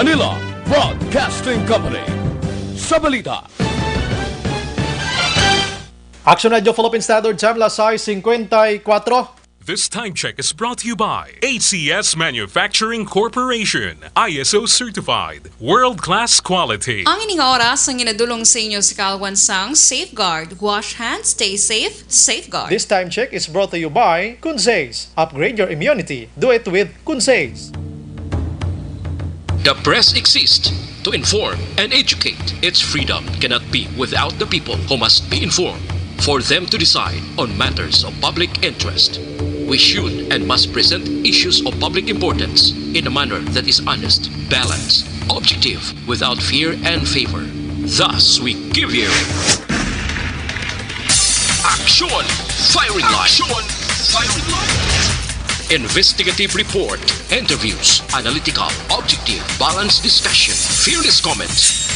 Manila Broadcasting Company. Sa balita. Action Radio Philippine Standard Time, Lasay 54. This time check is brought to you by ACS Manufacturing Corporation, ISO certified, world-class quality. Ang ining oras ang inadulong sa inyo sa Kalwansang Safeguard. Wash hands, stay safe, safeguard. This time check is brought to you by Kunsays. Upgrade your immunity. Do it with Kunsays. The press exists to inform and educate. Its freedom cannot be without the people who must be informed. For them to decide on matters of public interest, we should and must present issues of public importance in a manner that is honest, balanced, objective, without fear and favor. Thus, we give you Action Firing Line. Investigative report, interviews, analytical, objective, balanced discussion, fearless comments.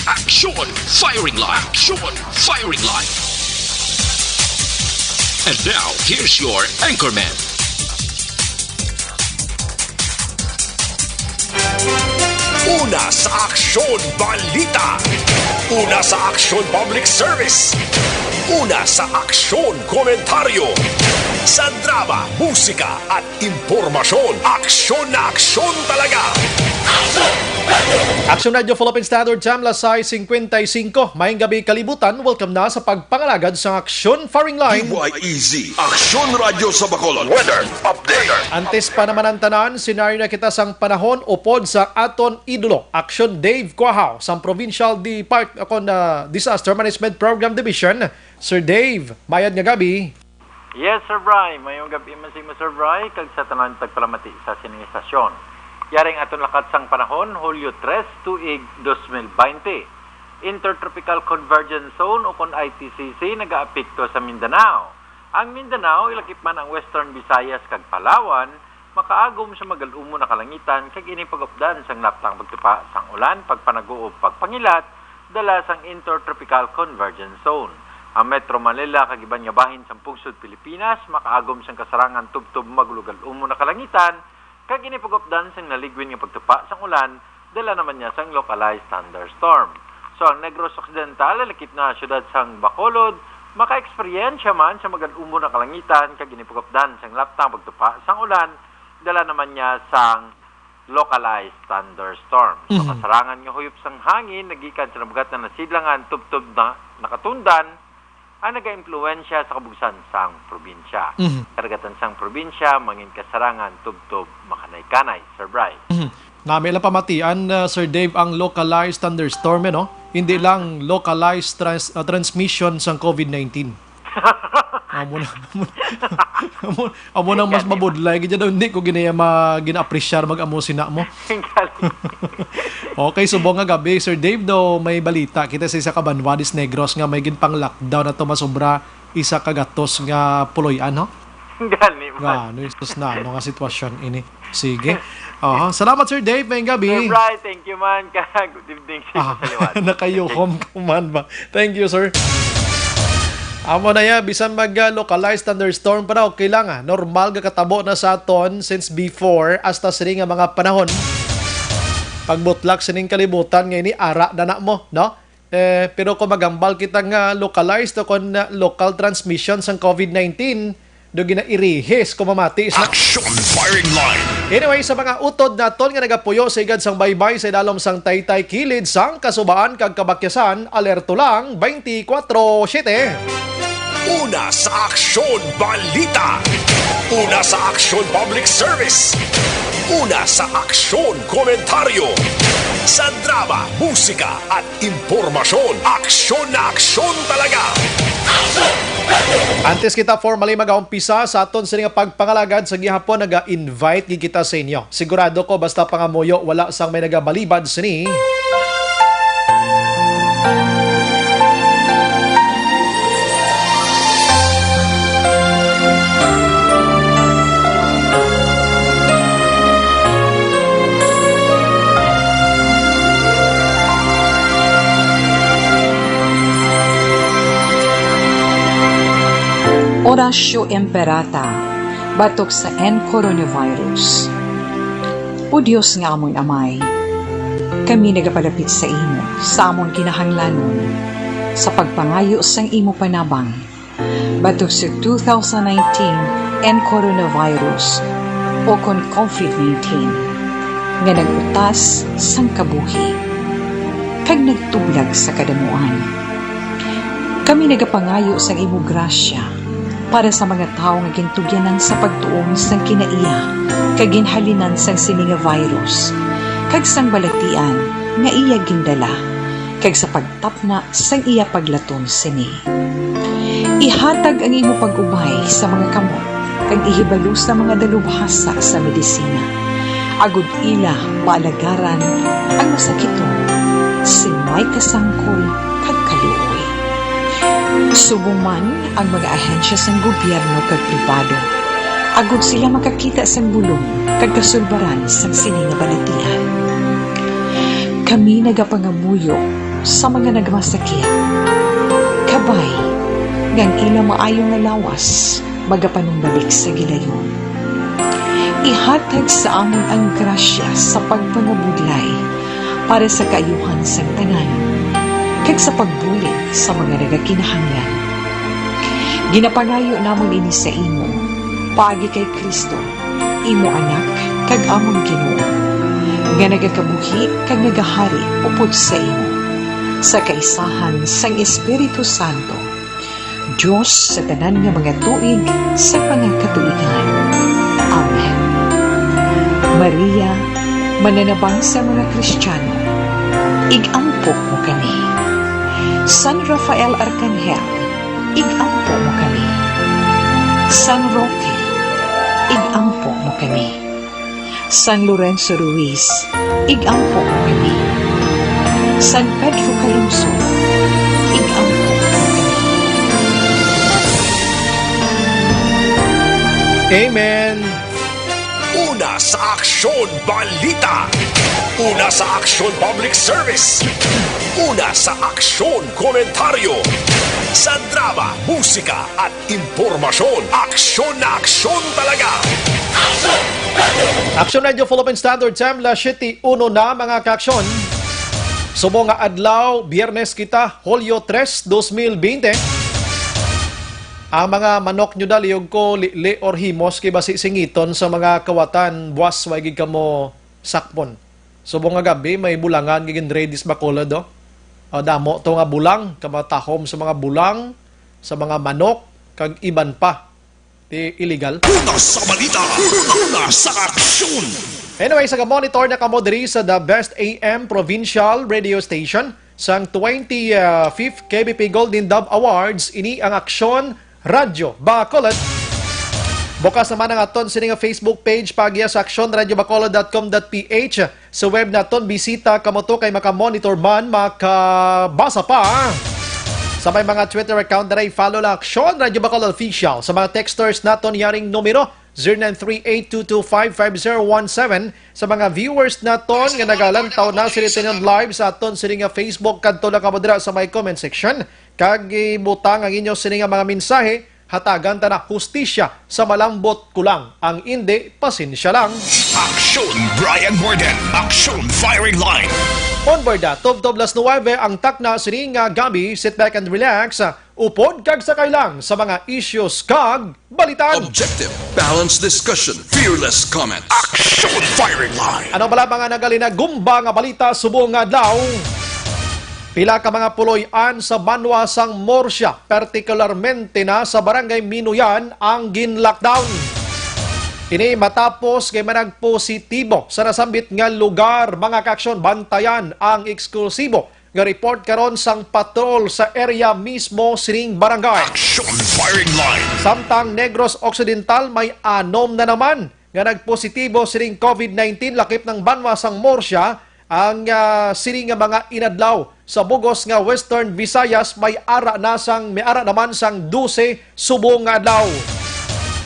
Action Firing Line. And now, here's your anchorman. Una sa Aksyon Balita. Una sa Aksyon Public Service. Una sa Aksyon Komentaryo. Sa drama, musika at impormasyon. Aksyon na aksyon talaga. Action Radio Philippine Standard Time, Lasay 55. Maying gabi kalibutan, welcome na sa pagpangalagad sa Action Firing Line. DYEZ, Aksyon Radio sa Bacolod. Weather Update. Antes pa naman ang tanan, sinaryo na kita sang panahon upod sa aton idolo. Action Dave Quahaw, sang Provincial Disaster Management Program Division. Sir Dave, mayad nga gabi. Yes, Sir Bry. Mayong gabi man si Sir Bry, kag sa tanan tagpalamati sa sining istasyon. Yaring aton lakat sang panahon, Hulyo 3, tuig 2020. Intertropical Convergence Zone o kon ITCC nagaapekto sa Mindanao. Ang Mindanao, ilakip man ang Western Visayas kag Palawan, makaagom sa magalumo na kalangitan kag ini pagupdan sang naptang pagtupa sang ulan, pagpanaguo, pagpangilat, dala sang Intertropical Convergence Zone. Ang Metro Manila kag iban nga bahin sa pungsod Pilipinas makaagom sang kasarangan tubtob maglugal-umo na kalangitan kag ini pagupdan sang naligwin nga pagtupa sang ulan, dala naman niya sang localized thunderstorm. So ang Negros Occidental, lakip na syudad sang Bacolod, maka-eksperyensya man sa magalumo na kalangitan kag ini pagupdan sang laptang pagtupa sang ulan, dala naman niya sang localized thunderstorm. So kasarangan nga huyop sang hangin nagikan sa nabugat na nasidlangan tubtob na nakatundan ang nag-impluensya sa kabugsan sang probinsya. Karagatan sang probinsya, mangin kasarangan, tubtob, makanay-kanay, Sir Bry. Nami lang pamatian, Sir Dave, ang localized thunderstorm, no? Hindi lang localized transmission sang COVID-19. Amo nang mas mabudlay. Kaya daw hindi ko gina-appreciate mag-amo sina mo. Okay, subong nga gabi, Sir Dave, daw may balita kita sa isa ka Banwadis Negros nga may ginpang lockdown na tumasobra isa kagatos nga puloy-an, no? Gani Ano man. isos na nga sitwasyon ini. Sige. Salamat, Sir Dave, may gabi. Sir Bry, thank you man. Good evening sa liwan. Nakayukom kuman ba? Thank you, sir. Amo na ya, bisan mag-localized thunderstorm pa daw, kailangan normal ga katabo na sa aton since before hasta sini nga mga panahon. Pagbutlak sining kalibutan nga ini ara na mo, no? Pero kung magambal kita nga localized o kung local transmission sang COVID-19, do ginairihis kung mamati. Action Firing Line. Anyway, sa mga utod naton nga nagapuyo sa igad sang baybay sa dalom sang taytay kilid sang kasubaan kag kabakyasan, alerto lang 24/7. Una sa Aksyon Balita. Una sa Aksyon Public Service. Una sa Aksyon Komentaryo. Sa drama, musika at impormasyon. Aksyon na aksyon talaga. Antes kita formally mag-aumpisa sa aton sa nga pagpangalagad sa gihapon, naga-invite kita sa inyo. Sigurado ko basta pangamuyo wala sang may nagabalibad sini. Orasyo Emperata, batok sa N. Coronavirus. O Diyos nga amoy amay, Kami nagapalapit sa imo sa among kinahanglanon sa pagpangayo sang imo panabang batok sa 2019 and coronavirus o kon COVID-19 nga nagutas sang kabuhi kag nagtublag sa kadamuan. Kami nagapangayo sang imo grasya para sa mga tao nga gintugyanan sa pagtuon sang kinaiya kag ginhalinan sang sini nga virus kag sang balatian nga iya gindala kag sa pagtapna sang iya paglaton sini. Ihatag ang imo pag-ubay sa mga kamot kag ihibalo sa mga dalubhasa sa medisina. Agud ila maalagaran ang masakiton sin may kasangkol kag kaluoy. Subong man ang mga ahensya sang gobyerno kag pribado. Agud sila makakita sang bulong kag kasulbaran sang sini nga balatian. Kami nagapangamuyo sa mga nagmasakit. Kabay, ngang ila maayong nga lawas, magapanumbalik sa gilayon. Ihatag sa amon ang grasya sa pagpangabudlay para sa kaayuhan sa tanan, kag sa pagbulig sa mga nagakinahanglan. Ginapangayo namon ini sa imo, paagi kay Kristo, imo anak, kag amon Ginoo, nga nagakabuhi kag nagahari upod sa imo, sa kaisahan sang Espiritu Santo, Diyos sa tanan nga mga tuig sa pangakatuigan. Amen. Maria, mananabang sa mga Kristiyano, igampok mo kami. San Rafael Arcangel, igampok mo kami. San Roque, igampok mo kami. San Lorenzo Ruiz, igampok mo kami. San Pedro Calungsod, igampok mo kami. Amen. Una sa Aksyon Balita. Una sa Aksyon Public Service. Una sa Aksyon Komentaryo. Sa drama, musika at impormasyon. Aksyon na aksyon talaga. Aksyon Radio Philippine Standard Time, La City, uno na mga kaaksyon. Subo nga adlaw, Biyernes kita, Hulyo 3, 2020. Ang mga manok nyo daliyog ko, li or himos, kiba singiton sa mga kawatan, buwas, wagig ka mo sakpon. Subo nga gabi, may bulangan, gigin redis bakulad, do. Damo to nga bulang, kamatahom sa mga bulang, sa mga manok, kag iban pa. Illegal. Una sa balita. Una sa aksyon. Anyway, sa monitor na kamodri sa The Best AM Provincial Radio Station sang 25th KBP Golden Dove Awards, ini ang Aksyon Radyo Bacolod. Bukas naman ang aton sining Facebook page pagya sa aksyonradyobacolod.com.ph. Sa web naton bisita kamo to kay makamonitor man, makabasa pa. Sa may mga Twitter account na follow lang Aksyon Radio Bacolod Official. Sa mga texters naton yaring numero 0938-225-5017. Sa mga viewers naton nga nagalantaw na sila tinon live sa aton sining Facebook kadto lang kamo dira sa may comment section. Kag ibutang ang inyo sining mga mensahe, hatagan ta na hustisya sa malambot kulang. Ang hindi, pasensya lang. Aksyon Brian Morgan. Aksyon Firing Line. Onboard na, Tob-Tob las 9 ang takna sining Gabi, sit back and relax. Upod kag sakay lang sa mga issues kag balitan. Objective, balanced discussion, fearless comments. Aksyon Firing Line. Ano bala mga nagalina gumba nga balita subong nga adlaw? Pila ka mga puloy-an sa banwa sang Morsya, partikularmente na sa barangay Minuyan ang gin-lockdown. Ini matapos kay managpositibo sa nasambit nga lugar, mga kaaksyon, bantayan ang eksklusibo nga report karon sang patrol sa area mismo sining barangay. Aksyon Firing Line. Samtang Negros Occidental may 6 na naman nga nagpositibo sining COVID-19 lakip ng banwa sang Morsya. Ang sining nga mga inadlaw sa bugos nga Western Visayas may ara naman sang 12 subong nga adlaw.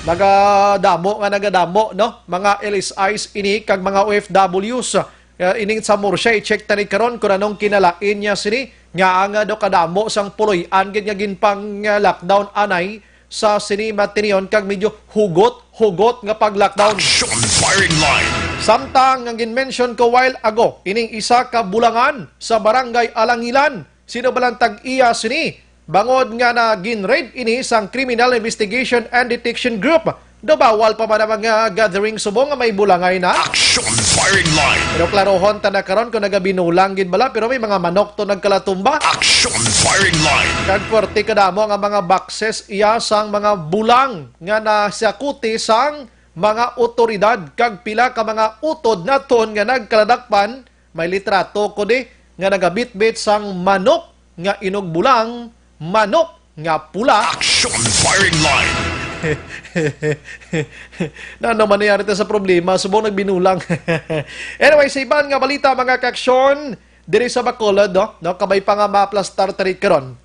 Nagadamo no mga LSIs ini kag mga OFWs ining sa Morsya i-check tani karon kung anong kinalain niya sini nga nga do kadamo sang puloy-an gid nga ginpang lockdown anay sa sini matinion kag medyo hugot nga pag-lockdown. Aksyon Firing Line. Samtang ang ginmention ko while ago, ining isa ka bulangan sa barangay Alangilan. Sino balang tag-iya sini? Bangod nga na ginraid ini sang Criminal Investigation and Detection Group. Do bawal pa man ang mga gathering subong nga may bulangay na? Action firing line. Pero klarohon ta na karon kung nagabinulang gid bala pero may mga manok to nagkalatumba. Action firing line. Kag puwerte kadamo nga mga boxes iya sang mga bulang nga nasakuti sang mga otoridad kag pila ka mga utod naton nga nagkaladakpan may litrato ko di nga nagabitbit sang manok nga inog bulang, manok nga pula. Action firing line. Na ano manayari sa problema subong nagbinulang. Anyway, sa iban nga balita mga kaksyon diri sa Bacolod no kabay pa nga maplastar tarit karon.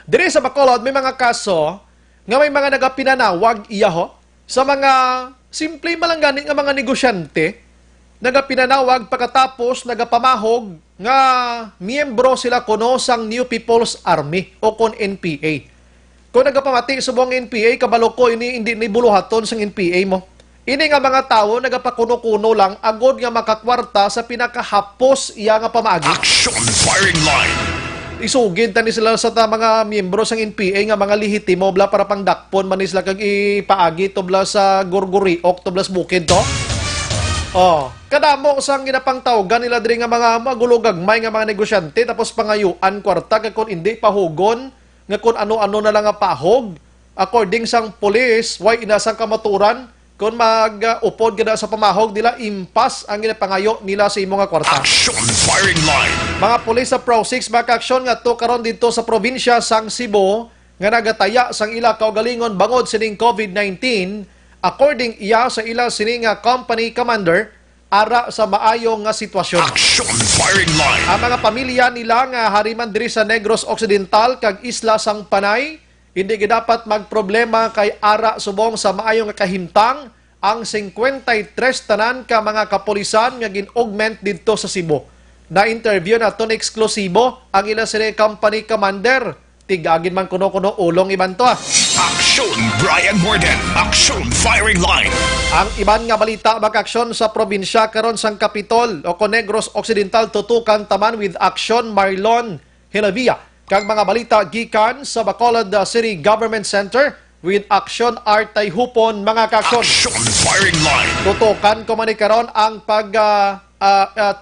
Diri sa Bacolod may mga kaso nga may mga nagapinanawag iyaho sa mga simple malanggani nga mga negosyante nagapinanawag pagkatapos nagapamahog nga miyembro sila kuno sang New People's Army o kon NPA. Kung nagapamati subong NPA, kabalo ko ini hindi ni buluhaton sang NPA mo. Ini nga mga tao nagapakuno-kuno lang agod nga makakwarta sa pinakahapos iya nga pamaagi. Action firing line. Isugid tani sila sa mga miyembro sang NPA nga mga lehitimo bla para pangdakpon man sila kag ipaagi to bla sa Gurguriok to bla sa bukid to. Oh, kadamo sang ginapangtawgan nila diri nga mga magulogagmay nga mga negosyante tapos pangayuan kwarta kag kun hindi pahugon nga kung ano-ano na lang nga pahog. According sang police, why inasang kamaturan kung mag-upod ka na sa pamahog nila, impas ang ginapangayo nila sa imong nga kwarta. Action firing line. Mga pulis sa Pro 6 maka-aksyon nga to karon dito sa probinsya sang Cebu nga nagataya sang ila kaugalingon bangod sining COVID-19. According iya sa ila sining company commander, ara sa maayong nga sitwasyon. Action firing line. Ang mga pamilya nila nga hariman diri sa Negros Occidental kag Isla sang Panay, hindi dapat magproblema kay ara subong sa maayong kahimtang ang 53 tanan ka mga kapulisan nga gin-augment didto sa Cebu. Na-interview naton eksklusibo ang ila sila company commander. Tigagin man kuno-kuno ulong iban to. Action Brian Morden. Action firing line. Ang iban nga balita mag-aksyon sa probinsya karon sang Capitol o Negros Occidental tutukan taman with Action Marlon Hilavia. Kag mga balita gikan sa Bacolod City Government Center with Action Artay Hupon mga kaksyon. Action firing line. Tutukan ko man karon ang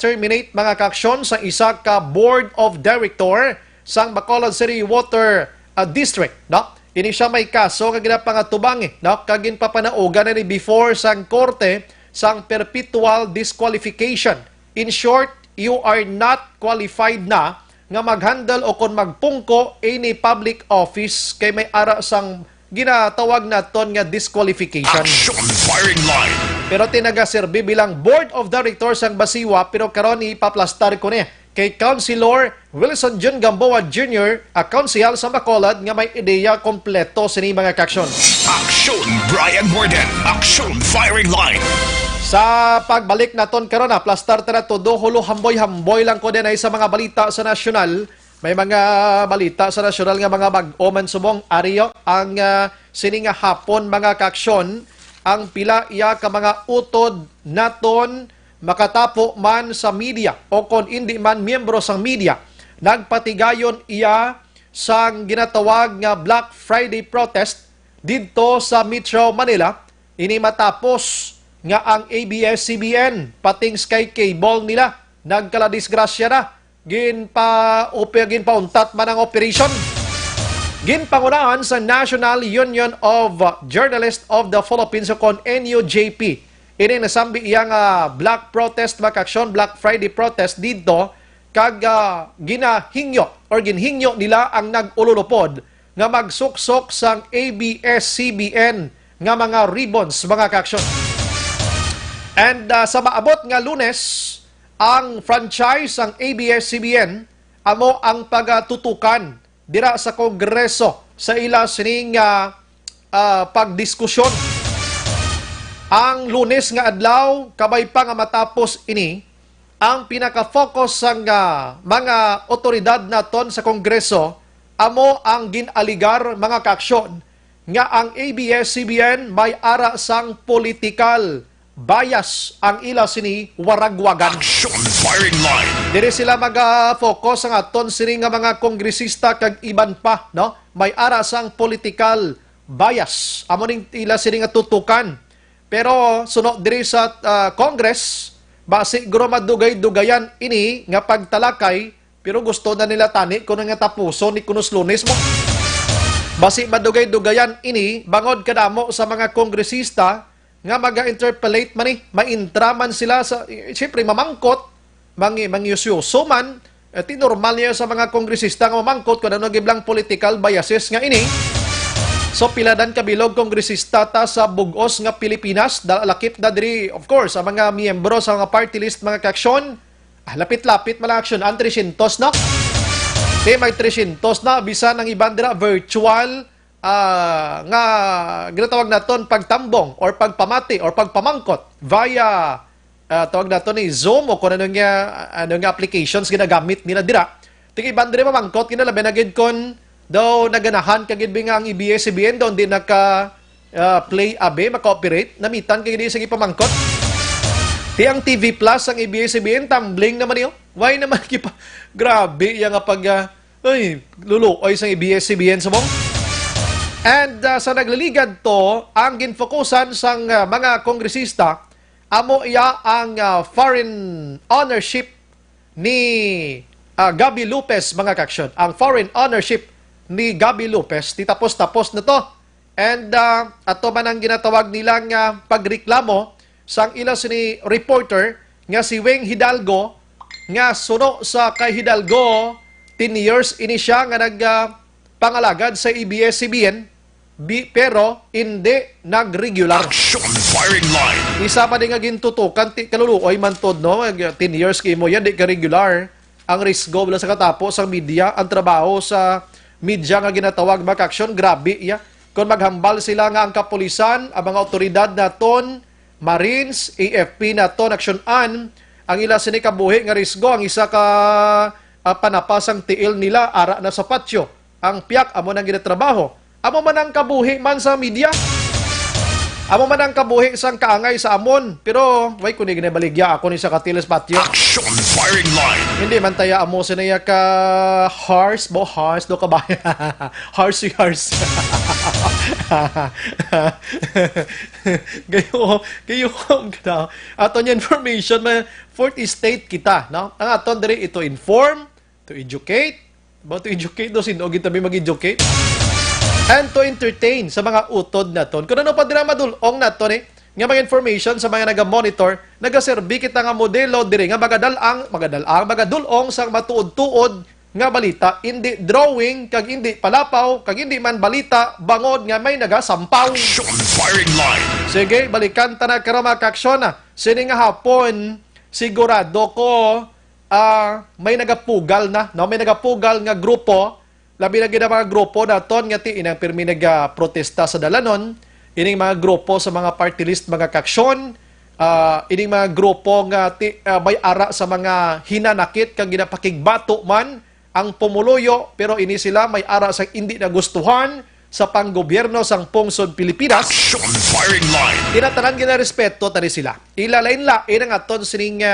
terminate mga kaksyon sa isa ka Board of Director sang Bacolod City Water District, no? Ini siya may kaso nga ginapangatubang no? Kagin papanaugan na ni before sang korte sang perpetual disqualification. In short, you are not qualified na nga mag-handle o kung magpungko any public office kay may ara sang ginatawag naton nga disqualification. Action firing line. Pero tinaga-serbi bilang Board of Directors ang Basiwa pero karon ipaplastar ko niya kay Councilor Wilson John Gamboa Jr., a council sa Bacolod nga may ideya kompleto sa mga kaksyon. Action Brian Morden. Action firing line. Sa pagbalik naton karon plastar tara todo hulo hamboy-hamboy lang ko din ay sa mga balita sa nasyonal. May mga balita sa nasyonal nga mga bag-o man subong ariyo ang sininga hapon mga kaksyon ang pila iya ka mga utod naton makatapo man sa media o kon hindi man miyembro sang media. Nagpatigayon iya sang ginatawag nga Black Friday protest didto sa Metro Manila. Ini matapos nga ang ABS-CBN pating Sky Cable nila nagkaladisgrasya na. Ginpauntat man ang operation. Ginpangunahan sa National Union of Journalists of the Philippines o kon NUJP. Ini nasambi iyang black protest makaksyon, Black Friday protest dito kag ginhingyo nila ang nag-ululupod nga magsuksok sang ABS-CBN nga mga ribbons mga kaksyon. And sa maabot nga Lunes, ang franchise ang ABS-CBN amo ang pagtutukan dira sa Kongreso sa ila sining pagdiskusyon. Ang Lunes nga adlaw, kabay pa nga matapos ini, ang pinaka-focus sang mga otoridad naton sa Kongreso, amo ang ginaligar mga kaksyon nga ang ABS-CBN may ara sang political bias ang ila sini waragwagan. Action firing line. Diri sila mag-focus ang aton sini nga mga kongresista kag iban pa, no? May ara sang political bias. Amo ning ila sini nga tutukan. Pero sunod diri sa Congress, base siguro madugay-dugayan ini nga pagtalakay, pero gusto na nila tani kuno nga tapuso ni kunos Lunes mo. Base madugay-dugayan ini bangod kadamo sa mga kongresista nga maga-interpellate man ni, maintraman sila sa siyempre mamangkot, mangyusyoso man, normal niya sa mga kongresista nga mamangkot kung ano giblang political biases nga ini. So piladan kabilog kongresista ta sa bugos nga Pilipinas, lakip na diri of course ang mga miyembro sa mga party list mga kaksyon. Lapit-lapit mala aksyon ang 300 no. May 300 na bisan ang iban dira virtual nga ginatawag naton pagtambong or pagpamati or pagpamangkot via tawag naton ni Zoom o kung ano nga applications ginagamit nila dira. Tigi iban diri mamangkot kinalabi na gid kon daw naganahan kagid nga ang ABS-CBN daw di naka play abe maka-operate namitan kagid sa gipamangkot. Ang TV Plus ang ABS-CBN tumbling naman niyo. Why naman kipa grabe yang pag luluoy sa ABS-CBN sa mong. And sa nagliligad to, ang ginfokusan sang mga kongresista, amo iya ang foreign ownership ni Gabi Lopez, mga kaksyon. Ang foreign ownership ni Gabi Lopez, titapos-tapos na to. And ato man ang ginatawag nilang pagreklamo sang ila sini reporter nga si Weng Hidalgo, nga suno sa kay Hidalgo, 10 years ini siya nga pangalagad sa ABS-CBN pero hindi nag-regular. Action firing line. Isa pa din nga gintutukan kaluluoy man tod no 10 years kay mo yan di ka regular. Ang risgo wala sa katapos ang media, ang trabaho sa media nga ginatawag maka-action grabe ya. Kung maghambal sila nga ang kapulisan, ang mga otoridad naton, Marines, AFP naton aksyonan ang ila sini kabuhi nga risgo ang isa ka panapasang tiil nila ara na sa patio. Ang piyak amo nang ginatrabaho. Amo man ang kabuhi man sa media. Amo man ang kabuhi sang kaangay sa amon. Pero way kuno ginabaligya ako ni sa katiles patio. Action firing line. Hindi man taya amo sinaya ka harsh do kabaya. Harsh. Gayo kada. Aton information may fourth estate kita, no? Ang aton diri ito inform, to educate, about to educate do sino gid tabi mag-educate. And to entertain sa mga utod naton. Kung ano pa dira madulong naton nga mga information sa mga naga-monitor, nagaserbi kita nga modelo diri nga magadulong sang matuod-tuod nga balita, hindi drawing, kag hindi palapaw, kag hindi man balita, bangod nga may nagasampaw. Action firing line. Sige, balikan ta na karama kaksyon na. Sini nga hapon, sigurado ko may nagapugal na, no? May nagapugal nga grupo, labi na gina mga grupo naton nga ti inang pirmi nag-protesta sa dalanon, ining mga grupo sa mga party list, mga kaksyon, ining mga grupo nga may ara sa mga hinanakit kang ginapakigbato man ang pumuluyo, pero ini sila may ara sa hindi nagustuhan sa panggobyerno sang pungsod Pilipinas. Action firing line. Tinatanan ginarespeto tani sila. Ilalain-lain ang aton sining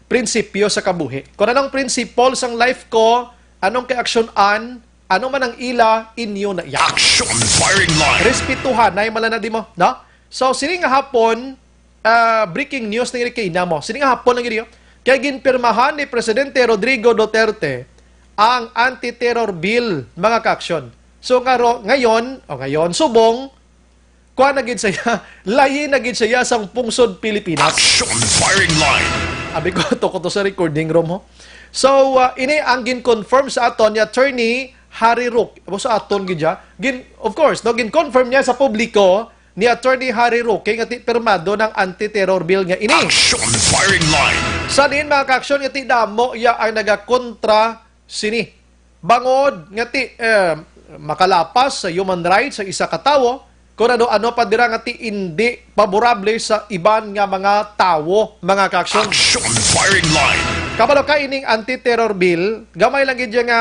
prinsipyo sa kabuhi. Kung anong principle sang life ko, anong kaaksyonan, ano man ang ila, inyo na iya. Action firing line. Respetuhan, na yung malanadi mo, no? So, sining nga hapon, breaking news na kay mo. Sining nga hapon lang yun, kaya ginpirmahan ni Presidente Rodrigo Duterte ang anti-terror bill, mga kaaksyon. So, ngayon, subong, kuha na gid saya, layi na gid saya sang pungsod Pilipinas. Action firing line. Abi ko to sa recording room ho. So, ini ang gin-confirm sa aton ni Attorney Harry Roque. Abo sa aton gidya. Of course, no, gin-confirm niya sa publiko ni Attorney Harry Roque nga ti pirmado ng anti-terror bill nga ini. Action firing line. Sa din mga kaaksyon nga ti damo iya ang nagakontra sini. Bangod nga ti makalapas sa human rights sa isa ka tawo, kung ano pa dira nga ti hindi paborable sa iban nga mga tawo, mga kaaksyon. Action firing line. Kabalo ka ining anti-terror bill, gamay lang gid nga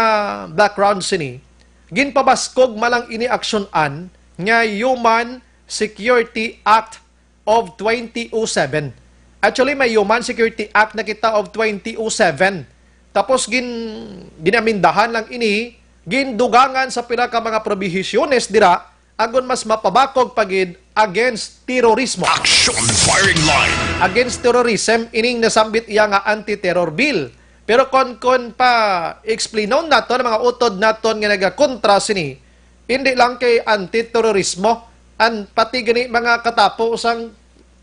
background sini. Ginpabaskog malang ini aksyonan nga Human Security Act of 2007. Actually, may Human Security Act na kita of 2007. Tapos ginamindahan lang ini, gindugangan sa pila ka mga probihisyones dira, agon mas mapabakog pagid against terorismo. Action firing line. Against terrorism, ining nasambit iya nga anti-terror bill. Pero kon pa explainon nato ng mga utod naton nga nagakontra sini, hindi lang kay anti-terrorismo, pati gani mga katapos ang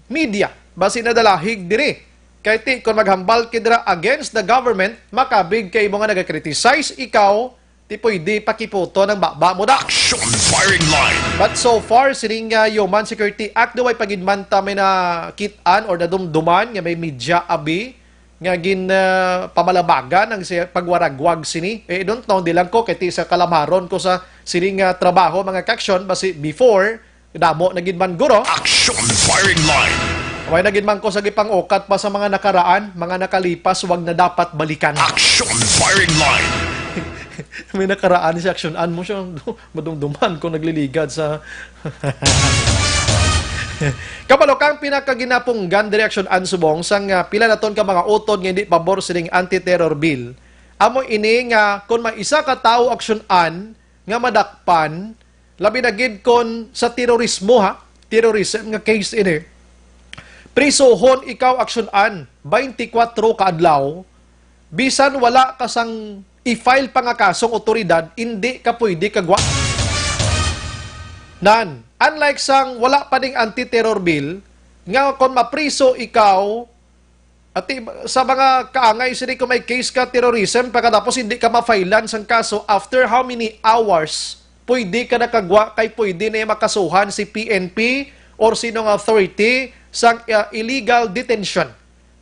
media, basi nadalahig diri. Kay ti, kung maghambal kidra against the government, makabig kay mo nga nagakriticize ikaw, ti pwede pakiputo ng baba mo da. Action firing line. But so far, sining Human Security Act, daw ay pagidmanta may nakitaan or nadumduman nga may media abi, nga pamalabagan ang pagwaragwag sini. I don't know, di lang ko, kaya sa kalamaron ko sa sining trabaho, mga kaksyon, basi before, damo nagidman guro. Action firing line. May nagidman ko sa gipang ukat pa sa mga nakaraan, mga nakalipas, wag na dapat balikan. Action firing line. May nakaraan si action-an mo siya, madumduman kung nagliligad sa... Kapalo kang pinakaginapunggan direction-an subong sang pila na ton ka mga utod nga hindi pabor sining anti-terror bill. Amo ini nga kung may isa ka tao action-an nga madakpan, labi na gid kon sa terorismo terrorism nga case ini. Prisohon ikaw action-an 24 ka adlaw, bisan wala ka sang i-file pa nga kasong otoridad, hindi ka pwede kagwa. Unlike sang wala pa ding anti-terror bill, nga kung mapriso ikaw, at sa mga kaangay, sini kung may case ka terrorism, pagkatapos hindi ka ma-filean sang kaso, after how many hours, pwede ka nakagwa, kay pwede na makasuhan si PNP or sinong authority sang illegal detention.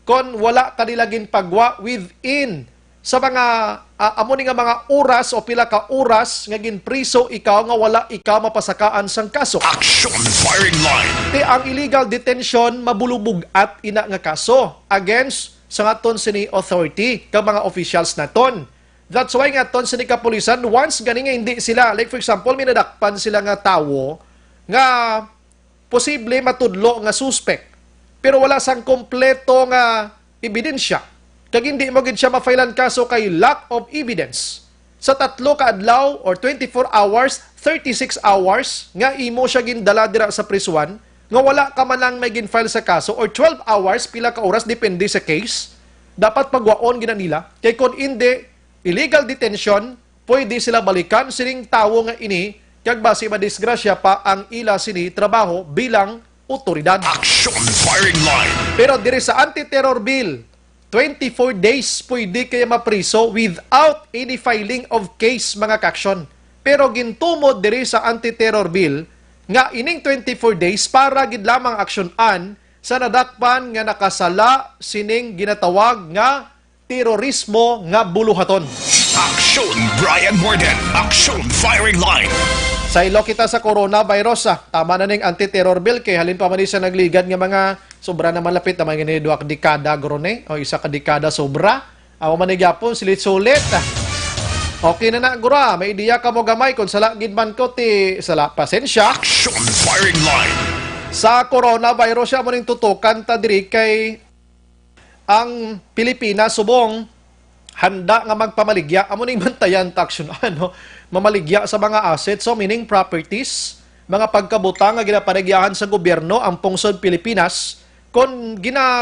Kung wala ka nilaging pagwa within sa mga amo ni nga mga oras o pila ka oras nga ginpriso ikaw nga wala ikaw mapasakaan sang kaso. Action firing line. Ang illegal detention mabulubog at ina nga kaso against sa ngaton sini authority kag mga officials naton. That's why nga ton sini kapulisan once gani nga hindi sila, like for example minadakpan sila nga tawo nga posible matudlo nga suspect pero wala sang kompleto nga ebidensya. Kag hindi mo gid siya ma-filean kaso kay lack of evidence. Sa 3 ka adlaw or 24 hours, 36 hours nga imo siya gindala dira sa prisuan, nga wala ka man lang may gin-file sa kaso or 12 hours pila ka oras depende sa case, dapat pagwaon gina nila. Kay kun hindi illegal detention, pwede sila balikan sining tawo nga ini kag base madisgrasya pa ang ila sini trabaho bilang otoridad. Action firing line. Pero diri sa anti-terror bill, 24 days pwede kaya mapriso without any filing of case mga kaksyon. Pero gintumod diri sa anti-terror bill nga ining 24 days para gid lamang aksyonan sa nadakpan nga nakasala sining ginatawag nga terorismo nga buluhaton. Action Brian Morden. Action firing line. Sa ilo kita sa coronavirus, tama na ning anti-terror bill kay halin pa man sa nagligad nga mga sobra na malapit na mga duwa ka dekada grone o isa ka dekada sobra. Amo man gyapon silit-sulit. Okay na na gura, may ideya ka mo gamay kung sala gid man ko ti sala pasensya. Action firing line. Sa coronavirus mo ning tutukan ta diri kay ang Pilipinas subong handa nga magpamaligya amo ning bantayan taksyon mamaligya sa mga assets, so meaning properties, mga pagkabutang nga ginapanagyahan sa gobyerno ang pungsod Pilipinas kung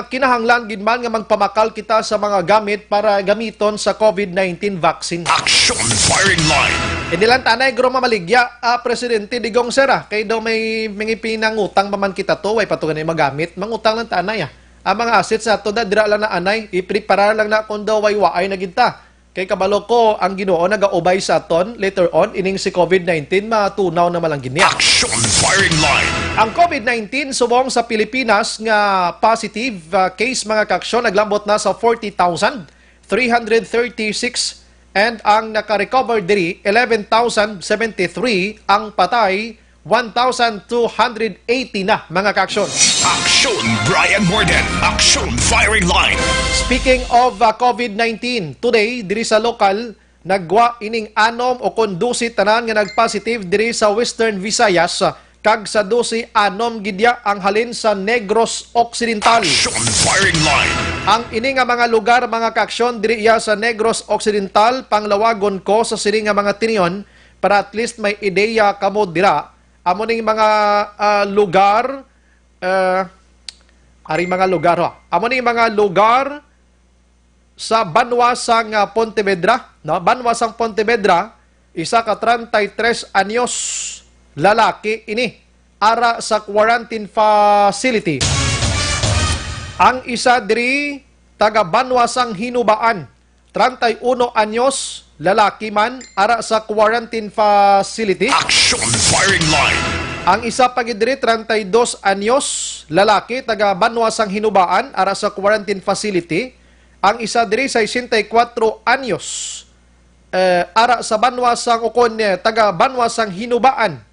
kinahanglan gid man nga magpamakal kita sa mga gamit para gamiton sa COVID-19 vaccine. Action firing line. Hindi lang tanay gro mamaligya Presidente Digong Sera kay daw may pinangutang man kita to way patugan ni magamit mangutang lang tanay ang mga assets nato na dira lang na anay i-prepare lang na kun daw way waay na ginta. Kay kabalo ko ang Ginoo nagaubay sa aton later on ining si COVID-19 matunaw na malanggin niya. Action firing line. Ang COVID-19 subong sa Pilipinas nga positive case mga kaksyon naglambot na sa 40,336 and ang naka-recover diri 11,073, ang patay 1,280 na mga kaksyon. Action Brian Morden. Action firing line. Speaking of COVID-19, today diri sa lokal nagwa ining anom o kondusit tanan nga nagpositive diri sa Western Visayas kag sa 12 anom gidya ang halin sa Negros Occidental. Action firing line. Ang ini nga mga lugar mga kaaksyon diri iya sa Negros Occidental panglawagon ko sa sini nga mga tinion para at least may ideya kamo dira amo ning mga lugar ari mga lugar ho. Amo ning mga lugar sa Banwasang Pontevedra, no? Banwasang Pontevedra, isa ka 33 anyos lalaki ini ara sa quarantine facility. Ang isa diri taga Banwasang Hinubaan, 31 anyos lalaki man ara sa quarantine facility. Action firing line. Ang isa pa gid diri 32 anyos lalaki taga Banwasang Hinubaan ara sa quarantine facility. Ang isa diri 64 anyos ara sa Banwasang ukon taga Banwasang Hinubaan.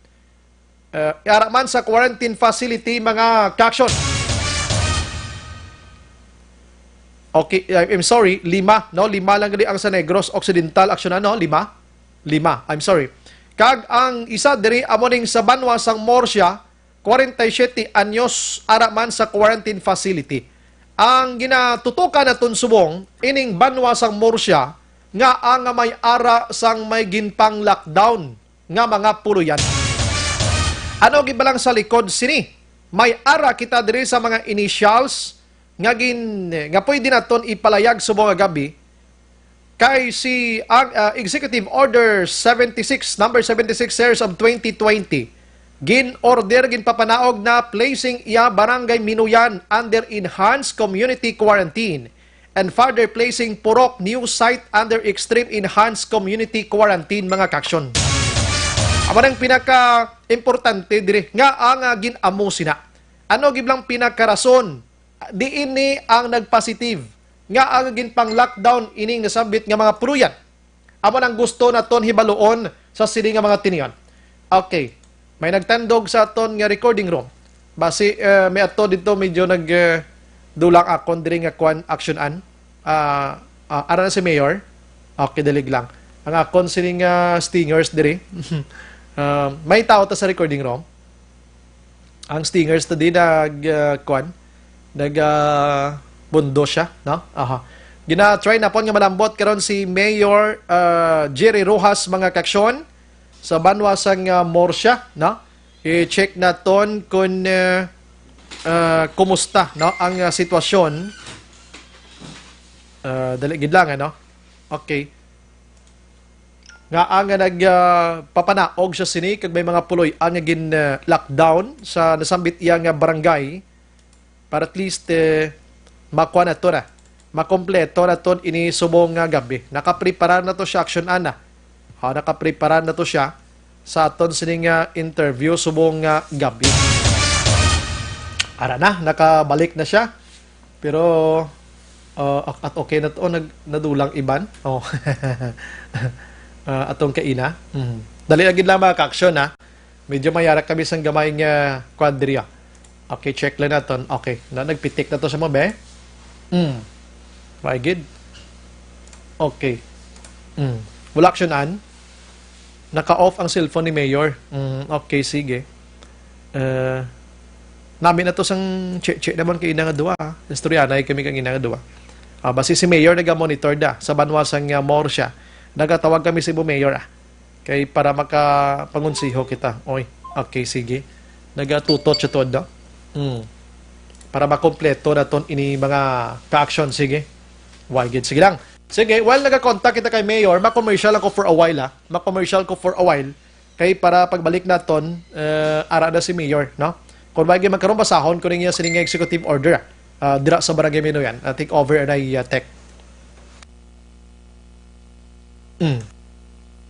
Ara man sa quarantine facility mga kaaksyon. Okay, I'm sorry, 5, no? 5 lang gadi ang sa Negros Occidental action ano, 5. I'm sorry. Kag ang isa diri amo ning sa Banwasang Morsia, 47 anyos ara man sa quarantine facility. Ang ginatutukan naton subong ining Banwasang Morsia nga ang may ara sang may ginpang lockdown nga mga puluyan. Ano gibalang sa likod sini? May ara kita diri sa mga initials nga pwede naton ipalayag subong nga gabi kay si Executive Order 76 number 76 series of 2020 gin-order ginpapanaog na placing iya Barangay Minuyan under enhanced community quarantine and further placing Purok new site under extreme enhanced community quarantine mga kaaksyon. Amo nang pinaka-importante diri nga ang ginamo sina. Ano giblang pinakarason? Di ini ang nagpositive nga ang ginpang lockdown ining nasabit nga mga puluyan. Amo nang gusto naton hibaluon sa sini nga mga tinion. Okay. May nagtandog sa aton nga recording room. Basi may ato dito medyo dulang akon diri nga kwan actionan. Ara na si Mayor. Okay, dalig lang. Ang akon sini nga stingers diri. May tao ta sa recording room. Ang stingers ta di bundo siya, no? Aha. Gina-try na po nga malambot karon si Mayor Jerry Rojas mga kaaksyon sa Banwasang Morsia, no? I-check naton kung kumusta, no, ang sitwasyon. Dali gid lang ano. Okay. Nga ang nagpapanaog siya sini kag may mga puloy ang gin lockdown sa nasambit iya nga barangay para at least makuha na to na. Makompleto na to ini subong nga gabi. Nakaprepara na to siya action ana. Nakaprepara na to siya sa aton sining interview subong gabi. Ara na, nakabalik na siya. Pero at okay na to, nadulang iban. Oh. Atong kaina. Dali agad lang mga ka-aksyon ha. Medyo mayarak kami sang gamay nga quadria. Okay, check lang naton. Okay, nagpitik na to sa mga be. Very good. Okay. Wala aksyonan. Naka-off ang cellphone ni Mayor. Okay, sige. Namin na to sang check naman kay ina nga duwa. Istoryanay kami kang ina nga duwa. Basi si Mayor naga-monitor da sa Banwasang Morsia. Nagatawag kami si Mayor kay para makapangunsiho kita. Oy, okay, sige. Nagatutot siya to da. Para makompleto na ton ini mga ka-action. Sige. Why good? Sige lang. Sige, while nag-contact kita kay Mayor, ma-commercial ako for a while Ma-commercial ko for a while. Kay para pagbalik naton, ara na si Mayor, no? Kung bagay magkaroon basahon ko niya sining executive order dira sa Barangay Minuyan. Take over and I tech.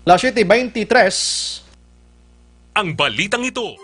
Last 23. Ang balitang ito.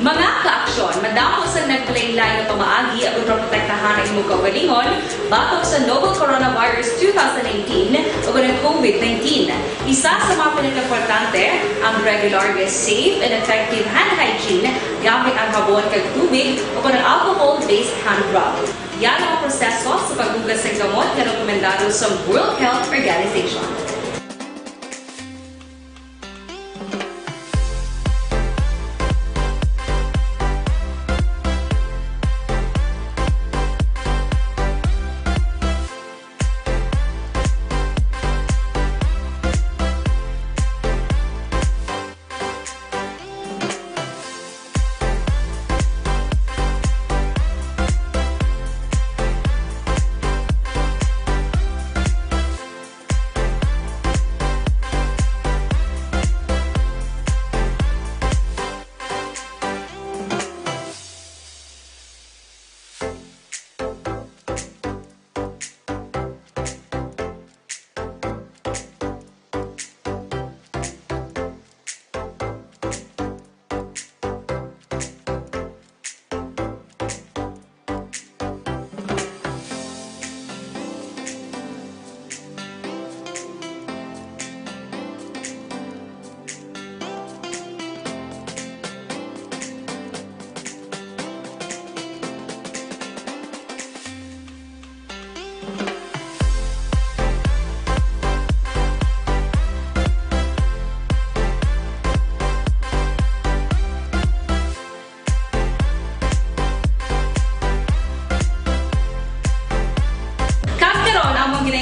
Mga kaaksyon, madamo sa nagpalaylay na pamaagi ang protektahan ang imong kaugalingon batok sa novel coronavirus 2019 o ng COVID-19. Isa sa mga pinaka-importante ang regular, safe, and effective hand hygiene gamit ang habon kag tubig o ng alcohol-based hand rub. Yan ang proseso sa paghugas ng gamot na rekomendado sa World Health Organization.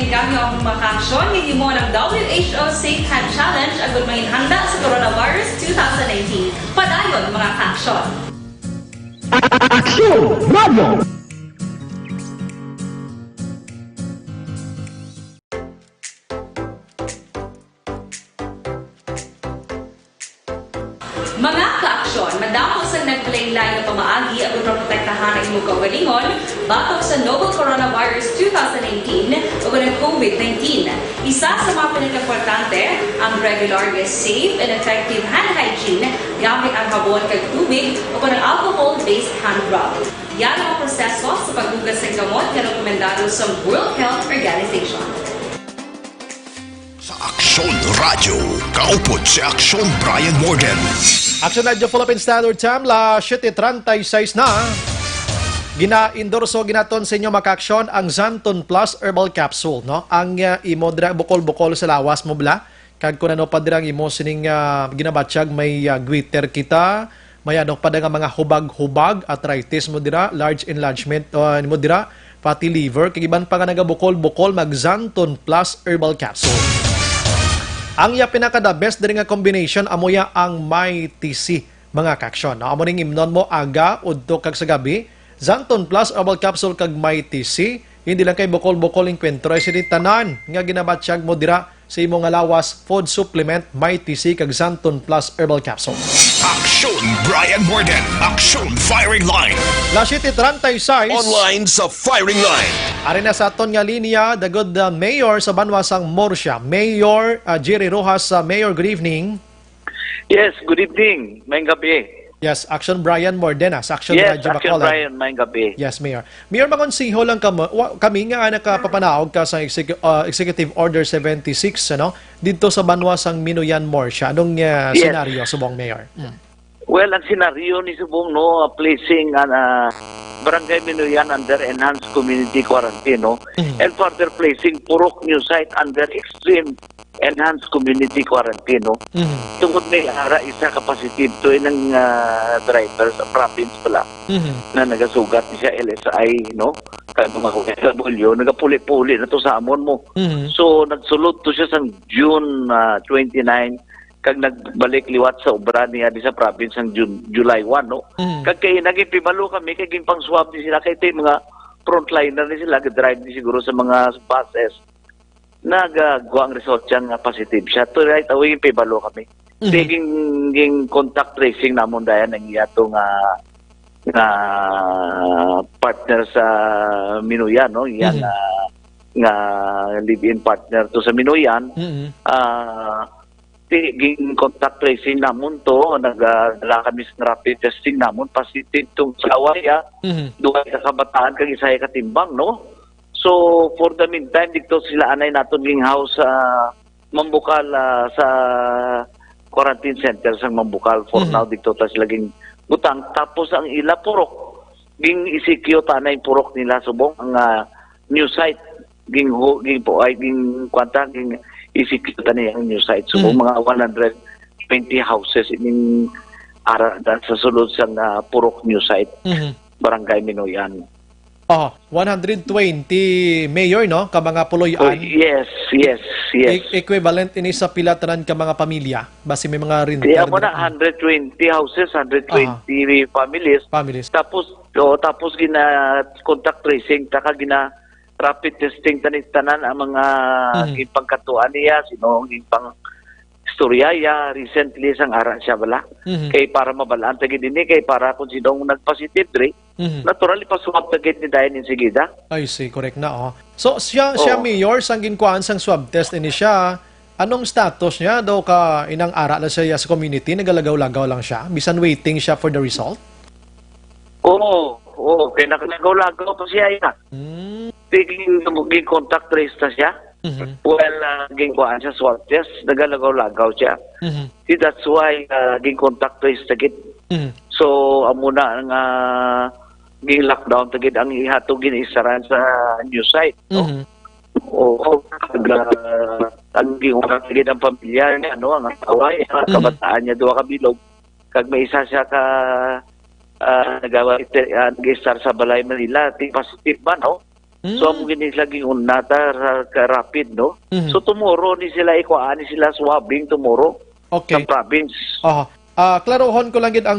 Gamyo ang makaaksyon ng imo ng WHO Safe Hand Challenge agad may handa sa coronavirus 2019. Padayon mga kaaksyon. Aksyon Radio! Mga kaaksyon, madamo sa nagpalaylay na pamaagi ang protektahan ang imong kaugalingon batok sa novel coronavirus 2019 o ng COVID-19. Isa sa mga pinaka-importante ang regular, safe, and effective hand hygiene gamit ang habon kag tubig o ng alcohol-based hand rub. Yan ang proseso sa paghugas ng gamot na rekomendado sa World Health Organization. Sa Aksyon Radio, kaupod si Aksyon Brian Morgan. Action Radio Philippine Standard Time, la 7:36 na. Gina-endorso ginaton sa inyo makaaksyon ang Zanton Plus Herbal Capsule, no? Ang imo dira bukol-bukol sa lawas mo bla. Kag kun ano pa dirang imo sining ginabatsyag may glitter kita, may ano pa nga mga hubag-hubag, arthritis mo dira, large enlargement mo dira, fatty liver, kag iban pa nga nagabukol-bukol mag Zanton Plus Herbal Capsule. Ang ya pinaka-the best diri nga combination amo ya ang Mighty C mga kaaksyon. Amo ning imnon mo aga udto kag sa gabi. Zanton Plus Herbal Capsule kag Mighty C. Hindi lang kay bukol-bukol inkwentro ay sini tanan nga ginabatsyag mo dira sa imong nga lawas food supplement Mighty C kag Zanton Plus Herbal Capsule. Aksyon Brian Morgan. Aksyon Firing Line. La 7:36 Online sa Firing Line. ari na sa aton nga linya the good mayor sa banwasang Murcia, Mayor Jerry Rojas. Mayor, good evening. Yes, good evening. Mayang gabi. Yes, Action Brian Mordena sa Action Yes, Radio Action Bacolod. Brian, mayang gabi. Yes, Mayor. Mayor, makonsiho lang kami nga nakapapanaog ka sa Executive Order 76 ano dito sa banwasang Minuyan, Murcia. Anong senaryo subong Mayor? Well, ang senaryo ni Subong, no, placing Barangay Minuyan under enhanced community quarantine, no, and further placing Purok New Site under extreme enhanced community quarantine, no. Tungkol may isa ka positive to ng driver sa province pala na nagasugat siya LSI, no, kaya mga OFW, nagapuli-puli na to sa amon mo. So, nagsulod to siya sa June 29, kag nagbalik liwat sa obra niya di sa province ng July 1, no. Kag kay naging pibalo kami, kay pang swab di sila, kay mga frontliner ni sila, drive di siguro sa mga buses. Nagagawa ang result yan nga positive siya. To right away, pibalo kami. Taking contact tracing namon dayan ang iyato nga partner sa Minuyan, no. Yan nga live-in partner to sa Minuyan. ging contact tracing namon to, nagdala kami sa rapid testing namon, positive tong sa awaya, duhay ka kabataan kag isa ka timbang, no? So, for the meantime, dito sila anay naton ging house sa Mambukal, sa quarantine center sa Mambukal. For now, dito ta sila ging butang. Tapos ang ila purok, ging isikyo tanay purok nila subong ang new site ging isikyo tanay ang new site subong mga 120 houses in ara sa sulod sa purok new site barangay Minoyan. 120 mayor, no? Ka mga puloy-an. Yes. Equivalent ini sa pilatanan ka mga pamilya. Basi may mga rin. Kaya mo na 120 houses, 120 families. Tapos gina contact tracing, taka gina rapid testing tanan ang mga ipangkatuan niya, sino ipang istoryaya, recently sang ara siya bala. Kay para mabalaan tagid dinhi, kay para kung sinong nagpositive dre, naturally paswab tagid ni dayon insigida. I see, correct na, oh. So, siya mayor, sang ginkuhaan sang swab test ini siya, anong status niya? Daw ka inang ara na siya sa community, nagalagaw-lagaw lang siya? Bisan waiting siya for the result? Oo, kaya nakalagaw-lagaw pa siya yan. Tiging contact trace na siya. Well, ginkuhaan siya swab test, nagalagaw-lagaw siya. That's why contact trace tagid. So, amuna nga lockdown tagid ang ihatog ginisaran sa new site, no? Ang ginkuhaan tagid ang pamilya niya, no? Ang away, ang kabataan niya, duwa ka bilog. Kag may isa siya ka nag-star sa Balay Manila, positive ba, no? So, ang ginislaging unata ka rapid, no? So, tomorrow ni sila ikuhaan, ni sila swabbing tomorrow sa province. Klarohon ko lang gid ang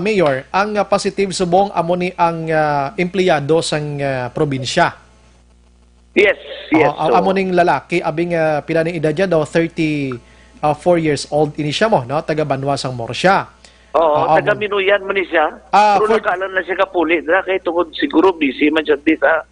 mayor, ang positive subong amo ni ang empleyado sang probinsya. Yes. Amo ning lalaki, abing pila ni edad niya daw, 34 years old ini siya mo, no? Taga Banwa sang Morsya. Taga Minoyan man ni siya. Pero nakalan na siya kapuli, kay tungod siguro busy man siya di sa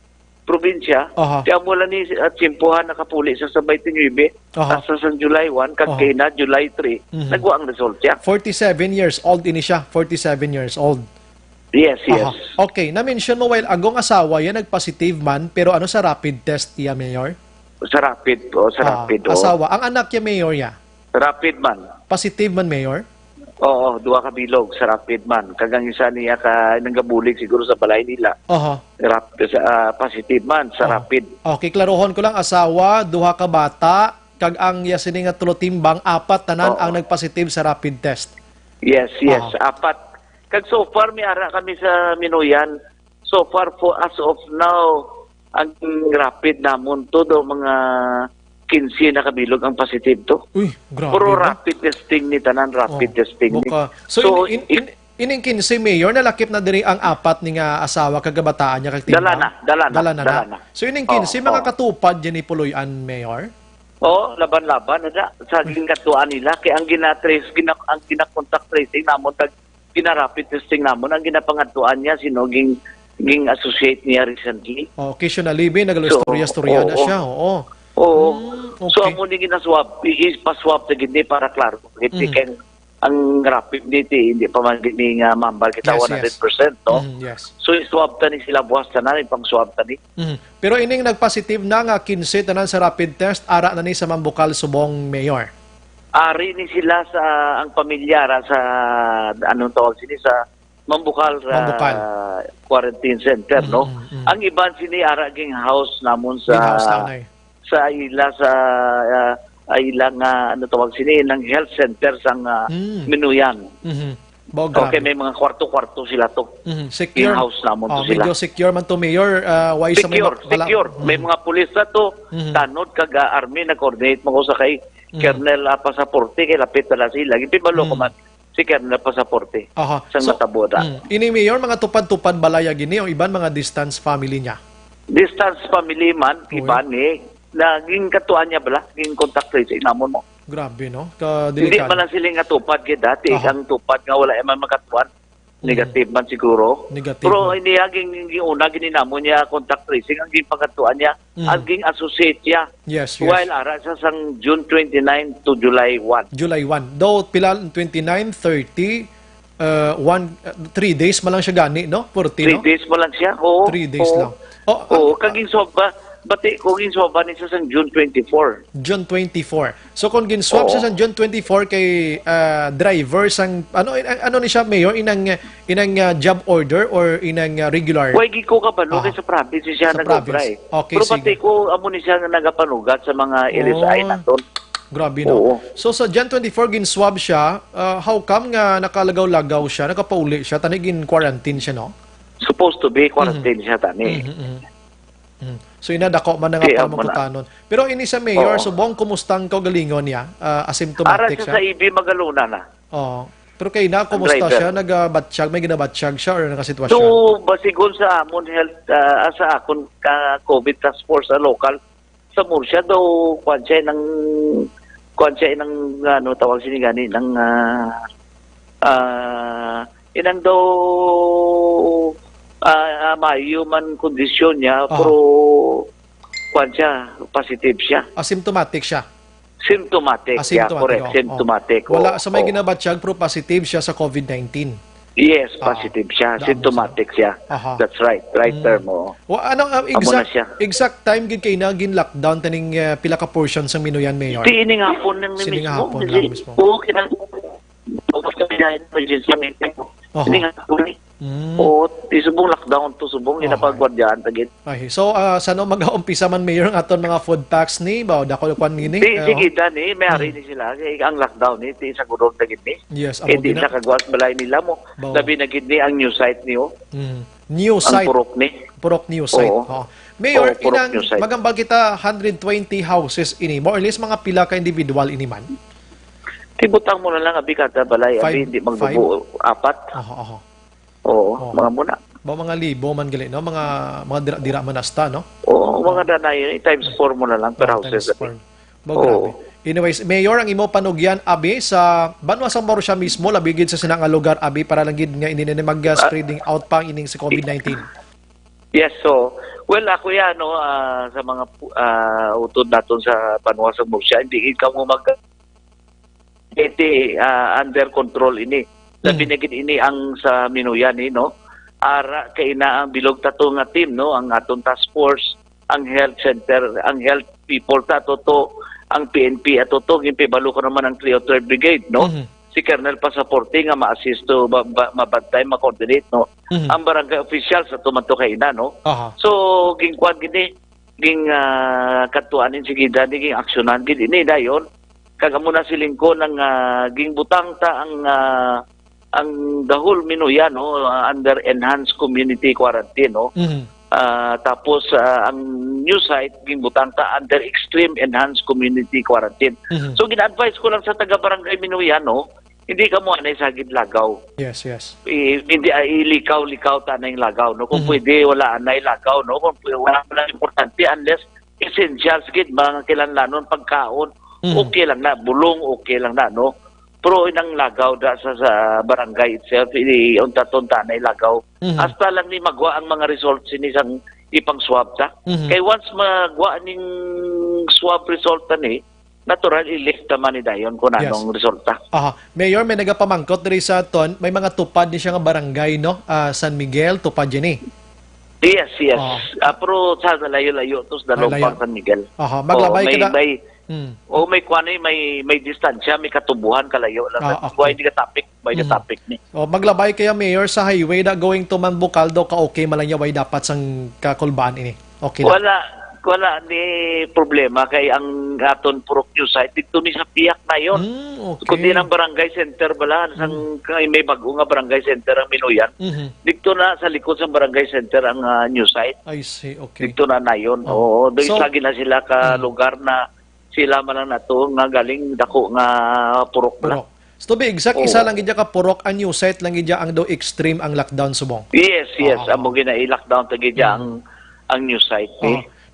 probinsya. Kaya mula ni tsimpuhan nakapuli sa 29 hasta sa July 1, kagkina July 3, nagwa ang result siya. 47 years old ini siya, 47 years old. Yes. Okay, na-mention mo while agong asawa yan nag-positive man, pero ano sa rapid test niya, Mayor? Sa rapid, rapid. Asawa, ang anak niya, Mayor niya? Rapid man. Positive man, Mayor? Oo, duwa ka bilog sa rapid man. Kagang isa niya ka nanggabulig siguro sa balay nila. Positive man sa rapid. Okay, klarohon ko lang, asawa, duha ka bata, kag ang yasini nga tulotimbang, apat tanan ang nagpositive sa rapid test. Yes, apat. Kag so far, may ara kami sa Minoyan. So far, as of now, ang rapid namon to do mga 15 na kabilog ang positive to. Uy, grabe. Puro rapid testing ni tanan, rapid testing ni. So, ining 15 mayor, nalakip na diri ang apat ni nga asawa kagabataan niya kag timbang. Dala na. So, ining 15, mga katupad dyan ni Puloy-an, Mayor? Laban-laban na sa gingkatuan nila. Kaya ang ang gina-contact tracing namon, gina-rapid testing namon, ang ginapangatuan niya, sino ging associate niya recently. Occasionally, nagalo-istorya na siya, Okay. So, amo ni ginaswab, pa-swab sa gindi para klaro. Kaya ang rapid dito, hindi pa man gini nga mambal kita 100%, no? So, iswab tani sila buwas tanan, ipang-swab tani. Pero ining nagpositive na nga 15 tanan sa rapid test, ara na ni sa Mambukal subong, Mayor? Ari ni sila sa, ang pamilyara sa, anong tawag sini, sa Mambukal quarantine center, no? Ang iban sini, ara ging house namon sa ila nga ano tawag sini ng health center sang Minoyan. Okay, may mga kwarto-kwarto sila to. Secure house namon to sila. Medyo secure man to, Mayor. Secure. May mga pulis na to. Tanod kag army na coordinate mo sa kay Colonel Pasaporte kay lapit na sila. Gipibalo ko man si Colonel Pasaporte sa Mataboda. Ini Mayor, mga tupad-tupad balaya gini o iban mga distance family niya? Distance family man, iban naging katuan niya bala, naging contact tracing namon mo. Grabe, no? Hindi man lang sila nga tupad kaya dati, ang tupad nga wala man makatuan. Negative man siguro. Negative Pero man. iniya ging una gininamo niya contact tracing ang gipagatuan niya ang ging associate niya. Yes, While ara sa sang June 29 to July 1. July 1. Though pila 29, 30, 3 days man lang siya gani, no? 40, 3 no? days mo lang siya. Oo. 3 days oo. lang. Oh, Oo, kaging soba. Bati ko ging soba ni sa sang June 24. June 24. So kung gin-swap Oo. siya sa June 24 kay driver sang ano ni siya, Mayor, inang job order or inang regular? Way gi ko kabalo Aha. kay sa province siya Sa nagobra province. eh. Okay, Pero sige. pati ko amo ni siya nga nagapanugat sa mga LSI Oh. naton. Grabe, no? Oo. So sa Jan 24 gin-swab siya, how come nga nakalagaw-lagaw siya, nakapauli siya, tani gin-quarantine siya, no? Supposed to be quarantine siya tani. So inadako man nga Okay, pa amo na. makutanon. Pero ini sa Mayor, Oo. subong kumustang kaugalingon niya? Ara Asymptomatic siya sa siya? EB Magaluna na. Oo. Pero kay na, kumusta driver. siya? Nagabatsyag, may ginabatsyag siya or nakasitwasyon? So, basigon sa amon health, sa akon COVID task force sa local, sa Murcia daw, kwan siya ng, ano, tawag sinigani, ng, inang daw, may human condition niya, Aha. pero, kwan siya, positive siya. Asymptomatic siya. Symptomatic, yeah, correct, oo. symptomatic. Wala, oo, sa may oo. ginabatsyag, pero positive siya sa COVID-19. Yes, positive siya, Damo symptomatic siya. Aha. That's right, right term mo. Anong Amo na siya. exact time gid kay na gin-lockdown taning pila ka portion sa Minuyan, Mayor? Di ini nga po nang Sini mismo. nga hapon lang mismo. Oo, kinang tapos kami na emergency meeting. Oho. Hindi nga po ni. Oo, di subong lockdown to subong Okay. inapagwardyahan tagit. Ay, so sano mag-aumpisa man, Mayor, ang aton mga food packs ni ba dako kwan gini? Sige ni, may hari ni sila kay ang lockdown ni ti sa gudong tagit ni. Yes, amo Hindi gina. sa kagwas balay nila mo. Bao. Labi na gid ni ang new site niyo, New ang site. purok ni. Purok new site. Oo. Oo. Mayor, Oo, purok inang new site. magambal kita 120 houses ini. More or less mga pila ka individual ini man. Tibutang mo na lang abi kada balay, Five- abi hindi magbubuo apat. Oho. Oo, mga muna. Ba mga libo man gali, no? Mga dira man asta, no? Oo, mga danay times 4 mo na lang per houses. Times four. Ba, grabe. Oo. Anyways, Mayor, ang imo panugyan abi sa banwa sa Marussia mismo, labigid sa sinang nga lugar abi para lang gid nga hindi na mag-spreading out pa ining sa COVID-19. Yes, so, well, ako yan, no, sa mga utod naton sa Panwa sa Murcia, hindi ikaw mo under control ini. Labi na gid ini ang sa Minuyan, no? Ara kay na ang bilog tato nga team, no? Ang aton task force, ang health center, ang health people tato to, ang PNP ato to, gipibalo ko naman ang 303rd Brigade, no? Si Colonel Pasaporte nga ma-assist to mabantay, ma-coordinate, no? Ang barangay officials sa tumanto kay ina, no? Aha. So, ging kwan gini, ging katuanin si Gida, ging aksyonan gid ini dayon. Kagamo na silingko ng ging butang ta ang the whole Minuyan, no, under enhanced community quarantine, no. Tapos ang new site ging butang ta under extreme enhanced community quarantine. So gina-advise ko lang sa taga barangay Minuyan, no, hindi ka mo anay sagid lagaw. Yes, yes. Hindi ilikaw-likaw ta na yung lagaw, no. Kung pwede wala anay lagaw, no. Kung pwede, wala na importante unless essentials gid mga kilanlanon pagkaon. Okay lang na, bulong okay lang na, no. Pero inang lagaw da sa barangay itself, unta-tunta na ilagaw. Hasta lang ni magwa ang mga results sinisang ipang swab ta. Kay once magwa ning swab result ta ni, natural i-lift naman ni dayon kung anong resulta. Aha. Mayor, may nagapamangkot diri sa aton, may mga tupad ni siya nga barangay, no? San Miguel, tupad yan eh. Yes. Pero sa layo-layo to sa Layo. Dalawang San Miguel. Aha, maglabay ka na. May kuanay, may distansya, may katubuhan kalayo lang. Okay. Why hindi ka topic? Why the topic ni? O, maglabay kaya, Mayor, sa highway na going to Manbucaldo ka okay man lang niya, way dapat sang kakulbaan ini. Okay lang. Wala ni problema kay ang aton purok new site dito ni sa Piak na yon. Okay. Kundi ng barangay center bala sang kay may bago nga barangay center ang Minuyan. Dito na sa likod sa barangay center ang new site. I see, okay. Dito na nayon. Oo, doy lagi na sila ka lugar na sila man lang nato nga galing dako nga purok bala. Purok. So, to be exact, isa lang gidya ka purok ang new site lang gidya ang do extreme ang lockdown subong. Yes. Amo gina i-lockdown ta gid ang new site.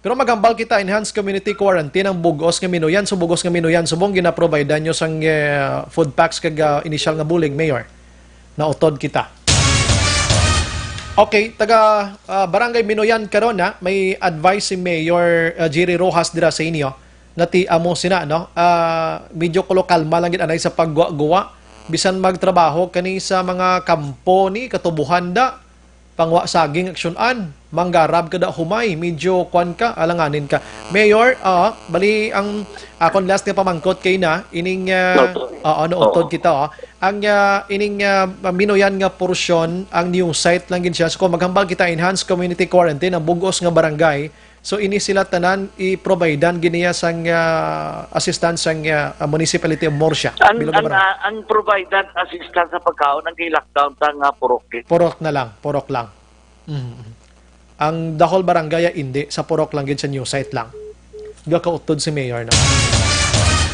Pero magambal kita, enhanced community quarantine ang Bugos nga Minuyan. So Bugos nga Minuyan, subong gina-provide nyo sang food packs kag initial nga bulig, Mayor. Nautod kita. Okay, taga Barangay Minoyan karon na may advice si Mayor Jerry Rojas dira sa inyo na ti amo sina no. Medyo kalma lang gid anay sa pagguwa-guwa bisan magtrabaho kani sa mga kampo ni katubuhan da pangwa saging aksyonan manggarab kada humay medyo kwan ka alanganin ka Mayor bali ang akon last nga pamangkot kay na ining utod kita ang ining Minoyan nga porsyon ang new site lang gid siya so kung maghambal kita enhanced community quarantine ang bugos nga barangay so ini sila tanan i-providean giniya sang assistance sang municipality of Morsia Ang provided assistance sa pagkaon ang lockdown ta nga purok. Purok lang. Ang the whole barangay hindi sa purok lang gid sa new site lang. Gakautod si Mayor na.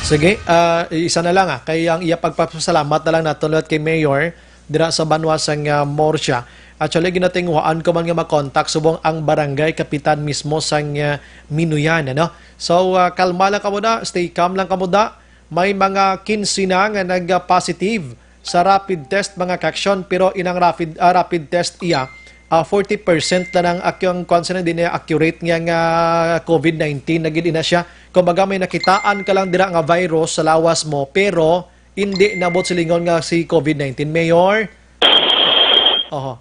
Sige, isa na lang kay ang iya pagpapasalamat na lang naton kay Mayor dira sa banwa sang Morsia. Actually, ginatingwaan ko man nga makontak subong ang barangay kapitan mismo sang Minoyan. Ano? So, kalma lang ka muna, stay calm lang ka muna. May mga 15 na nga nag-positive sa rapid test mga kaksyon pero inang rapid test iya 40% na ng akyong consonant din accurate nga COVID-19 na gid ina siya. Kumbaga may nakitaan ka lang dira nga virus sa lawas mo pero hindi nabot silingon nga si COVID-19. Mayor,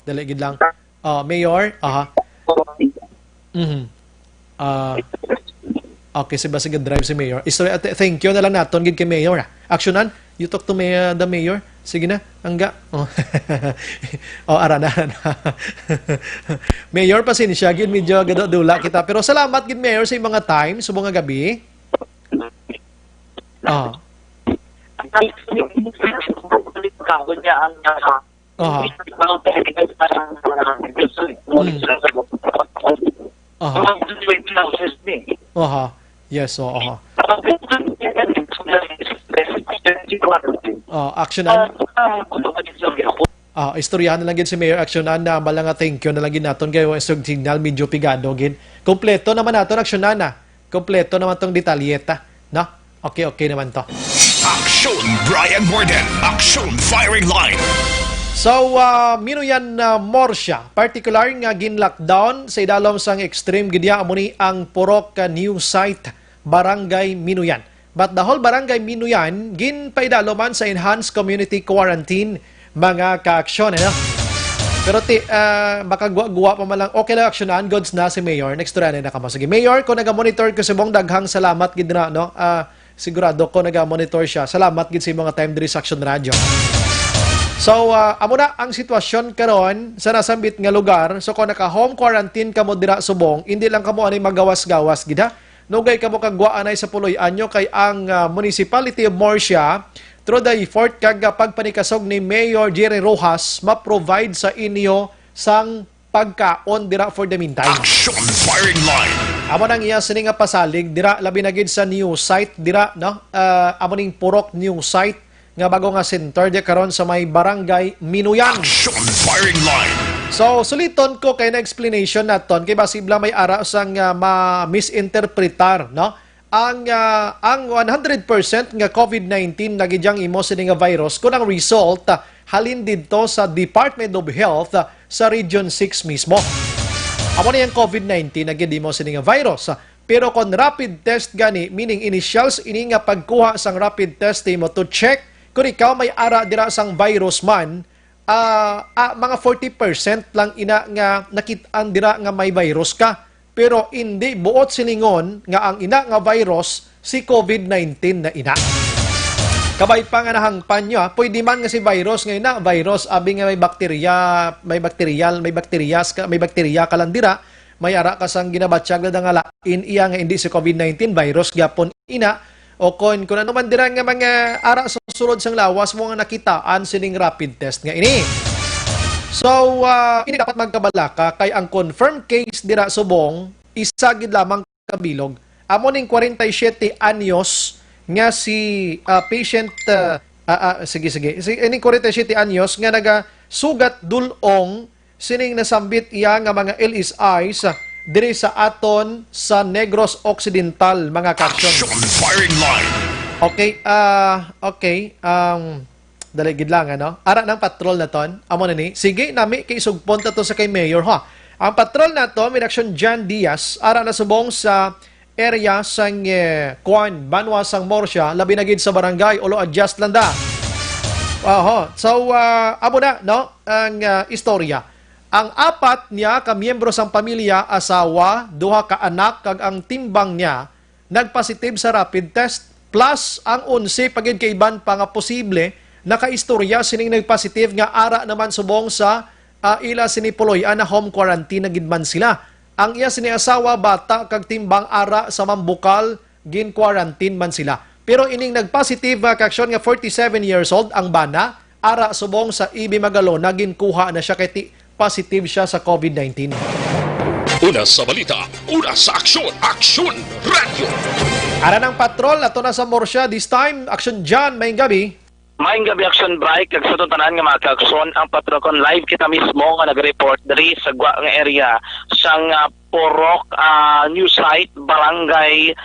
dali gid lang. Mayor, okay, sige drive si Mayor. Thank you na lang naton gid kay Mayor. Aksyonan, you talk to the Mayor. Sige na, hangga. Ara na. Mayor, pasensya gid medyo gadula kita. Pero salamat gid Mayor sa mga time, subong nga gabi. Yes, aksyonan. Istoryahan na lang gid si Mayor aksyonan na malanga thank you na lang gid naton kay signal medyo pigado gid. Kompleto naman naton aksyonan na. Kompleto naman tong detalyeta, no? Okay naman to. Aksyon Brian Morden. Aksyon Firing Line. So, Minoyan Morsia, particular nga gin-lockdown sa idalom sang extreme gidya amuni ang purok new site Barangay Minoyan. But the whole Barangay Minoyan gin paidaloman sa enhanced community quarantine mga ka-aksyon. Pero baka guwa pa malang okay lang aksyonan goods na si Mayor. Next na ka mo. Sige, Mayor, kung naga-monitor ko si Bong daghang salamat gid na no. Sigurado ko naga-monitor siya. Salamat gid sa mga time diri sa Action Radio. So, amo na ang sitwasyon karon sa nasambit nga lugar. So, kung naka-home quarantine ka mo dira subong, hindi lang kamo anay magawas-gawas gid ha. Nugay kamo kagwaan ay sa puloy anyo kay ang Municipality of Morsia through the effort kag pagpanikasog ni Mayor Jerry Rojas ma-provide sa inyo sang pagkaon dira for the meantime. Action Firing Line. Amo nang iya sini nga pasalig dira labi na gid sa new site dira no. Amo ning purok new site nga bago nga center di karon sa may Barangay Minoyan. Action Firing Line. So, suliton ko kay na explanation naton kay basibla may ara sang ma-misinterpretar, no? Ang 100% nga COVID-19 na gidyang imo sini nga virus kun ang result halin didto sa Department of Health sa Region 6 mismo. Amo ni ang COVID-19 na gid imo sini nga virus. Pero kon rapid test gani meaning initials ini nga pagkuha sang rapid test mo to check kung ikaw may ara dira sang virus man, mga 40% lang ina nga nakitaan dira nga may virus ka. Pero hindi buot silingon nga ang ina nga virus si COVID-19 na ina. Kabay pa nga nahangpan nyo, pwede man nga si virus nga ina, virus, abi nga may bakterya ka lang dira, may ara ka sang ginabatsyag na nga lain iya nga hindi si COVID-19, virus gyapon ina, o kung ano man dira nga mga ara sa sulod sang lawas mo nga nakitaan sining rapid test nga ini. So, hindi dapat magkabalaka kay ang confirmed case dira subong isa gid lamang kabilog. Amo ning 47 anyos nga si patient sige ining 47 anyos nga naga sugat dulong sining nasambit iya nga mga LSIs diri sa aton sa Negros Occidental mga kaksyon. Firing Line. Okay, dali gid lang ano. Ara ng patrol na ton, amo na ni. Sige nami kay sugpon ta to sa kay mayor ha. Ang patrol na to, Minaksyon John Diaz, ara na subong sa area sang Kuan, Banwa sang Morsya, labi na gid sa barangay Ulo Adjust Landa. So amo na no ang istorya. Ang apat niya ka miyembro sang pamilya, asawa, duha ka anak kag ang timbang niya nagpositive sa rapid test plus ang 11 pagid kay iban pa nga posible nakaistorya sining nagpositive nga ara naman subong sa ila sinipuloy na home quarantine na gidman sila. Ang iya sini asawa, bata kag timbang ara sa Mambukal gin quarantine man sila. Pero ining nagpositive kaksyon nga 47 years old ang bana ara subong sa Ibi Magalona ginkuha na siya kay positive siya sa COVID-19. Una sa balita, una sa aksyon, Aksyon Radio. Ara ng patrol, ato na sa Morsya. This time, Aksyon John, may gabi. Maing gabi Action Break, kag sa tanan nga mga kaaksyon, ang patrokon live kita mismo nga nag-report diri sa gwa nga area sang Porok new site barangay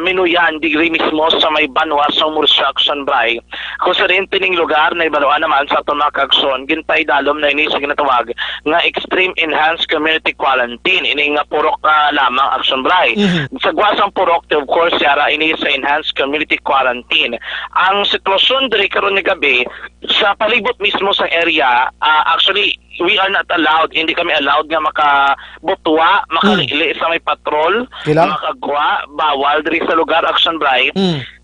Minuyan digri mismo sa may Banwa sa Morsya Action Break. Kung sa rin tining lugar na ibaluan naman sa atong mga kaaksyon, gintay dalom na ini sa ginatawag nga Extreme Enhanced Community Quarantine, ini nga Porok lamang Action Break. Sa gwa sang Porok, of course, yara ini sa Enhanced Community Quarantine. Ang sitwasyon diri karon nga gabi sa palibot mismo sa area, actually we are not allowed, hindi kami allowed nga makabutwa, makalili sa may patrol, makagwa, bawal diri sa lugar Action Bright.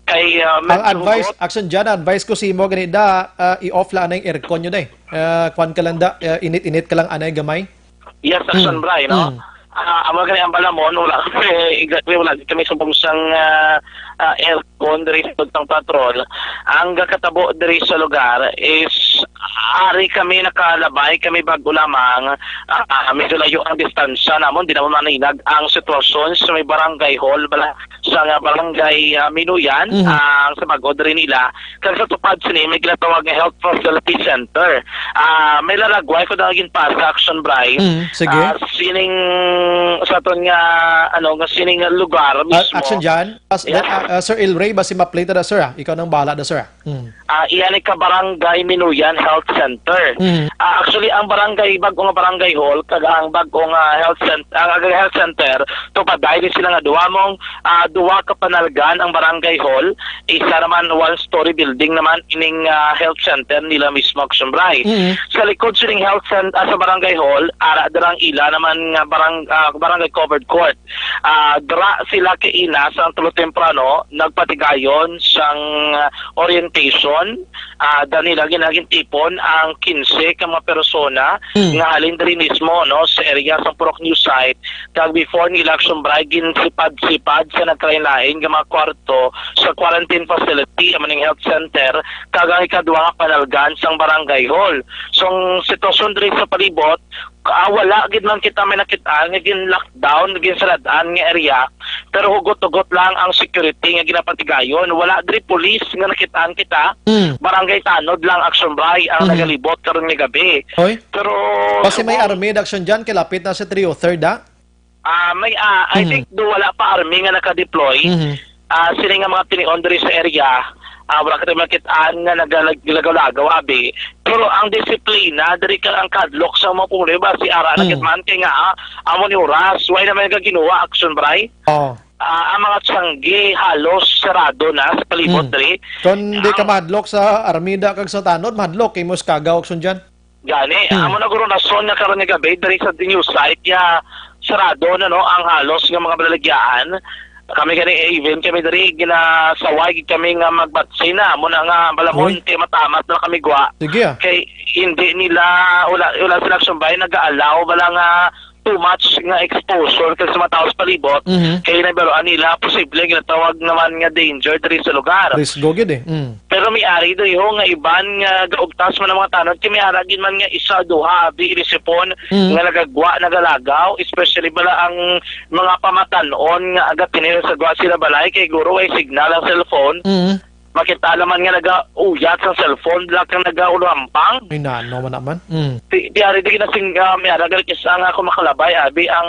Kay ang advice, Action John, advice ko si mo ganida, i-off lang ang aircon nyo na kwan ka lang da, init-init ka lang anay gamay. Yes, Action Bright, no? Amo gani ang balamon, wala kami sumpong sang aircon diri sa tang patrol. Ang katabo diri sa lugar is ari kami nakalabay, kami bago lamang, medyo layo ang distansya namon, di naman maninag ang sitwasyon sa may barangay hall, sa barangay Minuyan, ang sa bagod rin nila. Kaya sa tupad sini, may ginatawag nga Health Facility Center. May lalagway ko na naging para sa Action Bright. Sige. Sining sa aton nga nga sining lugar mismo. Action John, Sir Ilray ba si maplita da sir? Ikaw nang bahala da sir. Iyan ka barangay Minuyan Health Center. Actually ang barangay bagong barangay hall kag ang bagong health center to paday sila nga duwa ka panalgan ang barangay hall, isa naman one-story building naman ining health center nila mismo Action Bright. Sa likod sining health center sa barangay hall, ara darang ila naman nga barangay covered court. Dra sila kay ina sa tulo temprano nagpatigayon sang orientation, nila ginagin tipon ang 15 ka mga persona nga halin diri mismo no sa area sa Porok New Site kag before nila Action Bright sipad sa nagtrainlain nga mga kwarto sa quarantine facility amaning health center kag ang ikaduha nga panalgan sang barangay hall. So ang sitwasyon diri sa palibot, wala gid man kita may nakitaan nga gin lockdown, gin saradaan nga area, pero hugot-hugot lang ang security nga ginapatigayon. Wala diri police nga nakitaan kita. Barangay Tanod lang Action Bright ang nagalibot karon nga gabi. Pero kasi may army Action John kalapit na sa 303 da. May I think wala pa army nga naka-deploy. Sila nga mga tinion diri sa area. Wala ka makitaan nga nagalagaw abi. Pero ang disiplina diri ka ang kadlok sa mga puno ba si ara nakitman kay nga amo ni oras way naman ka ginawa Action Bright. Ang mga tiyanggi halos sarado na sa palibot diri. Kung di ka madlock sa Armida kag sa Tanod, madlock kay mos kagaw Action John. Gani, amo na guro na son nga karon nga gabi diri sa news site ya sarado na no ang halos nga mga balalagyan. Kami gani even kami diri ginasaway kami nga magbatsina mo na nga balamon kay matamat na kami gwa. Sige. Kay hindi nila wala sila Action Bright nag-allow bala nga too much nga exposure kasi sa mga tao sa palibot, kaya nabiroan nila posible ginatawag naman nga danger diri sa lugar. Risgo gid Pero may ari do nga iban nga gaugtas man ang mga tanod kay may aragin man nga isa duha di inisipon nga nagagwa nagalagaw, especially bala ang mga pamatanon nga aga tinira sa gwa sila balay kay guro ay signal ang cellphone. Makita naman nga nag-uyat sa cellphone, lang kang nag-ulampang. Ay naano man naman. Diari di kinasing may aragal kisa nga ako makalabay, abi ang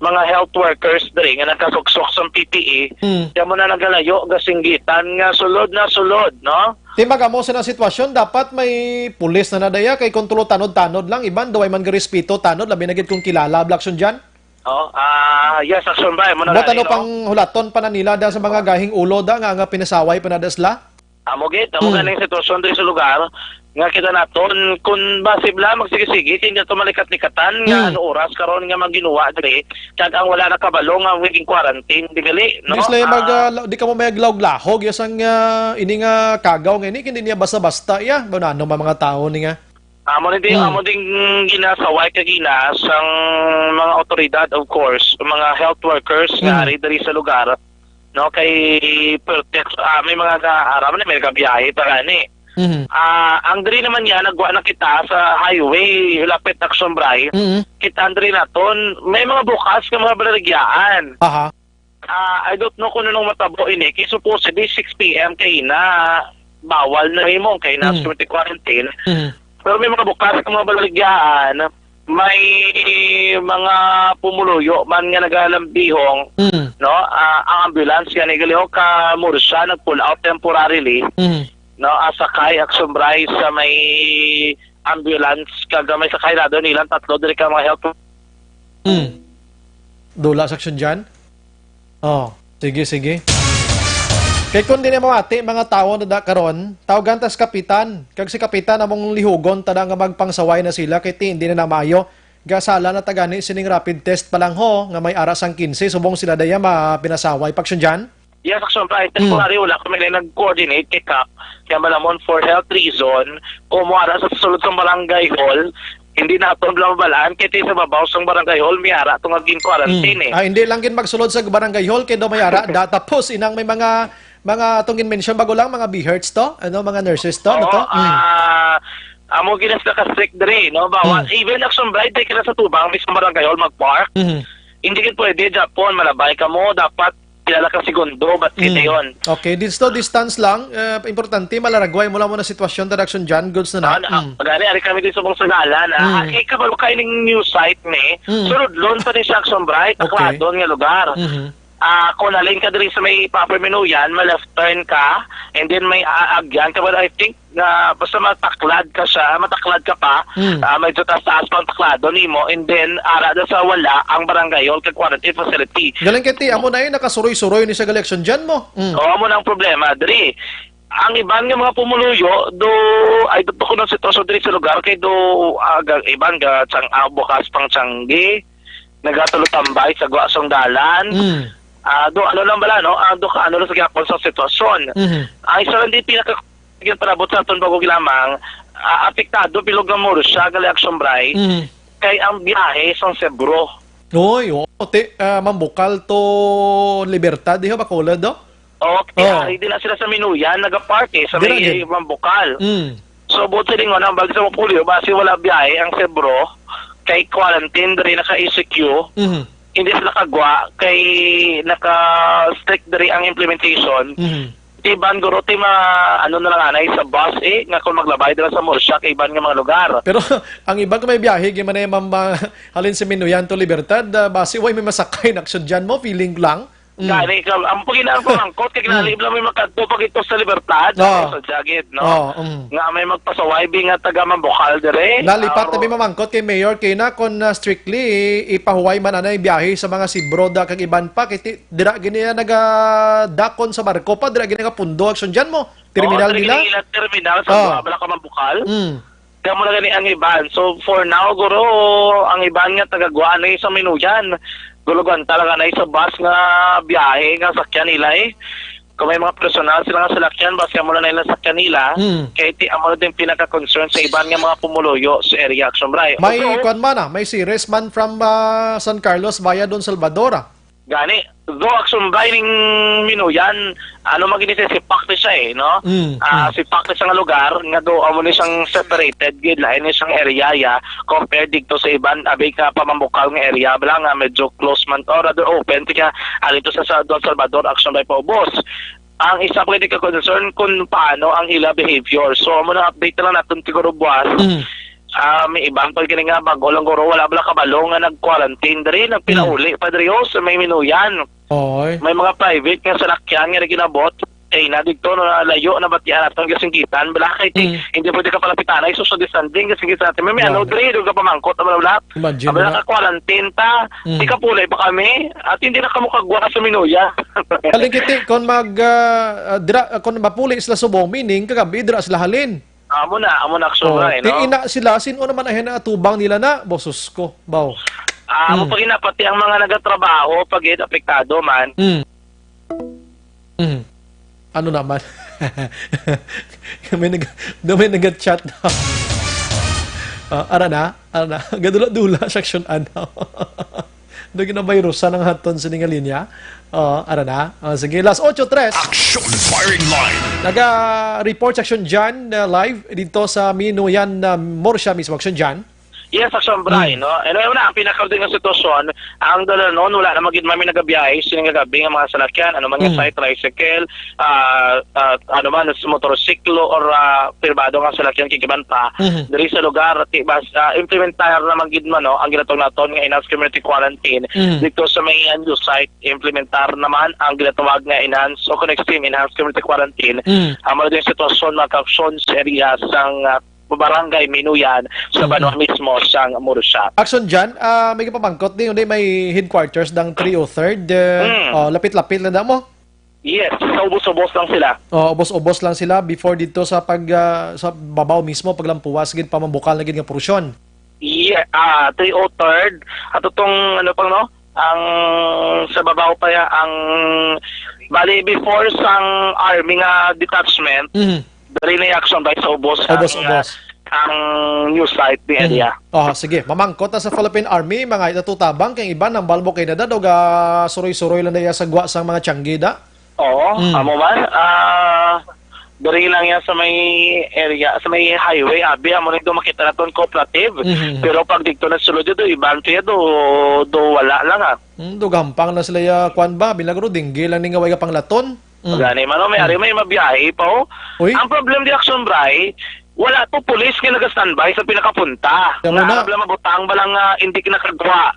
mga health workers diri nga nakasuksok sa PPE, kaya mo na nagalayo, gasinggitan nga sulod na sulod, no? Timaga mo sa na sitwasyon, dapat may pulis na nadaya kay kontrolo tanod-tanod lang. Iban, daw ay man respeto tanod, labi na gid kung kilala, Blackson dyan. Yes, action ba? Bot ano pang hulaton pa na nila da sa mga gahing ulo da nga pinasaway pa na dasla? Amo ganing sitwasyon diri sa lugar nga kita naton kung basibla magsige-sige hindi to malikat-likatan nga ano oras karon nga maginuwa diri kag ang wala na kabalo nga wiging quarantine digali no. Di di ka mo may glawg-lahog yasang ini nga kagaw nga ini kindi niya basta-basta ya banano mga tao ni nga. Amo ding ginasaway kagina sang mga otoridad of course, mga health workers nga ari diri sa lugar no kay protect may mga araman may kabiyahe para ni. Ang diri naman yan nagwa na kita sa highway lapit Action Bray. Kita diri naton may mga bukas nga mga balagyaan. Aha. I don't know kung anong matabo ini kay supposedly 6 PM kay na bawal na himo kay na quarantine. Pero may mga bukas ng mga balagyaan, may mga pumuluyo man nga nagalambihong, no? Ang ambulance yan igaliho ka Mursa nag-pull out temporarily, no? Sakay Action Bray sa may ambulance kagamay sakay na doon ilang tatlo diri ka mga health. Dula section dyan? Oh, sige. Kay kung di na mawati, mga tao na da karon, tawagan tas kapitan. Kag si kapitan among lihugon, tada nga magpangsaway na sila, kay hindi na namayo. Gasala na tagani, sining rapid test pa lang ho, nga may aras ang 15, subong sila daya mapinasaway. Paksyon dyan? Yes, Action Bray. Temporary wala kami na nag-coordinate kay Kap. Kaya malamon for health reason, kumuara sa sulod sa barangay hall, hindi na itong balaan kaya sa babaw sa barangay hall may ara itong aging quarantine hindi lang gin magsulod sa barangay hall kaya daw may ara tapos inang may mga itong mention bago lang mga BHERTs to mga nurses to ano to amo ginas na ka-strict dre no bawal even Action Bray day ka sa tubang mismo barangay hall mag-park hindi kin pwede Japon malabay ka mo dapat kilala ka segundo ba't kita yun okay distance lang importante malaragway mula mo na sitwasyon Action dyan goods na magani ari kami din sa mong sagalan kabalo kayo ng news site ni sunod loan pa din sa Action Bray takladon nga lugar kung nalin ka diri sa may Proper Minuyan, ma-left turn ka, and then may aagyan ka, but I think basta mataklad ka pa, medyo taas pa ang taklado nimo, and then ara sa wala ang barangay hall kag quarantine facility. Galing kiti, amo na yun, nakasuroy-suroy ni sa election dyan mo. Amo na ang problema, diri. Ang iban nga mga pumuluyo, ay dito ko ng sitwasyon diri sa lugar, kay iban nga bukas pang Tiangge, nagatulutambay sa Guasong Dalan, ano lang bala no ano lang sa gyapon sa sitwasyon ang isa lang di pinakaparabot sa aton bago gilamang apektado bilog ng Mursa gali Action Bray kay ang biyahe sa Sebro mambukal to Libertad diha ba kulad do okay hindi na sila sa Minuyan nagaparke sa may mambukal so buti din nga ang bagi sa pulyo base wala biyahe ang Sebro kay quarantine diri naka-ECQ hindi sila kagwa kay naka-strict diri ang implementation. Iban guro ti ano na lang anay sa bus nga kung maglabay dira sa Mursa kay iban nga mga lugar. Pero ang ibang may biyahe gyud man halin sa Minuyan to Libertad base way may masakay na Action dyan mo feeling lang. Gani ka ang paginaan ko angkot kay kinalib lang may makadto pag ito sa Libertad sa Jagit no. Nga may magpasaway bi nga taga Mambukal dire. Nalipat na mamangkot kay Mayor kay na kon strictly ipahuway man anay biyahe sa mga Sibroda kag iban pa kay dira gini nagadakon sa barko pa dira gini nga pundo Action dyan mo. Terminal nila. Terminal sa bala ka Mambukal. Kaya mo na gani ang iban. So for now guro ang iban nga taga-Guan sa Minuyan. Gulugan talaga na sa bus nga biyahe nga sakyan nila Kung may mga personal sila nga salakyan, basta mo na nila sakyan nila, kaya iti amo na din pinaka-concern sa iban nga mga pumuluyo sa area Action Bray. May kwan man may series man from San Carlos via Don Salvador Gani, do Action Bray ning Minuyan, maginisi si Pakti siya no? Si Pakti siya nga lugar, nga do amo ni siyang separated, gid lain ni siyang area compared dito sa iban, abay ka pamambukal nga area, bala nga medyo close man, or rather open, tika alito sa Don Salvador, Action Bray pa ubos. Ang isa pwede ka concern kung paano ang ila behavior. So, amo na update na lang natin siguro buwas. May ibang pag nga bago lang guro wala bala kabalo nga nag-quarantine diri nagpinauli pa diri sa may Minuyan. May mga private nga salakyan nga ginabot na dito no layo na batian atong kasingkitan bala kay hindi pwede ka palapitan ay social distancing kasingkitan natin may ano dre do ka pamangkot wala Imagine abala na. ka quarantine ta di ka pulay pa kami at hindi na kamo kagwa sa Minuya. Kalingkiti kon kon mapuli sila subong meaning kagabi dira sila halin. amo na aksyon no. Ina sila sino naman ahin na atubang nila na bosus ko baw. Mo pag inapati ang mga nagatrabaho pag apektado man. Ano naman? may nag-chat na. Ara na. Gadula-dula, section ano. Doon ginabayrusan ng haton sa linya. Ara na. Sige, last 8-3. Action Firing Line. Naga-report section dyan live dito sa Minuyan Morsha mismo. Action dyan. Yes, Action Bray, no? Anyway, ang pinakauding ng sitwasyon, ang dala noon, wala na maging mami nagabiyahe, sinangagabi ng mga salakyan, ano man nga site, tricycle, ano man, motorsiklo, or pirbado nga salakyan, kikiban pa, dari sa lugar, implementar na magid man, no? Ang ginatong naton nga enhanced community quarantine, dito sa may new site, implementar naman ang ginatawag nga enhanced, o connect team, enhanced community quarantine, ang mga din sitwasyon, mga kaksyon sa area sang barangay Minuyan sa Banwa mismo sa Murusha. Action dyan, may kapamangkot din, may headquarters ng 303rd. Lapit-lapit lang mo? Yes, sa ubos-ubos lang sila. Ubos-ubos lang sila before dito sa sa babaw mismo, paglampuwas, gid pamambukal na gid nga porusyon. Yeah, 303rd. At itong, ano pang no? Ang sa babaw pa ya, ang bali before sang army nga detachment, dari na action by sa ubos. Ang new site di area. Sige. Mamangkot na sa Philippine Army, mga itatutabang, kay iba ng balbo kay nadad, o suroy-suroy lang na sa gwa sang mga tsanggida. Oo, amo man. Dari lang yan sa may area, sa may highway, abi, amo nito makita na itong cooperative. Pero pag dito na sulod dito, ibang tiya do wala lang ha. Gampang na sila kwan ba, bilagro, dinggi lang ni nga way ka pang laton. Gani man, may ari may mabiyahe po. Ang problem di Action Bray, wala to pulis nga nag-standby sa pinakapunta. Nga bala mabutang balang hindi kinakagwa.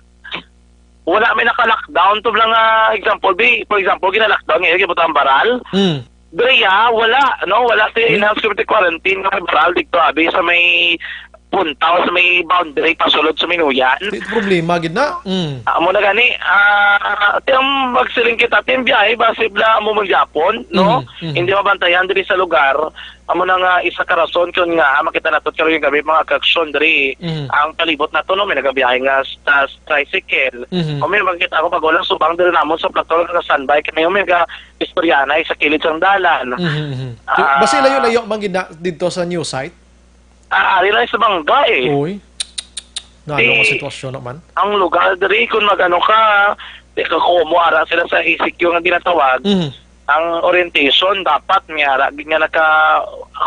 Wala may naka-lockdown to lang example for example gina-lockdown ngayon butang baral. Drea wala sa enhanced community quarantine nga baral dito abi sa may punta o sa may boundary pasulod sa Minuyan. Ito problema gid na. Amo na gani tiyang magsiling kita tiyang biyahe basibla mo magyapon no. Hindi mabantayan diri sa lugar. Amo na nga isa ka rason kun nga makita nato karon yung gabi mga kaksyon diri ang palibot nato no may nagabiyahe nga sa tricycle. O may makita ako pag walang subang diri namon sa platform nga standby kay may ga istoryana sa kilid sang dalan. Basta layo-layo man gid dito sa new site. Ari lang sa bangga Uy. Ano ang sitwasyon naman? Ang lugar diri kung magano ka, kumo ara sila sa ECQ nga ginatawag. Ang orientation dapat nga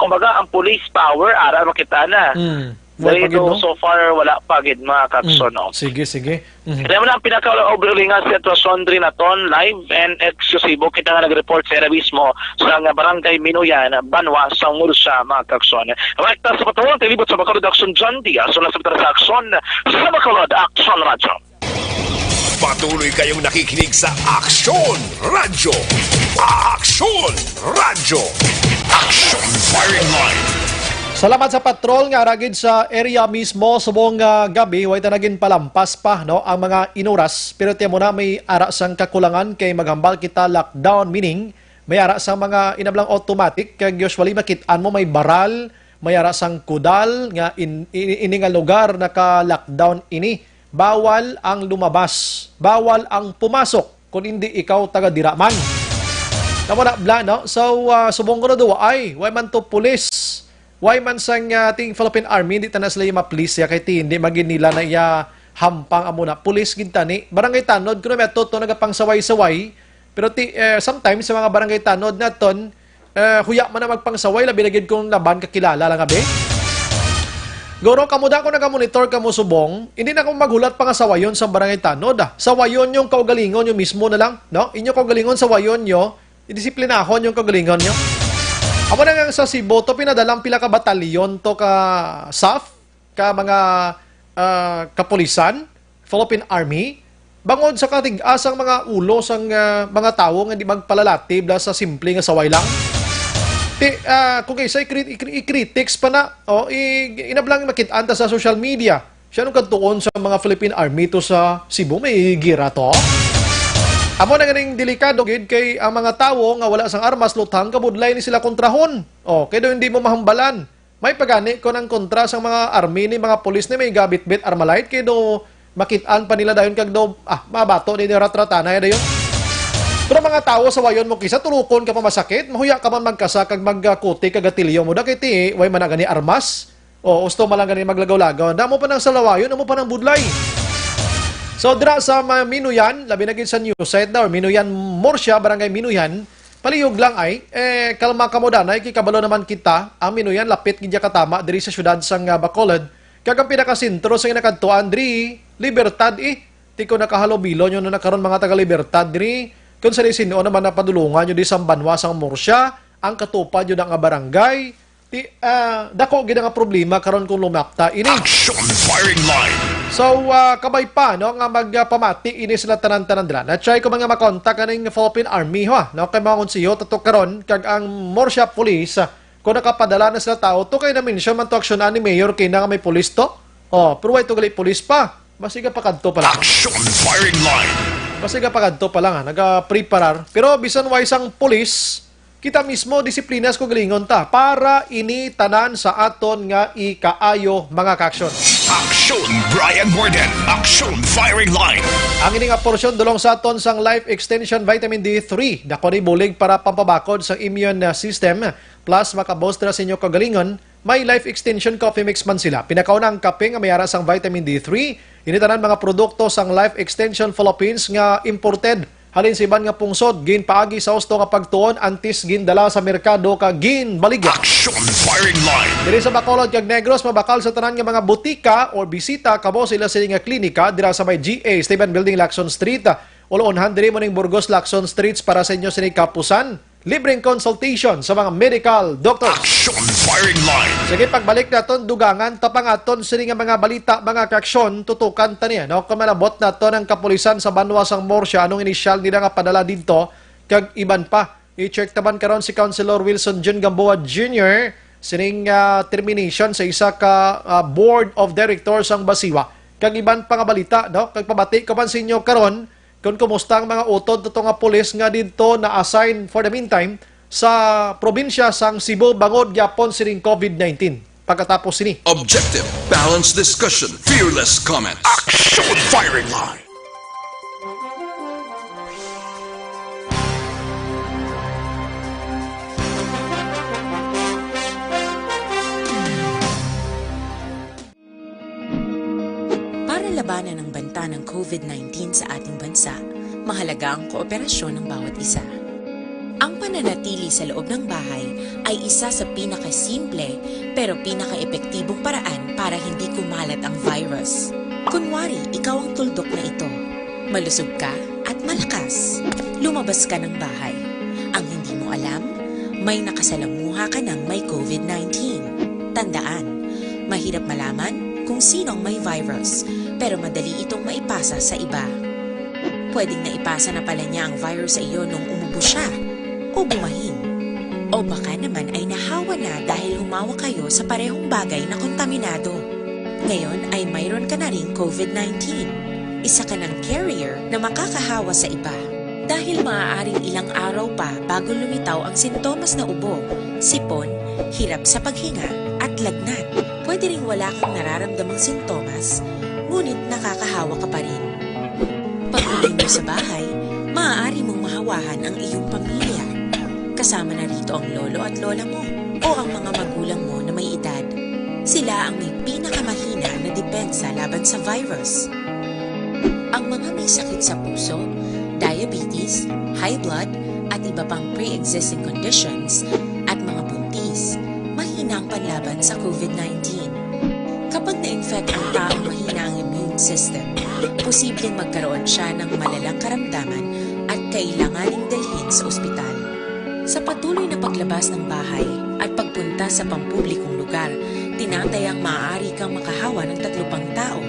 kumbaga ang police power ara makita na. So far wala pa gid mga kakson no. Sige. Kaya mo na ang pinaka-overling nga sitwasyon diri naton live and exclusive kita nga nag-report sa mismo sa barangay Minuyan, Banwa, sa Mursa mga kakson. Rekta sa patuloy tilibot sa Bacolod Action John Diaz sa Action sa Bacolod Action Radio. Patuloy kayong nakikinig sa Action Radio. Action Radio. Action Firing Line. Salamat sa patrol nga ragid sa area mismo subong gabi way tanagin palampas pa no ang mga inuras pero tiyan mo na may ara sang kakulangan kay maghambal kita lockdown meaning may ara sang mga inablang automatic kay usually makit-an mo may baral may ara sang kudal nga ini nga lugar naka-lockdown ini bawal ang lumabas bawal ang pumasok kung hindi ikaw taga diraman tama na bla no so subong ko na do ay way man to police why man sang ating Philippine Army hindi tanas sila ma-police ya kay hindi magin nila na iya hampang amo na police gid tani barangay tanod kuno may toto nagapang saway-saway pero sometimes sa mga barangay tanod naton huya man na magpangsaway labi na gid kung laban kakilala lang abi goro kamo da ko naga-monitor kamo subong hindi na ko maghulat pa nga sawayon sa barangay tanod sawayon yung kaugalingon yung mismo na lang no inyo kaugalingon sawayon nyo idisiplinahon yung kaugalingon nyo. Amo na nga sa Cebu, to pinadalang pila ka batalyon to ka SAF, ka mga kapulisan, Philippine Army, bangod sa katig-asang mga ulo sang mga tawo nga di magpalalatib la sa simple nga saway lang. Kung kaysa i-critics pa na, inablang makitaan ta sa social media. Siya nung kantuon sa mga Philippine Army to sa Cebu, may gira to. Amo na ganing delikado gid kay ang mga tawo nga wala sang armas lutang kabudlay ni sila kontrahon. Kay do hindi mo mahambalan. May pagani ko ng kontra sa mga army ni mga pulis ni may gabit-bit armalite kay do makitaan pa nila dayon kag do mabato ni ratrata na dayon. Pero mga tao sa wayon mo kisa tulukon ka pa masakit, mahuya ka man magkasa kag magkuti kag gatilyo mo da kay ti way man gani armas. Usto man lang gani maglagaw-lagaw. Damo pa nang salawayon, amo pa nang budlay. So dira sa Minuyan, labi na gid sa news site daw, Minuyan Murcia, barangay Minuyan, palihog lang ay kalma ka mo danay kay kabalo naman kita, ang Minuyan lapit gid katama diri sa syudad sang Bacolod. Kag ang pinakasentro sa kinakadtuan diri Libertad ti ko nakahalobilo nyo na nakaroon mga taga Libertad diri. Kung sa sino naman napadulungan nyo di sa Banwa sang Murcia, ang katupad yun ang barangay, dako gid nga problema karon kung lumakta ini. Action firing line. So kabay pa no nga magpamati ini sila tanan-tanan dira. Na-try ko mga makontak kaning Philippine Army no kay mga konsiyo tato karon kag ang Murcia Police kung nakapadala na sila tao to kay namin siya man to aksyonan ni Mayor kay na may police to. Pero way to gali police pa. Basiga pa kadto pa lang. Action firing line. Basiga pa kadto pa lang naga-preparar. Pero bisan way sang police kita mismo disiplinas ko galingon ta para ini tanan sa aton nga ikaayo mga kaksyon. Action Brian Borden. Action firing line. Ang ini nga porsyon dulong sa aton sang Life Extension Vitamin D3 dako ni bulig para pampabakod sa immune system plus makabooster sa inyo kagalingon. May Life Extension Coffee Mix man sila. Pinakaunang kape nga mayara sang vitamin D3. Ini tanan mga produkto sang Life Extension Philippines nga imported. Halin si iban nga pungsod, gin paagi sa usto nga pagtuon, antis gin dala sa merkado ka gin baligya. Action firing line. Diri sa Bacolod kag Negros, mabakal sa tanan nga mga butika or bisita kamo sila sa nga klinika dira sa may GA Stephen Building Lacson Street. Uloonhan diri mo ning Burgos Lacson Streets para sa inyo sa kapusan. Libreng consultation sa mga medical doctors. Action firing line. Sige, pagbalik naton dugangan tapangaton sini nga mga balita, mga kaksyon tutukan taniya no kamalabot naton ang kapulisan sa Banwa sang Murcia anong inisyal nila nga padala dito kag iban pa. I-check taban karon si Councilor Wilson John Gamboa Jr. sining termination sa isa ka board of directors sang Basiwa. Kag iban pa nga balita no kag pabati ko man sa inyo karon kung kumusta ang mga utod to nga pulis nga dito na assign for the meantime sa probinsya sang Cebu bangod gyapon sining COVID-19. Pagkatapos sini. Objective, balanced discussion, fearless comments. Action firing line. Para labanan ang banta ng COVID-19 sa ating bansa, mahalaga ang kooperasyon ng bawat isa. Ang pananatili sa loob ng bahay ay isa sa pinakasimple pero pinaka-epektibong paraan para hindi kumalat ang virus. Kunwari, ikaw ang tuldok na ito. Malusog ka at malakas. Lumabas ka ng bahay. Ang hindi mo alam, may nakasalamuha ka ng may COVID-19. Tandaan, mahirap malaman kung sinong may virus, pero madali itong maipasa sa iba. Pwedeng naipasa na pala niya ang virus sa iyo nung umubo siya, o bumahin. O baka naman ay nahawa na dahil humawa kayo sa parehong bagay na kontaminado. Ngayon ay mayroon ka na ring COVID-19. Isa ka ng carrier na makakahawa sa iba. Dahil maaaring ilang araw pa bago lumitaw ang sintomas na ubo, sipon, hirap sa paghinga at lagnat. Pwede ring wala kang nararamdamang sintomas, ngunit nakakahawa ka pa rin. Pag-uwi mo sa bahay, maaari mong mahawahan ang iyong pamilya. Kasama na rito ang lolo at lola mo o ang mga magulang mo na may edad. Sila ang may pinakamahina na depensa laban sa virus. Ang mga may sakit sa puso, diabetes, high blood, at iba pang pre-existing conditions at mga buntis, mahina ang panlaban sa COVID-19. Kapag na-infect ang taong mahina ang immune system, posibleng magkaroon siya ng malalang karamdaman at kailanganing dalhin sa ospital. Sa patuloy na paglabas ng bahay at pagpunta sa pampublikong lugar, tinatayang maaari kang makahawa ng 3 pang tao.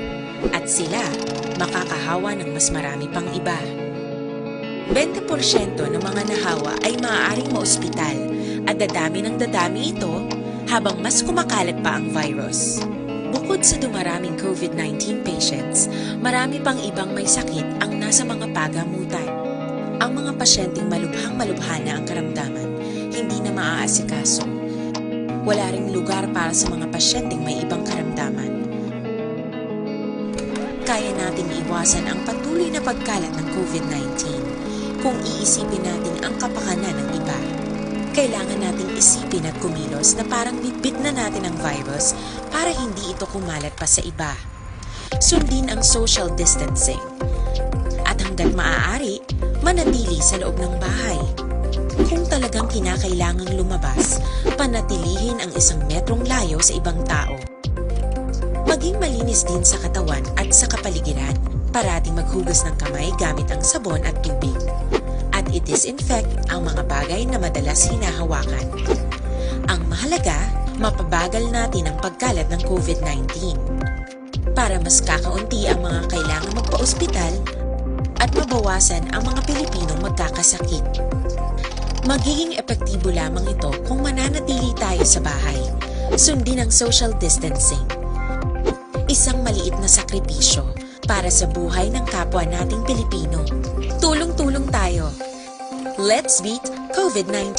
at sila makakahawa ng mas marami pang iba. 20% ng mga nahawa ay maaaring maospital at dadami ng dadami ito habang mas kumakalat pa ang virus. Bukod sa dumaraming COVID-19 patients, marami pang ibang may sakit ang nasa mga pagamutan. Ang mga pasyenteng malubhang-malubha na ang karamdaman, hindi na maaasikaso. Wala ring lugar para sa mga pasyenteng may ibang karamdaman. Kaya nating iwasan ang patuloy na pagkalat ng COVID-19 kung iisipin natin ang kapakanan ng iba. Kailangan nating isipin at kumilos na parang bitbit na natin ang virus para hindi ito kumalat pa sa iba. Sundin ang social distancing. At hanggat maaari, manatili sa loob ng bahay. Kung talagang kinakailangang lumabas, panatilihin ang 1 metrong layo sa ibang tao. Maging malinis din sa katawan at sa kapaligiran. Parating maghugas ng kamay gamit ang sabon at tubig. At i-disinfect ang mga bagay na madalas hinahawakan. Ang mahalaga, mapabagal natin ang pagkalat ng COVID-19 para mas kakaunti ang mga kailangang magpa-ospital at mabawasan ang mga Pilipinong magkakasakit. Magiging epektibo lamang ito kung mananatili tayo sa bahay. Sundin ang social distancing. Isang maliit na sakripisyo para sa buhay ng kapwa nating Pilipino. Tulong-tulong tayo. Let's beat COVID-19.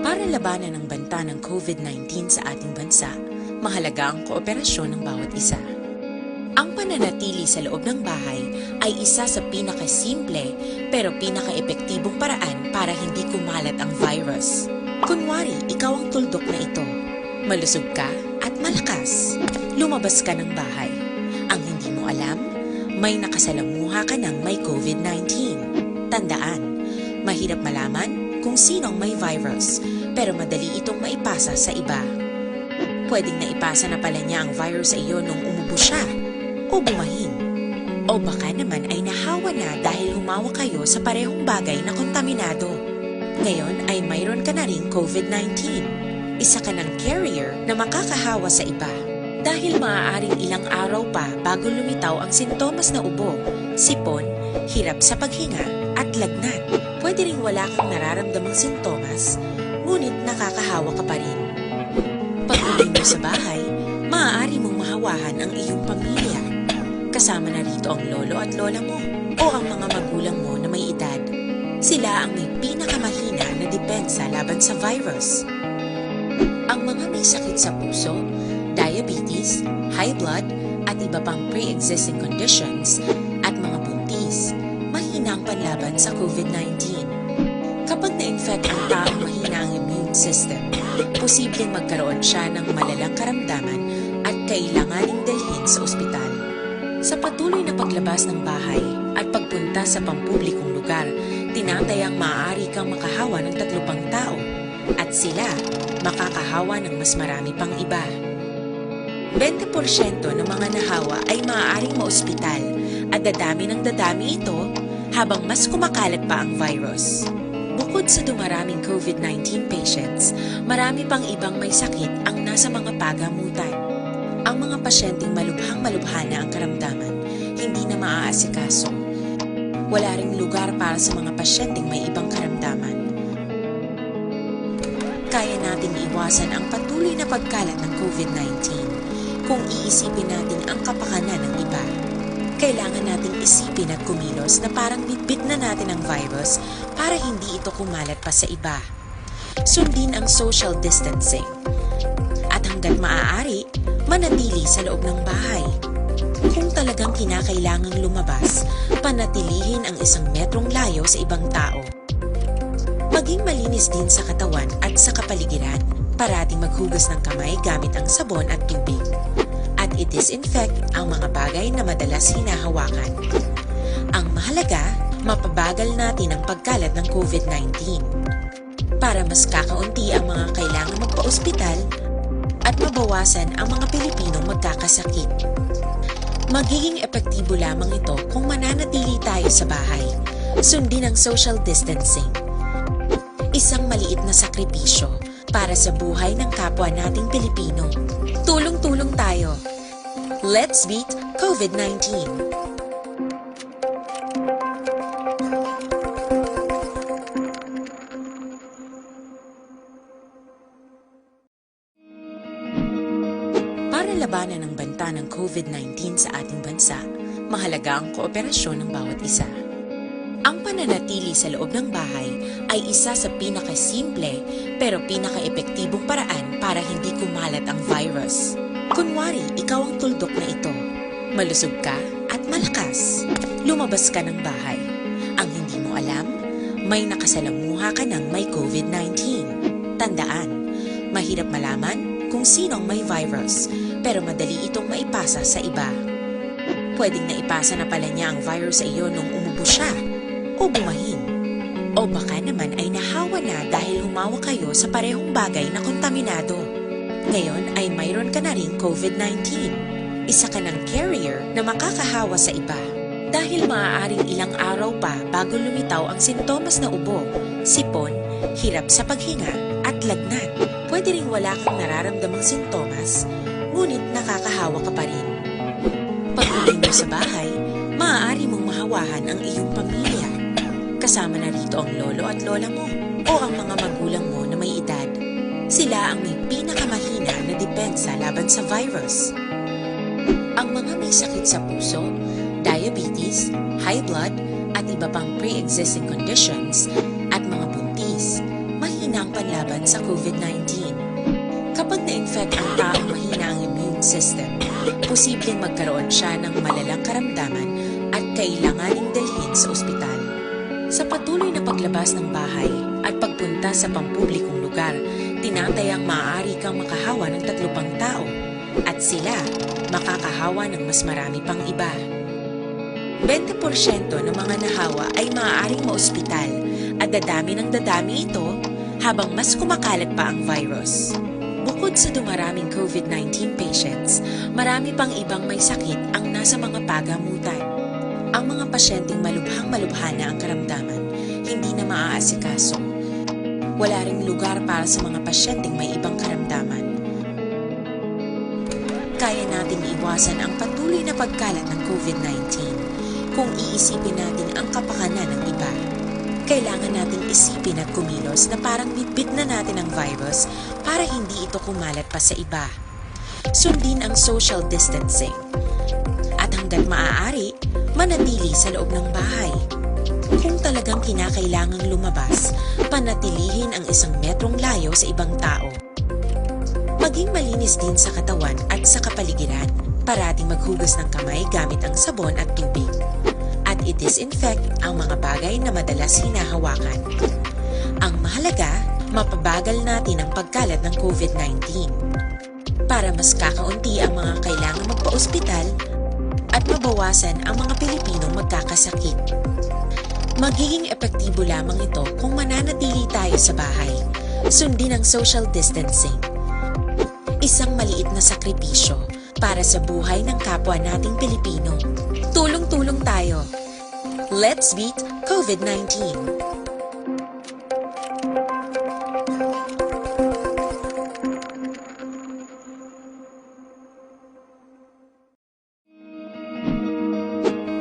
Para labanan ang banta ng COVID-19 sa ating bansa, mahalaga ang kooperasyon ng bawat isa. Ang pananatili sa loob ng bahay ay isa sa pinakasimple pero pinaka-epektibong paraan para hindi kumalat ang virus. Kunwari, ikaw ang tuldok na ito. Malusog ka at malakas. Lumabas ka ng bahay. Ang hindi mo alam, may nakasalamuha ka ng may COVID-19. Tandaan, mahirap malaman kung sinong may virus, pero madali itong maipasa sa iba. Pwedeng naipasa na pala niya ang virus sa iyo nung umubo siya o bumahin. O baka naman ay nahawa na dahil humawa kayo sa parehong bagay na kontaminado. Ngayon ay mayroon ka na ring COVID-19. Isa ka ng carrier na makakahawa sa iba. Dahil maaaring ilang araw pa bago lumitaw ang sintomas na ubo, sipon, hirap sa paghinga at lagnat. Pwede ring wala kang nararamdamang sintomas, ngunit nakakahawa ka pa rin. Pag-uwi mo sa bahay, maaari mong mahawahan ang iyong pamilya. Kasama na rito ang lolo at lola mo o ang mga magulang mo na may edad. Sila ang may pinakamahina na depensa laban sa virus. Ang mga may sakit sa puso, diabetes, high blood, at iba pang pre-existing conditions, at mga buntis, mahina ang panlaban sa COVID-19. Kapag na-infect ang taong mahina ang immune system, posibleng magkaroon siya ng malalang karamdaman at kailanganing dalhin sa ospital. Sa patuloy na paglabas ng bahay at pagpunta sa pampublikong lugar, tinatayang maaari kang makahawa ng 3 pang tao at sila makakahawa ng mas marami pang iba. 20% ng mga nahawa ay maaaring maospital at dadami ng dadami ito habang mas kumakalat pa ang virus. Bukod sa dumaraming COVID-19 patients, marami pang ibang may sakit ang nasa mga pagamutan. Ang mga pasyenteng malubhang-malubha na ang karamdaman, hindi na maaasikaso. Wala ring lugar para sa mga pasyenteng may ibang karamdaman. Kaya nating iwasan ang patuloy na pagkalat ng COVID-19 kung iisipin natin ang kapakanan ng iba. Kailangan nating isipin at kumilos na parang bitbit na natin ang virus para hindi ito kumalat pa sa iba. Sundin ang social distancing. At hanggat maaari, manatili sa loob ng bahay. Kung talagang kinakailangang lumabas, panatilihin ang 1 metrong layo sa ibang tao. Maging malinis din sa katawan at sa kapaligiran. Parating maghugas ng kamay gamit ang sabon at tubig. At i-disinfect ang mga bagay na madalas hinahawakan. Ang mahalaga, mapabagal natin ang pagkalat ng COVID-19 para mas kakaunti ang mga kailangang magpa-ospital at mabawasan ang mga Pilipinong magkakasakit. Magiging epektibo lamang ito kung mananatili tayo sa bahay. Sundin ang social distancing. Isang maliit na sakripisyo para sa buhay ng kapwa nating Pilipino. Tulong-tulong tayo. Let's beat COVID-19. Para labanan ang banta ng COVID-19 sa ating bansa, mahalaga ang kooperasyon ng bawat isa. Ang pananatili sa loob ng bahay ay isa sa pinakasimple pero pinaka-epektibong paraan para hindi kumalat ang virus. Kunwari, ikaw ang tuldok na ito. Malusog ka at malakas. Lumabas ka ng bahay. Ang hindi mo alam, may nakasalamuha ka ng may COVID-19. Tandaan, mahirap malaman kung sinong may virus, pero madali itong maipasa sa iba. Pwedeng naipasa na pala niya ang virus sa iyo nung umubo siya, o bumahin. O baka naman ay nahawa na dahil humawa kayo sa parehong bagay na kontaminado. Ngayon ay mayroon ka na ring COVID-19. Isa ka ng carrier na makakahawa sa iba. Dahil maaaring ilang araw pa bago lumitaw ang sintomas na ubo, sipon, hirap sa paghinga at lagnat. Pwede ring wala kang nararamdamang sintomas, ngunit nakakahawa ka pa rin. Pag-uwi mo sa bahay, maaari mong mahawahan ang iyong pamilya. Kasama na rito ang lolo at lola mo o ang mga magulang mo na may edad. Sila ang may pinakamahina na depensa laban sa virus. Ang mga may sakit sa puso, diabetes, high blood, at iba pang pre-existing conditions, at mga buntis, mahina ang panlaban sa COVID-19. Kapag na-infect ang taong mahina ang immune system, posibleng magkaroon siya ng malalang karamdaman at kailanganing dalhin sa ospital. Sa patuloy na paglabas ng bahay at pagpunta sa pampublikong lugar, tinatayang maaari kang makahawa ng 3 pang tao at sila makakahawa ng mas marami pang iba. 20% ng mga nahawa ay maaaring maospital at dadami ng dadami ito habang mas kumakalat pa ang virus. Bukod sa dumaraming COVID-19 patients, marami pang ibang may sakit ang nasa mga pagamutan. Ang mga pasyenteng malubhang-malubha na ang karamdaman, hindi na maaasikaso. Wala ring lugar para sa mga pasyenteng may ibang karamdaman. Kaya nating iwasan ang patuloy na pagkalat ng COVID-19 kung iisipin natin ang kapakanan ng iba. Kailangan nating isipin at kumilos na parang bitbit na natin ang virus para hindi ito kumalat pa sa iba. Sundin ang social distancing. At hanggat maaari, manatili sa loob ng bahay. Kung talagang kinakailangang lumabas, panatilihin ang 1 metrong layo sa ibang tao. Maging malinis din sa katawan at sa kapaligiran. Parating maghugas ng kamay gamit ang sabon at tubig. At i-disinfect ang mga bagay na madalas hinahawakan. Ang mahalaga, mapabagal natin ang pagkalat ng COVID-19 para mas kakaunti ang mga kailangang magpa-ospital at mabawasan ang mga Pilipinong magkakasakit. Magiging epektibo lamang ito kung mananatili tayo sa bahay. Sundin ang social distancing. Isang maliit na sakripisyo para sa buhay ng kapwa nating Pilipino. Tulong-tulong tayo. Let's beat COVID-19.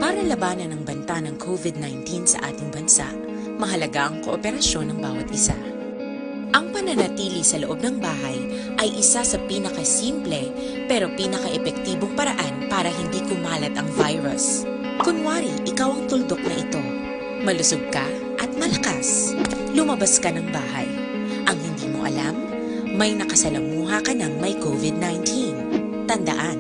Para labanan ang banta ng COVID-19 sa ating bansa, mahalaga ang kooperasyon ng bawat isa. Ang pananatili sa loob ng bahay ay isa sa pinakasimple pero pinaka-epektibong paraan para hindi kumalat ang virus. Kunwari, ikaw ang tuldok na ito. Malusog ka at malakas. Lumabas ka ng bahay. Ang hindi mo alam, may nakasalamuha ka ng may COVID-19. Tandaan,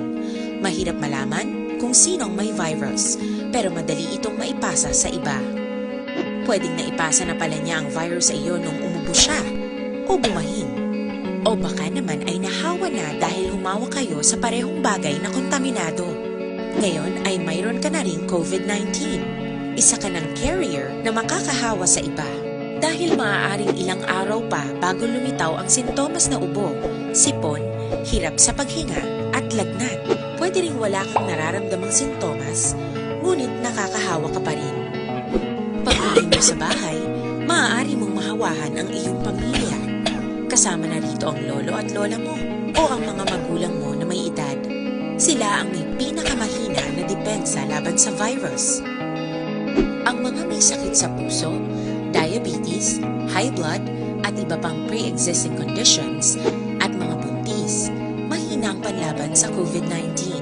mahirap malaman kung sinong may virus, pero madali itong maipasa sa iba. Pwedeng naipasa na pala niya ang virus sa iyo nung umubo siya, o bumahin. O baka naman ay nahawa na dahil humawa kayo sa parehong bagay na kontaminado. Ngayon ay mayroon ka na ring COVID-19. Isa ka ng carrier na makakahawa sa iba. Dahil maaaring ilang araw pa bago lumitaw ang sintomas na ubo, sipon, hirap sa paghinga at lagnat. Pwede ring wala kang nararamdamang sintomas, ngunit nakakahawa ka pa rin. Pag sa bahay, maaari mong mahawahan ang iyong pamilya. Kasama na rito ang lolo at lola mo o ang mga magulang mo na may edad. Sila ang may pinakamahina na depensa laban sa virus. Ang mga may sakit sa puso, diabetes, high blood, at iba pang pre-existing conditions at mga buntis, mahina ang panlaban sa COVID-19.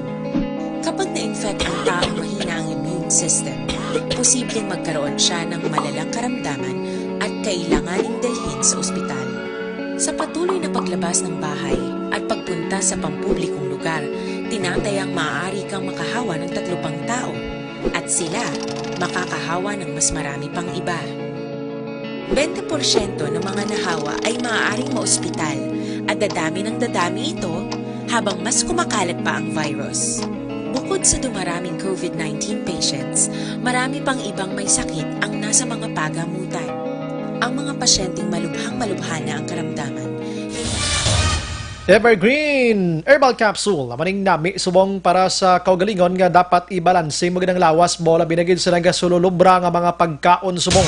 Kapag na-infect ang taong mahina ang immune system, posibleng magkaroon siya ng malalang karamdaman at kailanganing dalhin sa ospital. Sa patuloy na paglabas ng bahay at pagpunta sa pampublikong lugar, tinatayang maaari kang makahawa ng 3 pang tao at sila makakahawa ng mas marami pang iba. 20% ng mga nahawa ay maaaring maospital at dadami ng dadami ito habang mas kumakalat pa ang virus. Bukod sa dumaraming COVID-19 patients, marami pang ibang may sakit ang nasa mga pagamutan. Ang mga pasyenteng malubhang-malubha na ang karamdaman. Evergreen Herbal Capsule. Maning nami subong para sa kaugalingon nga dapat ibalanse mo ginang lawas mo labi na gid sa nagasululubra nga mga pagkaon subong.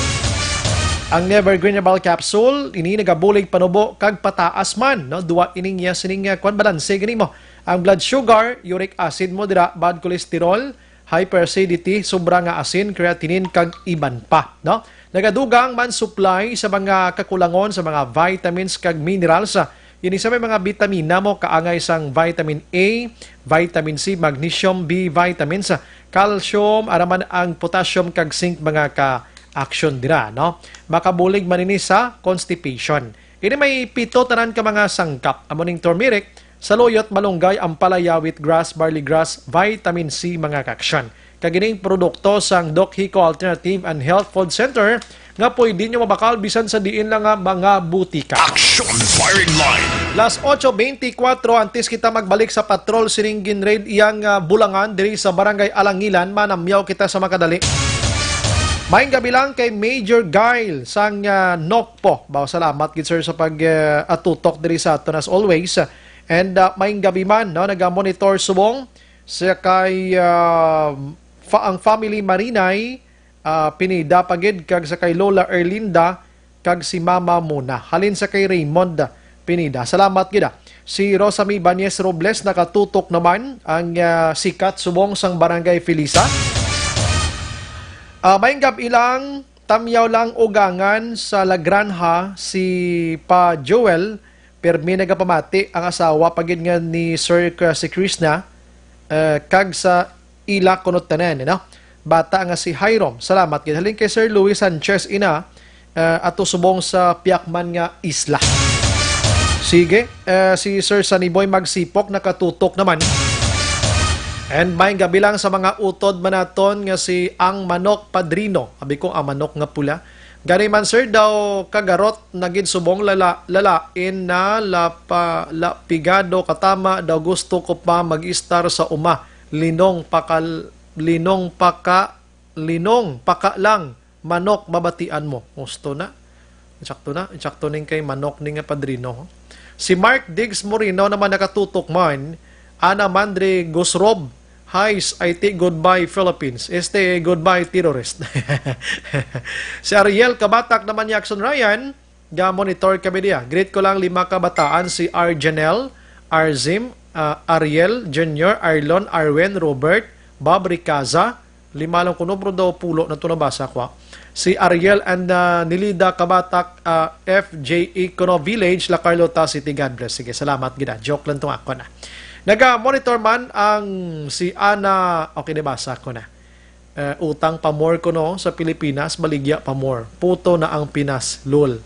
Ang Evergreen Herbal Capsule ini nagabulig panubo kag pataas man no duwa ining ya sining kwan balanse gani mo. Ang blood sugar, uric acid mo dira, bad cholesterol, hyperacidity, sobra nga asin, creatinine kag iban pa, no? Nagadugang man supply sa mga kakulangon sa mga vitamins kag minerals. Yun isa may mga vitamina mo kaangay sang vitamin A, vitamin C, magnesium, B vitamins, calcium, araman ang potassium kag zinc mga ka-action dira, no? Makabulig man ini sa constipation. Ini may 7 tanan ka mga sangkap. Amoning turmeric, saluyot, malunggay, ampalaya, wheatgrass, barley grass, vitamin C mga kaksyon. Kagining produkto sang Doc Hico Alternative and Health Food Center nga pwede nyo mabakal bisan sa diin lang nga mga butika. Action Firing Line. Las 8:24 antes kita magbalik sa patrol sininggin raid iyang bulangan diri sa Barangay Alangilan manamyaw kita sa makadali. Maayong gabi lang kay Major Guile sang Nokpo. Bawa salamat gid sir sa pag-atutok diri sa aton as always. And maayong gabi man no naga-monitor subong sa kay ang family Marinay pinida pagid kag sa kay Lola Erlinda kag si Mama Muna. Halin sa kay Raymond pinida. Salamat gid. Si Rosamy Banyes Robles nakatutok naman ang sikat subong sang Barangay Felisa. Maayong gabi lang tamyaw lang ugangan sa La Granja si Pa Joel permi nagapamati ang asawa pagid nga ni Sir si Krishna kag sa ila kunot tanan no bata nga si Hiram. Salamat gid halin kay Sir Luis Sanchez ina ato subong sa Piakman nga isla. Sige, si Sir Saniboy Magsipok nakatutok naman. And may gabi lang sa mga utod manaton nga si Ang Manok Padrino. Abi ko ang manok nga pula. Gani man sir daw kagarot nagid subong lalain na lapigado katama daw gusto ko pa mag-star sa uma. Linong paka lang manok babatian mo. Gusto na. Insakto ning kay manok ning nga Padrino. Si Mark Diggs Moreno naman nakatutok man. Ana Mandre Gosrob. Highs, IT, goodbye Philippines. Goodbye terrorist. Si Ariel Kabatak naman Jackson Ryan, ga-monitor kami diya. Greet ko lang 5 kabataan, si Arjanel, Arzim, Ariel, Junior, Arlon, Arwen, Robert, Bob Ricaza, 5 lang kuno, pero daw pulo na ito nabasa ko. Si Ariel and Nilida Kabatak, FJE Kuno Village, La Carlota City. God bless. Sige, salamat gina. Joke lang itong ako na. Naga-monitor man ang si Ana, okay nabasa ko na. Utang pamor ko no sa Pilipinas, baligya pamor. Puto na ang Pinas, lol.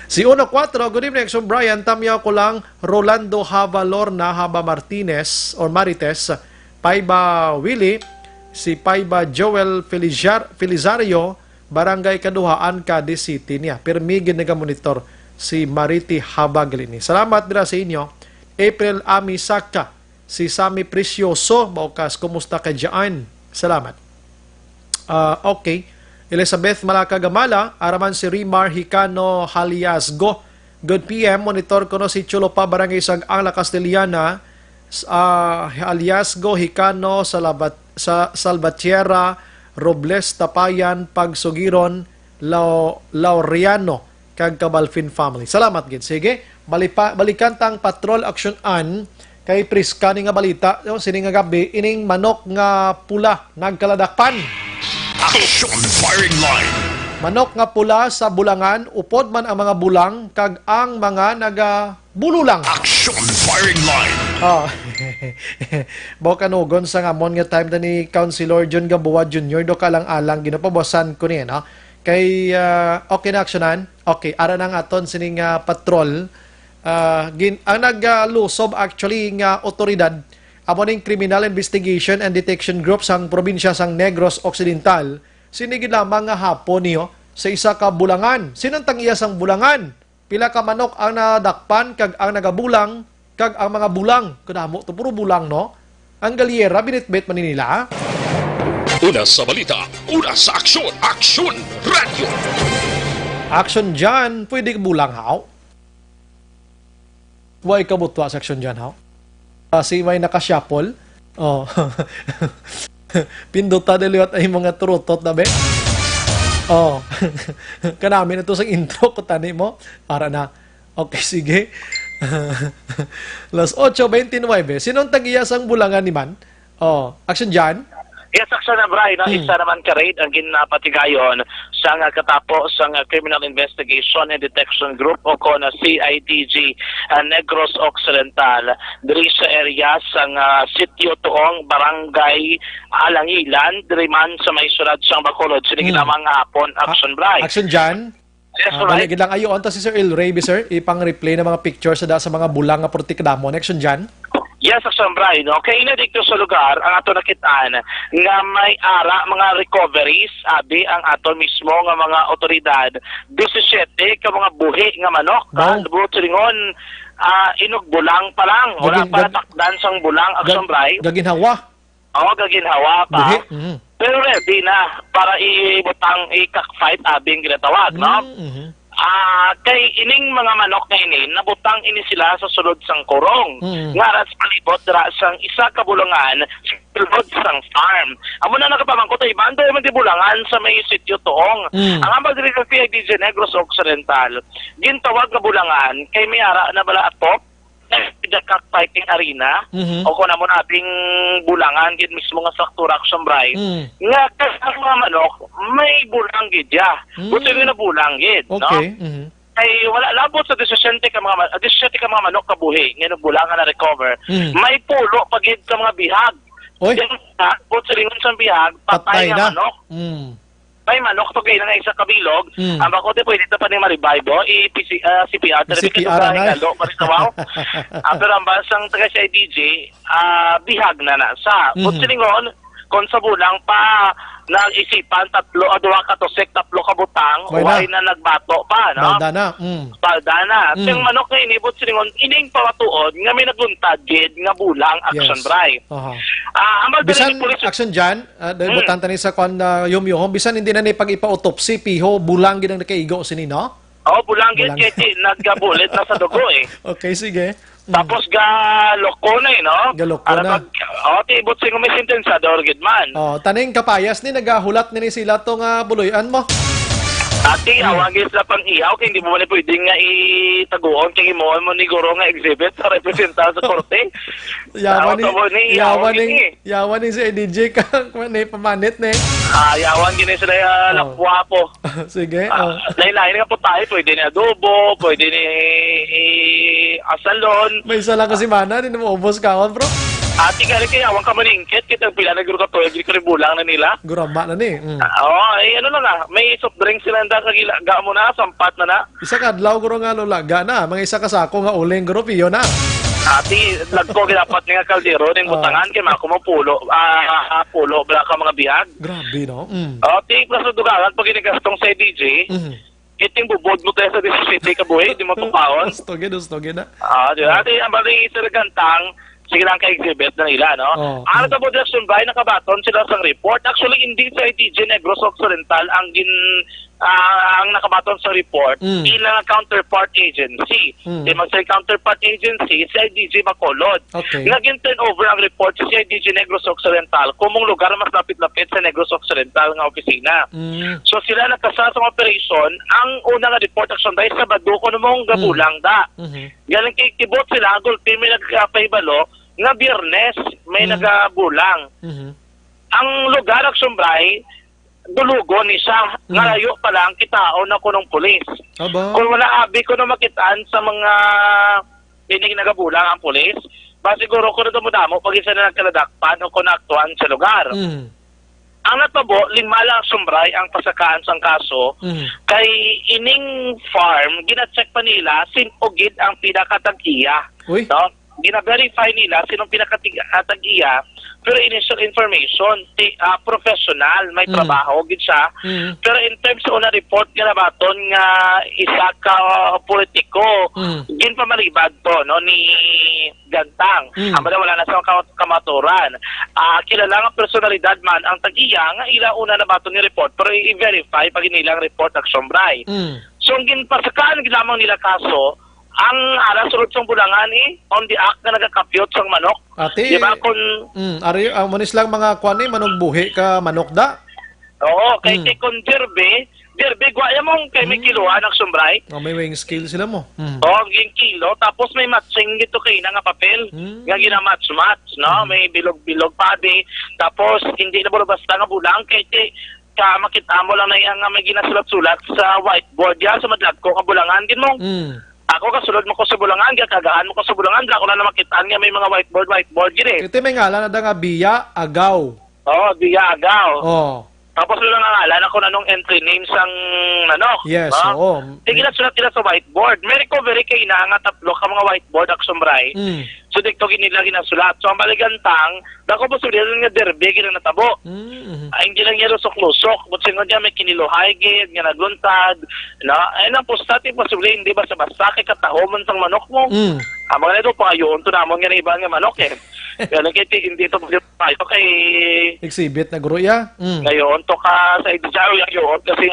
Si 1-4, good evening, Exxon Brian. Tamyaw ko lang, Rolando Havalorna, Haba Martinez, or Marites, Paiba Willie, si Paiba Joel Felizario, Barangay Kaduhaan, Cadiz City niya. Permigin naga-monitor si Mariti Habaglini. Salamat dira sa inyo. April Ami Saka, si Sami Precioso, Baukas, kumusta ka dyan? Salamat. Okay. Elizabeth Malaka Gamala, araman si Rimar Hicano Haliasgo. Good PM, monitor ko no si Chulopa, Barangay Sag-ang La Castellana, Haliasgo, Hicano, Salvatierra, Robles, Tapayan, Pagsugiron, Laureano, kag Cabalfin family. Salamat gid. Sige, balikan tang patrol action an kay Priska ni nga balita sini nga gabi ining manok nga pula nagkaladakpan. Action firing line. Manok nga pula sa bulangan, upod man ang mga bulang kag ang mga nagabululang. Action firing line. Oh. Bokanugon sa ngamon nga time na ni Councilor John Gamboa Jr. do kalang-alang ginapabosan ko niya, no? Kay okay na aksyonan. Okay, ara nang aton sining patrol. Ang naglusob actually nga otoridad amo ning Criminal Investigation and Detection Group sang probinsya sang Negros Occidental. Sinigid lamang nga hapon niyo sa isa ka bulangan. Sinantang iya sang bulangan. Pila ka manok ang nadakpan kag ang nagabulang kag ang mga bulang. Kadamo to puro bulang, no? Ang galyera binitbit man nila. Una sa balita, una sa aksyon, Aksyon Radio. Action dyan, pwede bulang haw. Huwag kabutwa sa action dyan haw. Kasi may nakasyapol. Oh. Pinduta deliwat ay mga turutot na be. Oh. Kanamin na to sa intro ko tani mo. Para na. Okay, sige. Las 8:29. Sinong tag-iyas ang bulangan ni man? Oh, action dyan. Yes, aksyon na Bray, no? Isa naman ka-raid ang ginapatigayon sa katapos sa Criminal Investigation and Detection Group o na CIDG Negros Occidental diri sa area sa Sitio Tuong, Barangay Alangilan, diri man sa may sulad sang Bacolod. Sige lamang nga hapon, action Bray. Action dyan. Yes, right. Baligid lang ayo onta si Sir El Rey, sir. Ipang-replay ng mga pictures sa mga bulang nga portikadamo. Action dyan. Yes, action Bray, no? Kaya ina dito sa lugar, ang ato nakitaan nga may ara mga recoveries, abi ang ato mismo nga mga otoridad, 17 ka mga buhi nga manok, lubot silingon, inog bulang pa lang, wala pa natakdan sang bulang, action Bray. Gaginhawa. Oo, gaginhawa pa. Buhi. Pero ready na para ibutang i-cockfight abing ginatawag, no? Kay ining mga manok na ini, nabutang ini sila sa sulod sang kurong. Ngaras palibot dira sang isa ka bulangan sa sulod sang farm. Amo na nakapamangkot ay bando man di bulangan sa may Sitio Tuong. Ang ambag diri sa PIDG Negros Occidental, gintawag nga bulangan kay may ara na bala atop the cockfighting arena o kung naman ating bulangan gid mismo nga struktura action Bray nga ang mga manok may bulang gid ya buti na bulang gid no ay wala labot sa 17 ka mga manok kabuhi nga bulangan na recover may pulo pagid sa mga bihag yan buti rin sa bihag patay nga manok may manok to kayo na isa kabilog. Ang bako de pwede pa ni maribaybo CPR CPR na galo marisawaw. Pero ang basang taga sa IDG bihag na sa. Putsingon kon sa bulang pa nag-isipan tatlo tatlo ka butang huwag na nagbato pa no. Baldana. Yung manok nga inibot siningon ining pawatuod nga may nagluntad gid nga bulang action Bray. Bisan action dyan, butan tani sa kwan yum-yum, bisan hindi na ni pag-ipa-autopsy, piho, bulang gid ang nakaigo sini, no? Oo, bulang gid kaya naggabulit na sa dugo eh. Okay, sige. Tapos galoko na eh, no? Galoko na. Tibot sing may sentensador gid man. Taning kapayas ni nagahulat ni sila tong buloyan mo. Ati, awagin sila pang ihaw, kaya hindi mo man pwedeng nga itaguon, kaya imuhan mo ni Guro nga exhibit sa representa sa korte. Yawan ni si EDJ ka, pamanit ni. Yawan gini sila lakwapo. Sige. Lain-lain nga po tayo, pwede ni adobo, pwede ni asalon. May isa lang kasi mana, hindi mo ubos kawan, bro. Ati gali kaya awang ka maningkit, kitang pila na guro ka to, hindi ko rin bulang na nila. Gurama na ni. Ano na nga, may soft drink sila na kagilaga mo na, sampat na. Isa kadlaw guro nga lulaga na, mga isa kasako nga uling guro piyo na. Ati, lagko ginapat nga kaldero, ning butangan, kaya mga kumupulo, pulo, bala ka mga bihag. Grabe, no? Ati, plus na dugangan, pag inigastong sa DJ, iting bubod mo tayo sa 17 kabuhi, di mo tupaon. Ustoge na. Ati, ang bali isiragantang, sige lang ka-exhibit na nila, no? Ano ka po Jackson Bay, nakabaton sila sa report. Actually, hindi sa ITG Negros Occidental ang ang nakabaton sa report, ilang counterpart agency. Di mag-say counterpart agency, CIDG Bacolod. Okay. Naging turnover ang report sa CIDG Negros Occidental kung mong lugar mas lapit-lapit sa Negros Occidental nga opisina. So sila nagkasa sa operation, ang unang report action dahil sa Bado ko namang gabulang da. Galing kibot sila, gulpi may nagpahibalo, nga Biyernes may nagabulang. Ang lugar action bray, dulugon ni siya. Ngalayo pa lang kitao na kunong pulis. Aba. Kung wala abi ko na makitaan sa mga pinig nagabulang ang pulis, ba siguro ko na dumudamo pag isa na nagkaladakpan o kung naaktuan sa lugar. Ang natabo, 5 lang sumbray ang pasakaan sang kaso, kay ining farm, gina-check pa nila sinugid ang pinakatag-iya. No? Gina-verify nila sinong pinakatag-iya, pero initial information, professional, may trabaho, gid siya. Pero in terms of na report nga nabaton nga isa ka politiko, gin pa malibad to, no, ni Gantang. Wala na sa kamaturan. Kilala nga personalidad man ang tag-iya nga ila una nabaton ni report, pero i-verify pag inilang report action bray. So, ang ginpasakaan lamang nila kaso, ang alas sulod sang bulangan on the act na nagakapyot sang manok. Ate, diba kung... ari, manis lang mga kwan manok buhi ka manok da? Oo, kay kung dirbe, gwaya mong kay may kiloan ang sumbray. May weighing scale sila mo. Oo, yung kilo, tapos may matching dito kay na nga papel. Nga ginamatch-match, no? May bilog-bilog padi. Tapos, hindi na basta nga bulang, kay makita mo lang na yung may ginasulat-sulat sa whiteboard yan, sa madlag ko, kabulangan din mo. Ako kasulod mo ko sa bulangan, kagaan mo ko sa bulangan, ako na makitaan nga may mga whiteboard gini. Ito may ngalan na nga Biya Agaw. Oo, Biya Agaw. Oo. Tapos lang nga ngalan ako na nung entry name sang manok. Yes, oo. Sige na sulat nila sa whiteboard. May recovery kay na nga tatlo ka mga whiteboard action bray. So dito ginila ginasulat. So ang baligantang, dako po sulit nga derbe gina natabo. Ay hindi lang niya lusok-lusok. But singo niya may kiniluhay gid, nga nagluntad. No? Ay nang postati po sulit, hindi ba sa basta kay katahomon sang manok mo. Ang mga nito pa yun, ito namon nga na iba nga manok eh. Kaya hindi ito pa kay... Exhibit na guro ya? Ngayon, to ka sa IDG, yun, kasi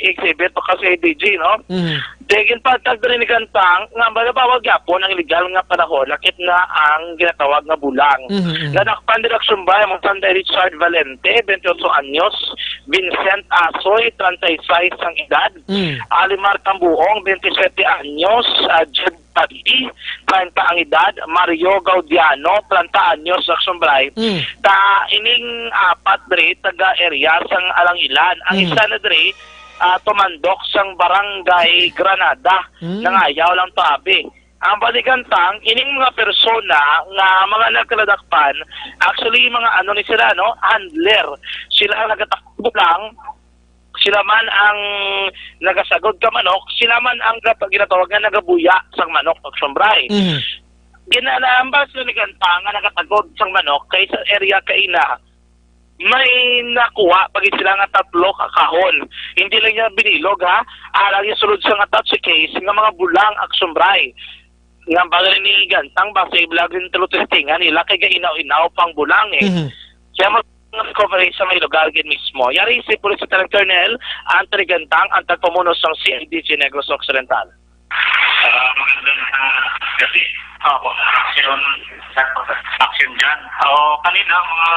exhibit to ka sa IDG, no? Degin pa, tagdarin ni Gantang, nga malabawag yapon ang illegal nga panahon, lakit na ang ginatawag nga bulang. Nanakpan din aksyon ba, yung Santa Richard Valente, 28 anyos, Vincent Asoy, 36 ang edad, Alimar Tambuong, 27 anyos, Jed Pati, 30 ang edad, Mario Gaudiano, 30 anyos, aksyon bray. Ta ining apat dre, taga-area sang Alangilan. Ang isa na dre, tumandok sang barangay Granada, nangayaw lang tabi. Ang baligantang, ining mga persona nga mga nagkaladakpan, actually mga ano ni sila, no? Handler. Sila nagatakbo lang, sila man ang nagasagod ka manok, sila man ang ginatawag nga nagabuya sang manok o sombray. Ginalaambas ni Gantang nga nagatagod sang manok kay sa area kaina, may nakuha pag sila nga tatlo kakahon. Hindi lang niya binilog ha, alang yung sulod sa nga touch case nga mga bulang aksumbray. Nga bagay ni Gantang basta iblagin talo testingan nila kay gainaw-inaw pang bulang eh. Kaya recovery sa may lugar gid mismo. Yari si Police Lieutenant Colonel Anthony Gantang, ang tagpamunos ng CIDG Negros Occidental. Magandang gabi. Action dyan. Kanina mga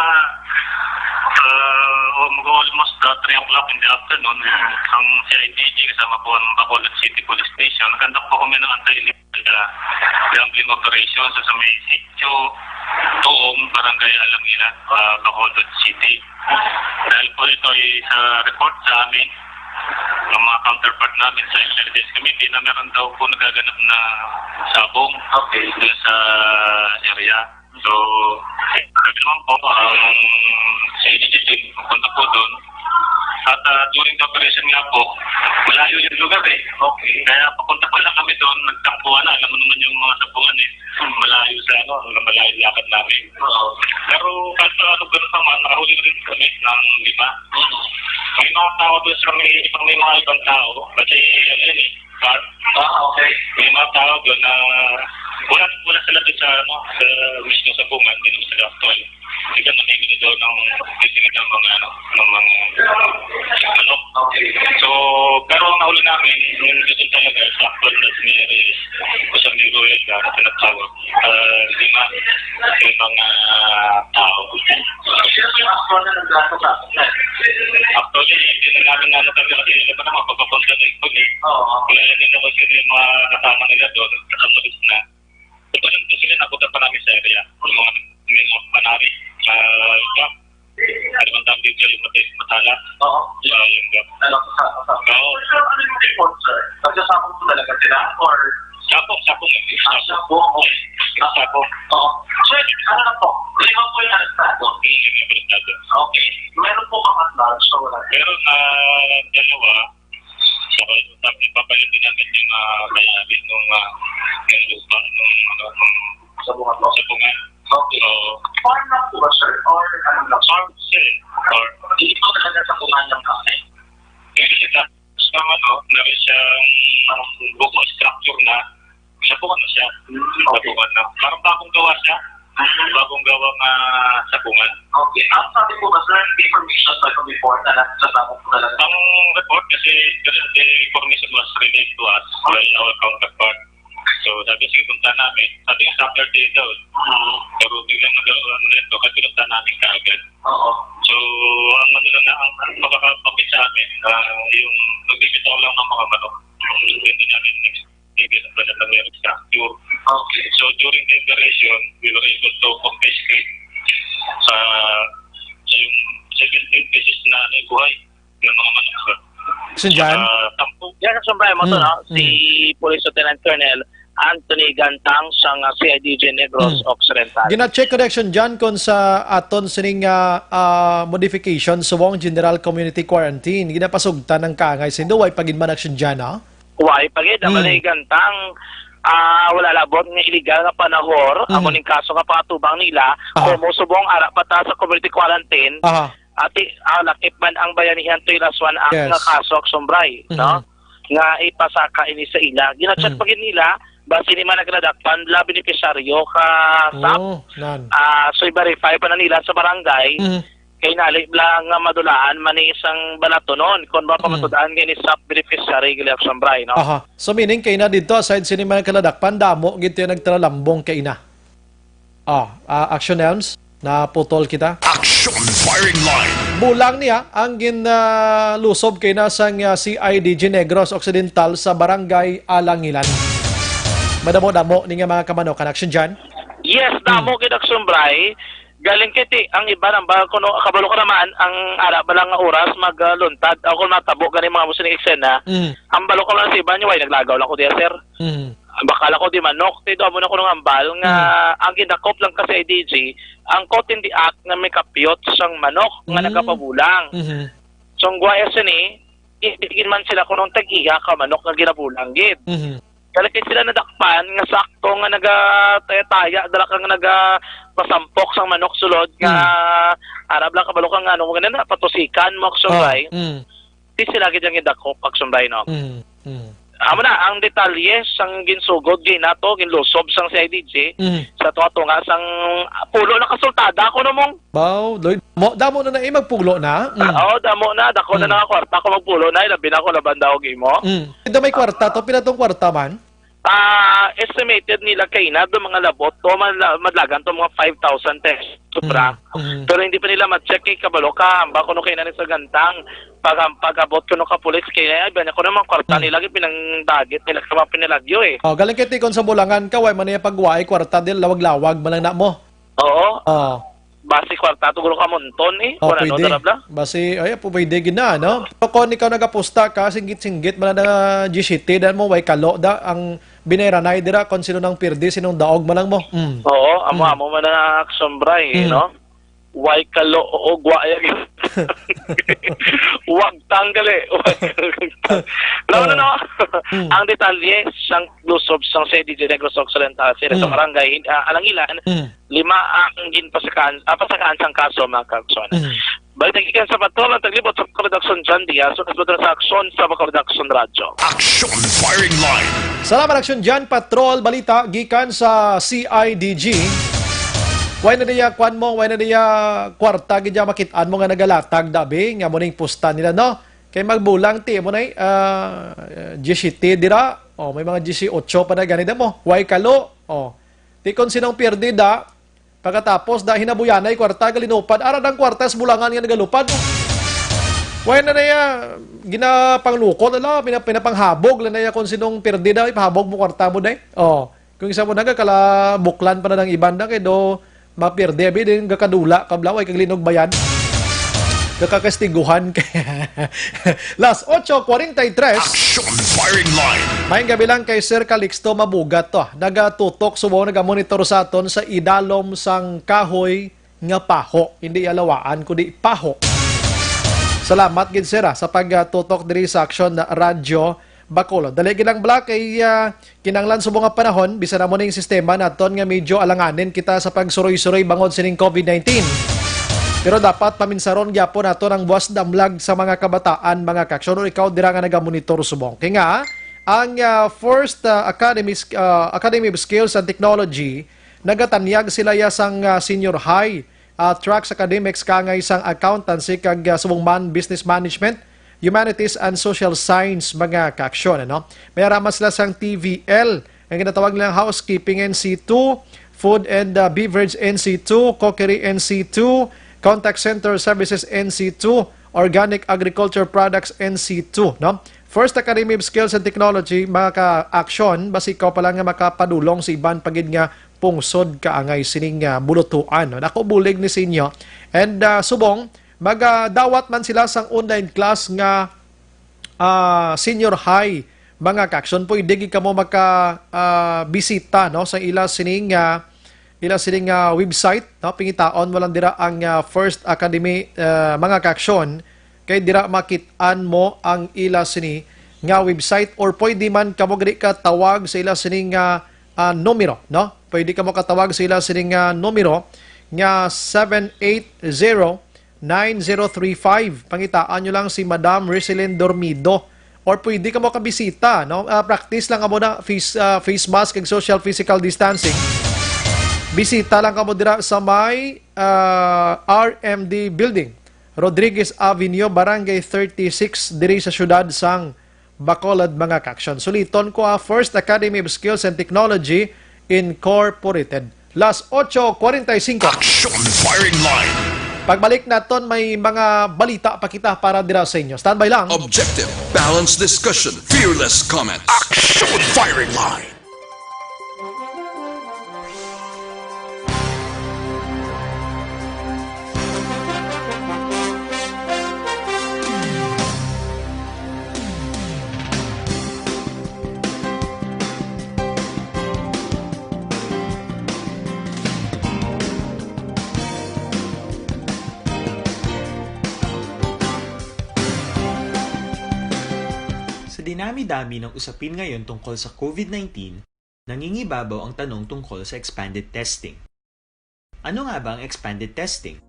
almost 3 o'clock in the afternoon, ang CIDG kasama po ang Bacolod City Police Station, nagkandak po kami ng anti-illegal gambling operations sa may sitio Tuong, Barangay Alangilan, Bacolod City. Dahil po ito ay sa report sa amin ng mga counterpart namin sa Intelligence Committee na meron daw po nagaganap na sabong doon sa area. So, naman po ang CIDG team pupunta po doon. At during the operation nga po, malayo yung lugar eh. Kaya papunta pa lang kami doon, nagtakbuhan na. Alam mo naman yung mga tapuan eh. Malayo sa malayo yung lakad namin. Pero kahit gano'n naman, nakahuli rin kami ng 5. May mga tao doon sa may mga ibang tao. Kasi ano yun eh, car. May mga tao doon na wala sila doon sa mismo sa bungan, hindi naman sila actual. Hindi ka namigil doon ng titigil ng mga manok. So, pero ang nahuli namin, yung gusto talaga, sakto na si Mary, kusang ni Royal na tinatawag, limang tao. Sino yung aktor na naglato sa akin? Actually, hindi na namin naman kami kasi ilan pa naman pagpapunta na ito eh. Kaya din ako sila yung mga kasama nila doon, kasamulis na. Ito rin sila napunta pa namin sa area. May mga panari sa gap. Ano bang tawag dito yung matala? Oo. Yung gap. Oo. Nagsasakong po talaga sila? Or? Sakong. Sakong. Oo. Sir, ano na po? Limang po yung arestado? Okay. Meron po mga large so wala? Meron dalawa. So, ipapalit din namin yung mayari nung lupa sa bungan. Okay. So, farm na po ba, sir? Or ano lang? Farm sir. Or hindi po talaga sa bungan ng kakay? Kasi meron siyang buko structure na sa bungan na siya. Sa bungan na. Parang bagong gawa siya. Bagong gawa sa bungan. Okay. Ang sabi po ba, sir, information sa report na nasasabot po talaga? Ang report kasi the information was relayed to us by our counterpart. So, sabi sige, punta namin. Sabi nga Saturday daw. Pero biglang nagkaroon nito kasi punta namin kaagad. Oo. So, ang makakapapit sa amin, yung nagbibitaw lang ng mga manok. Hindi namin next bigyan na ng meron structure. Okay. So, during the operation, we were able to confiscate sa yung 17 pieces na buhay ng mga manok. Sinjan? Yan ang sombray mo to, no? Si Police Lieutenant Colonel Anthony Gantang sang CIDG Negros Occidental. Gina-check correction dyan kung sa aton sining modification sa wong General Community Quarantine. Ginapasugtan ng kaangay. Sinduway pagin action dyan, ha? Why? Pagid, Anthony Gantang, wala labot ng illegal na panahor. Amo ning kaso nga patubang nila. Kung musubong ara pata sa community quarantine. Ati lakip man ang bayanihan to ilaswan ang nga kaso sombray, no? Nga ipasaka ini sa ila. Gina-check pagid nila base ni man nagradakpan la beneficiaryo ka SAP. So i-verify pa na nila sa barangay. Kay nali lang nga madulaan man ni isang balato noon kung ba pamatudaan ni SAP beneficiary gili sombray, no? So meaning kay na dito aside sini man kaladakpan damo gito yung nagtralambong kay na. Action Elms na putol kita. Action Firing Line. Bulang niya ang ginlusob kay nasang CIDG Negros Occidental sa Barangay Alangilan. Madamo-damo ni nga mga kamanok kan action dyan? Yes, damo gid action bray. Galing kiti ang iba nang kuno kabalo ka naman ang ara balang nga oras magluntad ako natabo gani mga musining eksena. Ang balo ko lang sa iba niyo ay naglagaw lang ko diya sir. Bakala ko di manok, tido mo na ko ng ambal nga ang gidakop lang kasi IDG, ang caught in the act na may kapiyot sang manok nga nagapabulang. So ang guwaya ni, ibigin man sila kung nung tag-iya ka manok nga ginabulang gid. Kaya sila nadakpan nga sakto nga nagataya dala kang nagapasampok sang manok sulod nga arab lang kabalo kang ano mo ganun patusikan mo sumbay. Di sila gid ang gidakop pag sumbay no. Amo na ang detalye sang ginsugod ginato ginlusob sang CIDG sa tuwa nga sang pulo na kasultada ko namong. Wow, Lloyd. Damo na magpulo na. Damo na dako na kwarta ko magpulo na labi na ko laban daw gimo. Ito may kwarta to pinatong kwarta man. Estimated nila kay na do mga labot to madlagan to mga 5,000 pesos sobra. Pero hindi pa nila ma-check kay kabalo ka amba kuno kay na sa Gantang pag-abot kuno ka pulis kay ay banya ko naman kwarta nila gyud pinangdagit nila ka pinalagyo eh. Galing kiti kon sa Bulangan ka way man ya pagway kwarta del lawag-lawag man lang na mo. Basi kwarta to gulo ka monton eh. Wala no darabla. Basi ay pwede gina no. Kung ikaw nagapusta ka singgit-singgit man na G-City dan mo way kalo da ang bineranay dira kon sino nang pirdi sinong daog man lang mo. Amo man na sombray no. Way kalo o guaya gyud. Wag tanggali. No. Ang detalye sang lusob sang CIDG Negros Occidental sa barangay Alangilan, 5 ang ginpasakaan sang kaso mga kaagson. Balik ikan sa patrol ang taglibot sa Production John Diaz sunod sa aksyon sa Production Radio. Action Firing Line. Salamat action John Patrol balita gikan sa CIDG. Why na diya kwarta gidya makitaan mo nga nagalatag dabi nga mo ning pusta nila no. Kay magbulang ti mo nay 17 dira. Oh, may mga 18 pa na ganida mo. Way kalo. Oh. Ti kon sinong pierdida pagkatapos da hinabuyanay kwarta galinupad ara dang kwartas bulangan nga nagalupad. Way na naya ginapanglukot ala pinapanghabog la naya kon sinong pierdida ipahabog mo kwarta mo day. Oh. Kung isa mo naga kala buklan pa na ng iban na kay do mapierde abi din gakadula kablaw ay kaglinog bayan. Kakakastiguhan Las 8:43 Action Firing Line. May gabi lang kay Sir Calixto Mabugat to. Nagatutok subo nagamonitor sa aton sa idalom sang kahoy nga paho. Hindi alawaan kundi paho. Salamat gid sir sa pagtutok diri sa Action na Radyo Bacolod. Dali gilang black kay kinanglan subo nga panahon bisan na mo ning sistema naton nga medyo alanganin kita sa pagsuroy-suroy bangod sining COVID-19. Pero dapat paminsaron gyapon nato ng buwas damlag sa mga kabataan, mga kaksyon. Ikaw dira nga nagamonitor subong. Kaya nga, ang first Academy of Skills and Technology, nagatanyag sila sang senior high tracks academics kangay sang accountancy kag subong man business management, humanities and social science mga kaksyon. Ano? May araman sila sang TVL, ang ginatawag nilang housekeeping NC2, food and beverage NC2, cookery NC2, Contact Center Services NC2, Organic Agriculture Products NC2, no? First Academy of Skills and Technology, maka-action, basi ikaw pala nga makapadulong sa iban pagid nga pungsod kaangay sining bulutuan. No? Ako bulig ni sinyo. And subong, magdawat man sila sang online class nga senior high, mga ka-action po, hindi ka mo bisita no? Sa ila sining website, no? Pingitaon mo lang dira ang First Academy mga kaksyon kay dira makitaan mo ang ila sini nga website or pwede man kamo gri ka tawag sa ila sini nga numero, no? Pwede kamo katawag sa ila sini nga numero nga 780-9035. Pangitaan nyo lang si Madam Rizelyn Dormido or pwede kamo kabisita, no? Practice lang kamo na face mask ag social physical distancing. Bisita lang kamo dira sa may RMD Building, Rodriguez Avenue, Barangay 36, diri sa syudad sang Bacolod mga kaksyon. Suliton ko First Academy of Skills and Technology Incorporated. Las 8:45. Action Firing Line. Pagbalik naton may mga balita pa kita para dira sa inyo. Standby lang. Objective, balanced discussion, fearless comments. Action Firing Line. Dinami-dami ng usapin ngayon tungkol sa COVID-19, nangingibabaw ang tanong tungkol sa expanded testing. Ano nga ba ang expanded testing?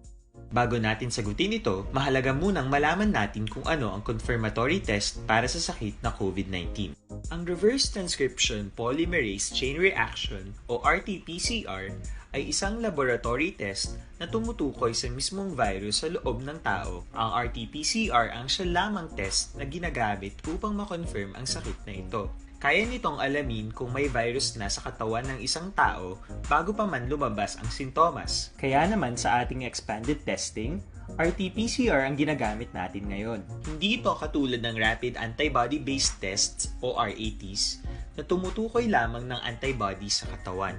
Bago natin sagutin ito, mahalaga munang malaman natin kung ano ang confirmatory test para sa sakit na COVID-19. Ang reverse transcription polymerase chain reaction o RT-PCR ay isang laboratory test na tumutukoy sa mismong virus sa loob ng tao. Ang RT-PCR ang siya lamang test na ginagamit upang makonfirm ang sakit na ito. Kaya nitong alamin kung may virus na sa katawan ng isang tao bago pa man lumabas ang sintomas. Kaya naman sa ating expanded testing, RT-PCR ang ginagamit natin ngayon. Hindi ito katulad ng rapid antibody-based tests o RATs na tumutukoy lamang ng antibodies sa katawan.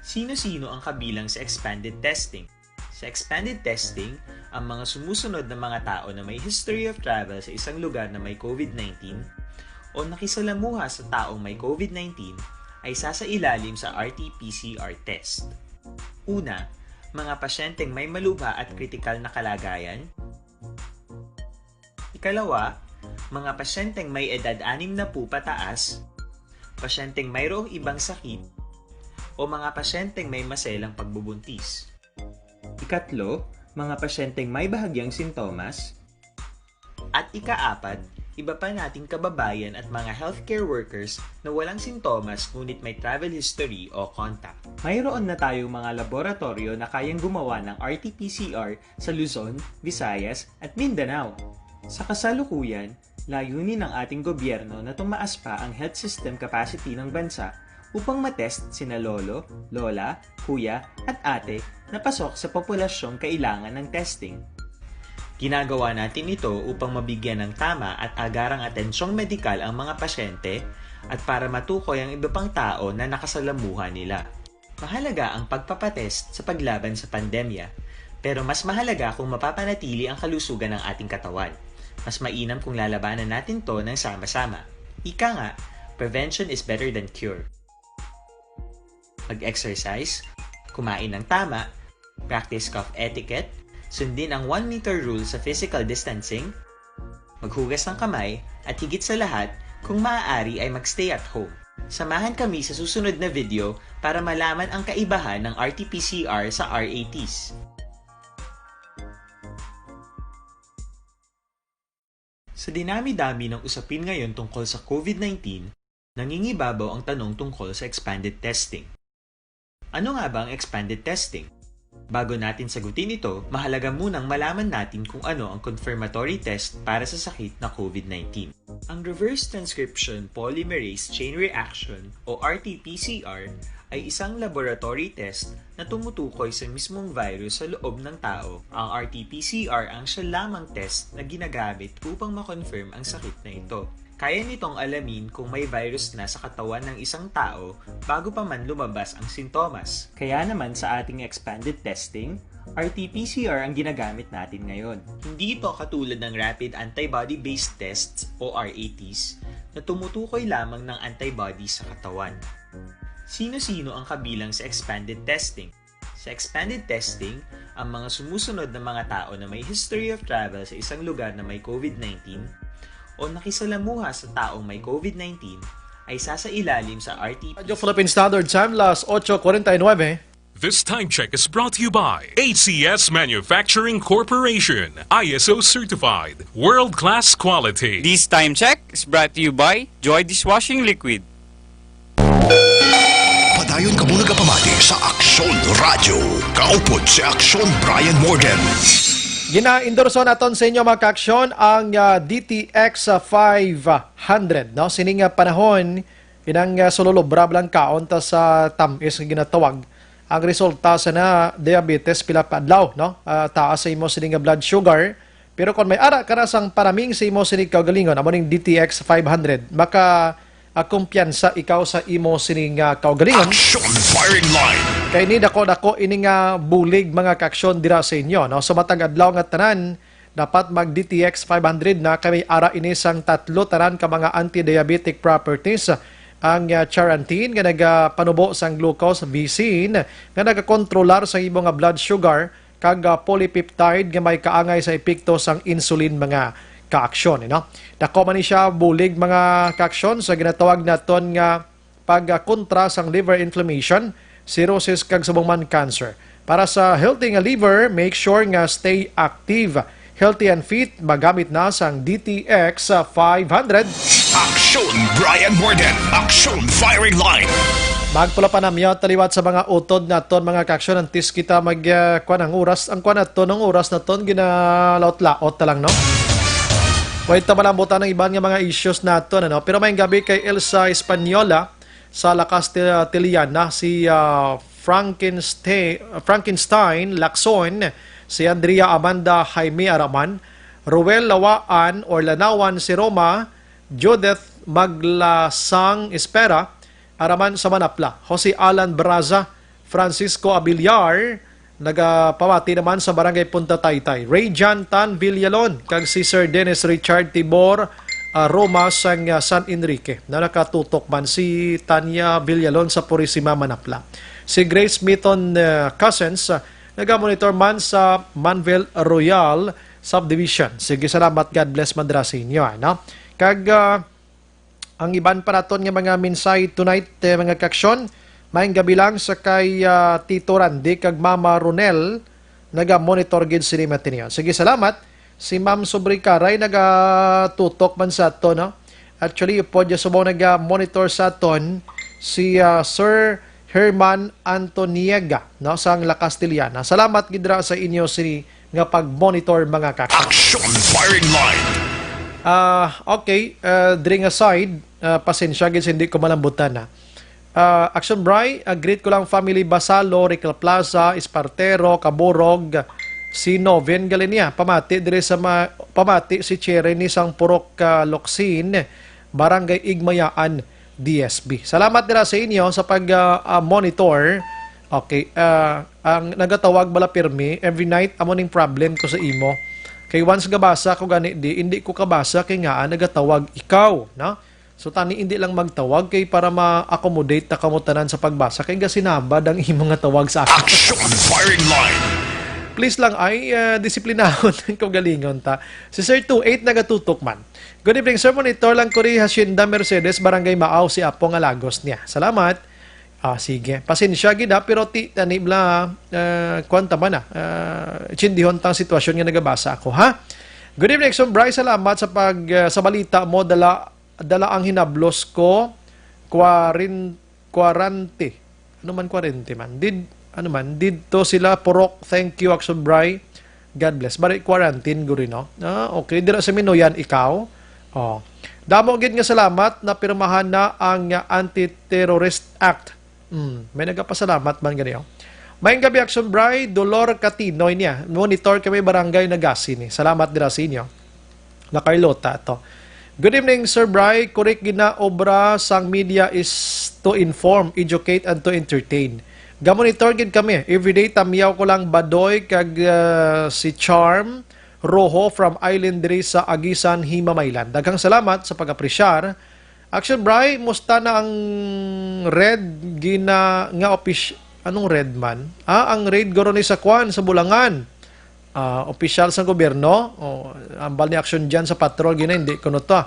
Sino-sino ang kabilang sa expanded testing? Sa expanded testing, ang mga sumusunod na mga tao na may history of travel sa isang lugar na may COVID-19 o nakisalamuha sa taong may COVID-19 ay sasailalim sa RT-PCR test. Una, mga pasyenteng may malubha at kritikal na kalagayan. Ikalawa, mga pasyenteng may edad 60 pataas, pasyenteng mayroong ibang sakit, o mga pasyenteng may maselang pagbubuntis. Ikatlo, mga pasyenteng may bahagyang sintomas. At ikaapat, iba pa nating kababayan at mga healthcare workers na walang sintomas ngunit may travel history o contact. Mayroon na tayong mga laboratorio na kayang gumawa ng RT-PCR sa Luzon, Visayas at Mindanao. Sa kasalukuyan, layunin ng ating gobyerno na tumaas pa ang health system capacity ng bansa upang matest sina lolo, lola, kuya at ate na pasok sa populasyong kailangan ng testing. Ginagawa natin ito upang mabigyan ng tama at agarang atensyong medikal ang mga pasyente at para matukoy ang iba pang tao na nakasalamuha nila. Mahalaga ang pagpapatest sa paglaban sa pandemya, pero mas mahalaga kung mapapanatili ang kalusugan ng ating katawan. Mas mainam kung lalabanan natin to ng sama-sama. Ika nga, prevention is better than cure. Mag-exercise, kumain ng tama, practice cough etiquette, sundin ang 1 meter rule sa physical distancing, maghugas ng kamay, at higit sa lahat, kung maaari ay magstay at home. Samahan kami sa susunod na video para malaman ang kaibahan ng RT-PCR sa RATs. Sa dinami-dami ng usapin ngayon tungkol sa COVID-19, nangingibabaw ang tanong tungkol sa expanded testing. Ano nga ba ang expanded testing? Bago natin sagutin ito, mahalaga munang malaman natin kung ano ang confirmatory test para sa sakit na COVID-19. Ang reverse transcription polymerase chain reaction o RT-PCR ay isang laboratory test na tumutukoy sa mismong virus sa loob ng tao. Ang RT-PCR ang siya lamang test na ginagamit upang makonfirm ang sakit na ito. Kaya nitong alamin kung may virus na sa katawan ng isang tao bago pa man lumabas ang sintomas. Kaya naman sa ating expanded testing, RT-PCR ang ginagamit natin ngayon. Hindi ito katulad ng Rapid Antibody-Based Tests o RATs na tumutukoy lamang ng antibodies sa katawan. Sino-sino ang kabilang sa expanded testing? Sa expanded testing, ang mga sumusunod na mga tao na may history of travel sa isang lugar na may COVID-19 o nakisalamuha sa taong may COVID-19 ay sasailalim sa RT-PCR. Radio Philippine Standard Time, las 8:49. This time check is brought to you by ACS Manufacturing Corporation, ISO certified, world-class quality. This time check is brought to you by Joy Dishwashing Liquid. Padayon ka muna kapamati sa Aksyon Radio. Kaupod si Aksyon Brian Morgan. Gina-endorso naton sa inyo mga ka-aksyon ang DTX 500. No? Sining panahon, inang sululubra lang kaon ta sa tamis ginatawag. Ang resulta sa na diabetes pila kadlaw, no? Taas sa imo sining blood sugar. Pero kung may ara ka na sang paraming sa imo sining kaugalingon, amo ning DTX 500, maka kumpiyansa ikaw sa imo sining kaugalingon. Action firing line. Kay ni dako ini nga bulig mga ka-aksyon dira sa inyo, no? So matag adlaw nga tanan dapat mag DTX 500 na kay ara ini sang tatlo tanan ka mga anti-diabetic properties. Ang Charantin nga nagapanubo sang glucose, Vicin nga nagakontrolar sa imo nga blood sugar, kag polypeptide nga may kaangay sa epekto sang insulin mga ka-aksyon, no? Dako man ni siya bulig mga ka-aksyon sa ginatawag naton nga pagkontra sang liver inflammation, cirrhosis kag subong cancer. Para sa healthy nga liver, make sure nga stay active, healthy and fit, magamit na sang DTX 500. Aksyon Brian Morgan. Aksyon firing line. Magpula pa namyo taliwat sa mga utod naton mga ka-aksyon, antis kita kuan ang oras, ang kuan naton ng oras naton ginalaot-laot ta lang, no? Wait ta malambutan ng iban nga mga issues naton, ano? Pero may gabi kay Elsa Española sa La Castellana, si Frankenstein Lacson, si Andrea Amanda Jaime Araman, Ruel Lawaan or Lanawan si Roma, Judith Maglasang Espera, Araman sa Manapla, Jose Alan Braza, Francisco Abiliar, nagapamati naman sa Barangay Punta Taytay, Ray Jan Tan Villalon, kag si Sir Dennis Richard Tibor Roma sang San Enrique, na nakatutok man si Tanya Villalon sa Purisima, Manapla. Si Grace Mitton Cousins, nagamonitor man sa Manville Royal Subdivision. Sige, salamat, God bless mandra sa inyo, no? Kag ang iban pa naton nga mga minsay tonight, mga kaksyon, maayong gabi lang sa kay Tito Randy kag Mama Ronel, naga-monitor gid sini matiniyon. Sige, salamat. Si Ma'am Sobrikaray nagatutok man sa aton, no? Actually, po dya subaw naga-monitor sa aton si Sir Herman Antoniega, no, sang La Castellana. Salamat gidra sa inyo si nga pag-monitor mga kaka. Action firing line. Okay, during aside, pasensya gid hindi ko malambutan na. Action Bri, greet ko lang family Basalo, Rical Plaza, Espartero, Caborog, si Noven Galinia, pamati dire sa pamati si Chere ni Sang Purok Loksin, Barangay Igmayaan, DSB. Salamat dira sa inyo sa pag-monitor. Okay, ang nagatawag bala pirmi, every night amo ning problem ko sa imo. Kay once gabasa ko gani hindi ko kabasa kay nga nagatawag ikaw, no? So tani hindi lang magtawag kay para ma-accommodate ta kamutanan sa pagbasa kay gasinabad ang imong nga tawag sa akin. Action firing line. Please lang ay disiplinahon ko galingon ta. Si Sir 28 nagatutok man. Good evening sir, monitor lang ko ri Hacienda Mercedes Barangay Maaw si Apo nga Lagos niya. Salamat. Sige. Pasensya gid pero tani bla kwanta man chindihon tang sitwasyon nga nagabasa ako ha. Good evening sir Bryce, salamat sa sa balita mo dala ang hinablos ko 40 ano man 40 man didto sila Purok. Thank you Action Bry, God bless. Bari quarantine guri no. Okay dira sa Minoyan ikaw. Damo gid nga salamat na pirmahan na ang Anti-Terrorist Act. May nagapasalamat man ganiyo. Mayong gabi Action Bry, Dolor Catinoy niya. Monitor kami Barangay Nagasi ni. Salamat dira sa inyo. Na Carlota to. Good evening, Sir Bry. Correct gina obra sang media is to inform, educate, and to entertain. Gamonitor gid kami. Everyday tamiyaw ko lang Badoy kag si Charm Rojo from Island diri sa Agisan, Himamaylan. Daghang salamat sa pag-apresyar. Action Bry, musta na ang red gina nga anong red man? Ang red goro ni sa Kwan sa Bulangan. Opisyal sa gobyerno, ambal ni action dyan sa patrol, gina, hindi ko to.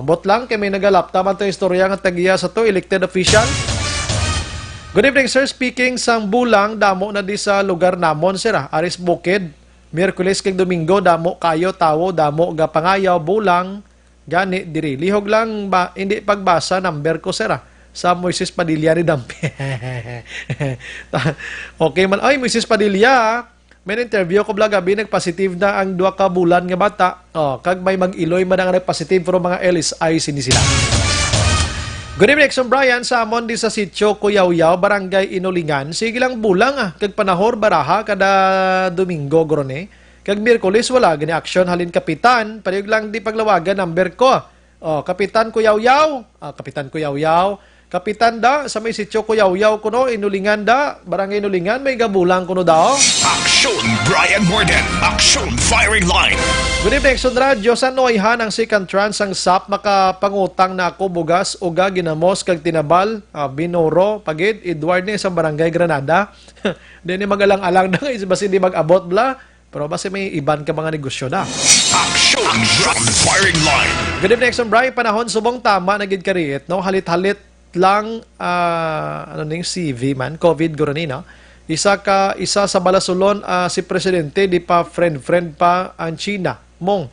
Bot lang, kay may nagalapta man itong istorya ng tagiya sa to, elected official. Good evening, sir. Speaking sang bulang, damo na di sa lugar namon, sir. Aris Bukid, Miyerkules kag Domingo, damo kayo, tawo, damo, gapangayaw, bulang, gani, diri. Lihog lang, hindi pagbasa, number ko, sir. Sa Moises Padilla ni Dampi. Okay man, ay, Moises Padilla, may interview ko bla gabi, nagpositive na ang 2 ka bulan nga bata. Kag may mag-iloy man ang nagpositive pero mga LSI sini sila. Good evening, Exxon Brian. Sa amon di sa sitio Kuyaw-Yaw, Barangay Inulingan. Sige lang bulang kag panahor baraha kada Domingo grone. Kag Miyerkules wala gani action halin kapitan. Palihog lang di paglawagan number ko. Kapitan Kuyaw-Yaw. Kapitan Kuyaw-Yaw. Kapitan da, sa may sityo Kuyaw-Yaw kuno, Inulingan da, Barangay Inulingan, may gabulang kuno daw. Action Brian Morden, Action Firing Line. Good evening, Exxon Radio. Sa Noyhan ang second trans ang SAP, makapangutang na ako bugas, uga, ginamos, kag tinabal, Binoro, Pagid, Edward ni sa Barangay Granada. Di ni magalang-alang na, basi di mag-abot bla, pero basi may iban ka mga negosyo na. Action Firing Line. Good evening, Exxon Brian. Panahon, subong tama, nagid kariit, no? Halit-halit lang CV man COVID guro ni no isa sa balasulon si presidente di pa friend pa ang China mong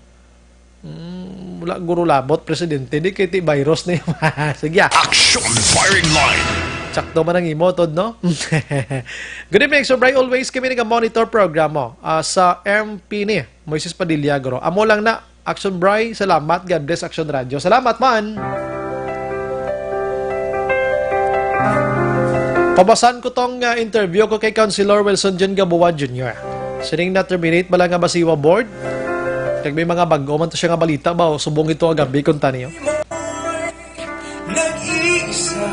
wala guro labot presidente di kay ti virus ni sige Action Firing Line. Sakto man ang imotod no. Good evening so Bry, always kami nag-monitor program mo sa MP ni Moises Padilla guro amo lang na Action Bry, salamat. God bless Action Radio, salamat man. Pabasan ko tong interview ko kay Councilor Wilson John Gabuan Jr. Sining na-terminate bala nga Basiwa Board. Kag may mga bago man to siya nga balita ba o subong ito agabi kung taniyo. Nag-iisa.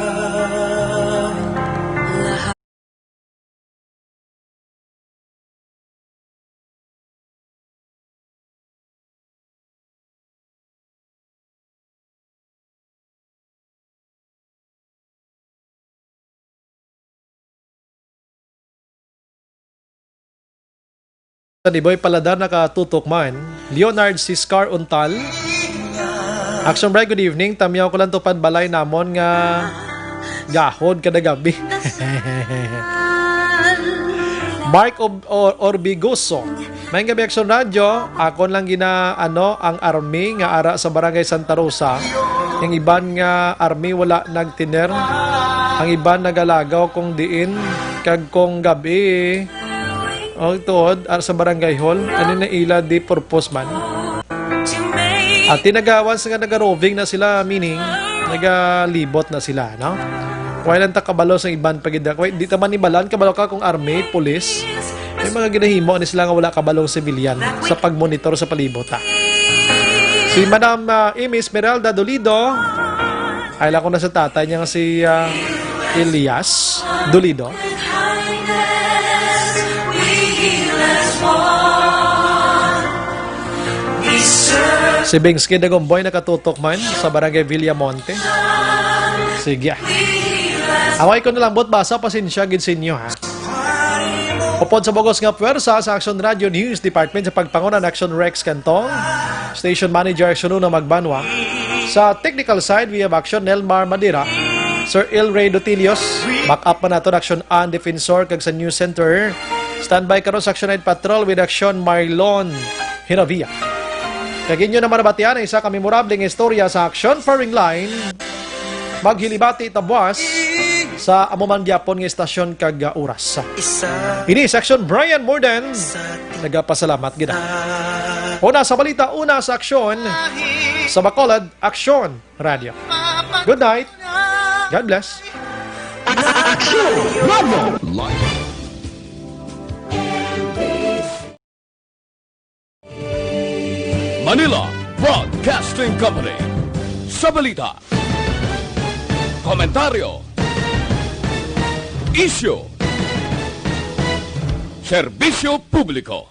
Di Boy Paladar nakatutok man. Leonard Siscar Untal. Action Bright, good evening. Tamiyaw ko lang tupad balay namon nga gahod kada gabi. Mark Orbigoso. May gabi Action Radio. Akon lang ang army nga ara sa Barangay Santa Rosa. Yung iban nga army wala nagtiner. Ang iban nagalagaw kung diin kag kung gabi O tuod sa barangay hall. Ano na ila di purpose man. At tinagawan sa nga nag-roving na sila, meaning nagalibot na sila, no? Kaya lang kabalo sa iban pagida. Kaya di taman ibalan, kabalo ka kung army, police. May mga ginahimo ni sila nga wala kabalong civilian sa pagmonitor sa palibot. Si Madam Amy Esmeralda Dolido, ay lang ko na sa tatay niya nga si Elias Dolido. Si Bingsky Dagomboy nakatutok man sa barangay Villamonte. Sige. Away ko na lang bot basa, pasensya gid sa inyo, ha. Upod sa bugos nga puwersa sa Action Radio News Department sa pagpangunan Action Rex Cantong, Station Manager Action na Magbanwa. Sa technical side, we have Action Nelmar Madira, Sir Il Ray Dotilios, back up man nato Action An Defensor kag sa News Center. Standby karon sa Action Night Patrol with Action Marlon Hinovia. Kagin nyo naman nabatian ang isa kamemorabling istorya sa Action Firing Line. Maghilibati tabuas sa amuman gyapon nga estasyon kag oras. Ini sa Action Brian Morden. Nagapasalamat gid. Una sa balita, una sa aksyon sa Bacolod Action Radio. Good night. God bless. Manila Broadcasting Company. Sa balita, komentaryo, isyu, serbisyo publiko.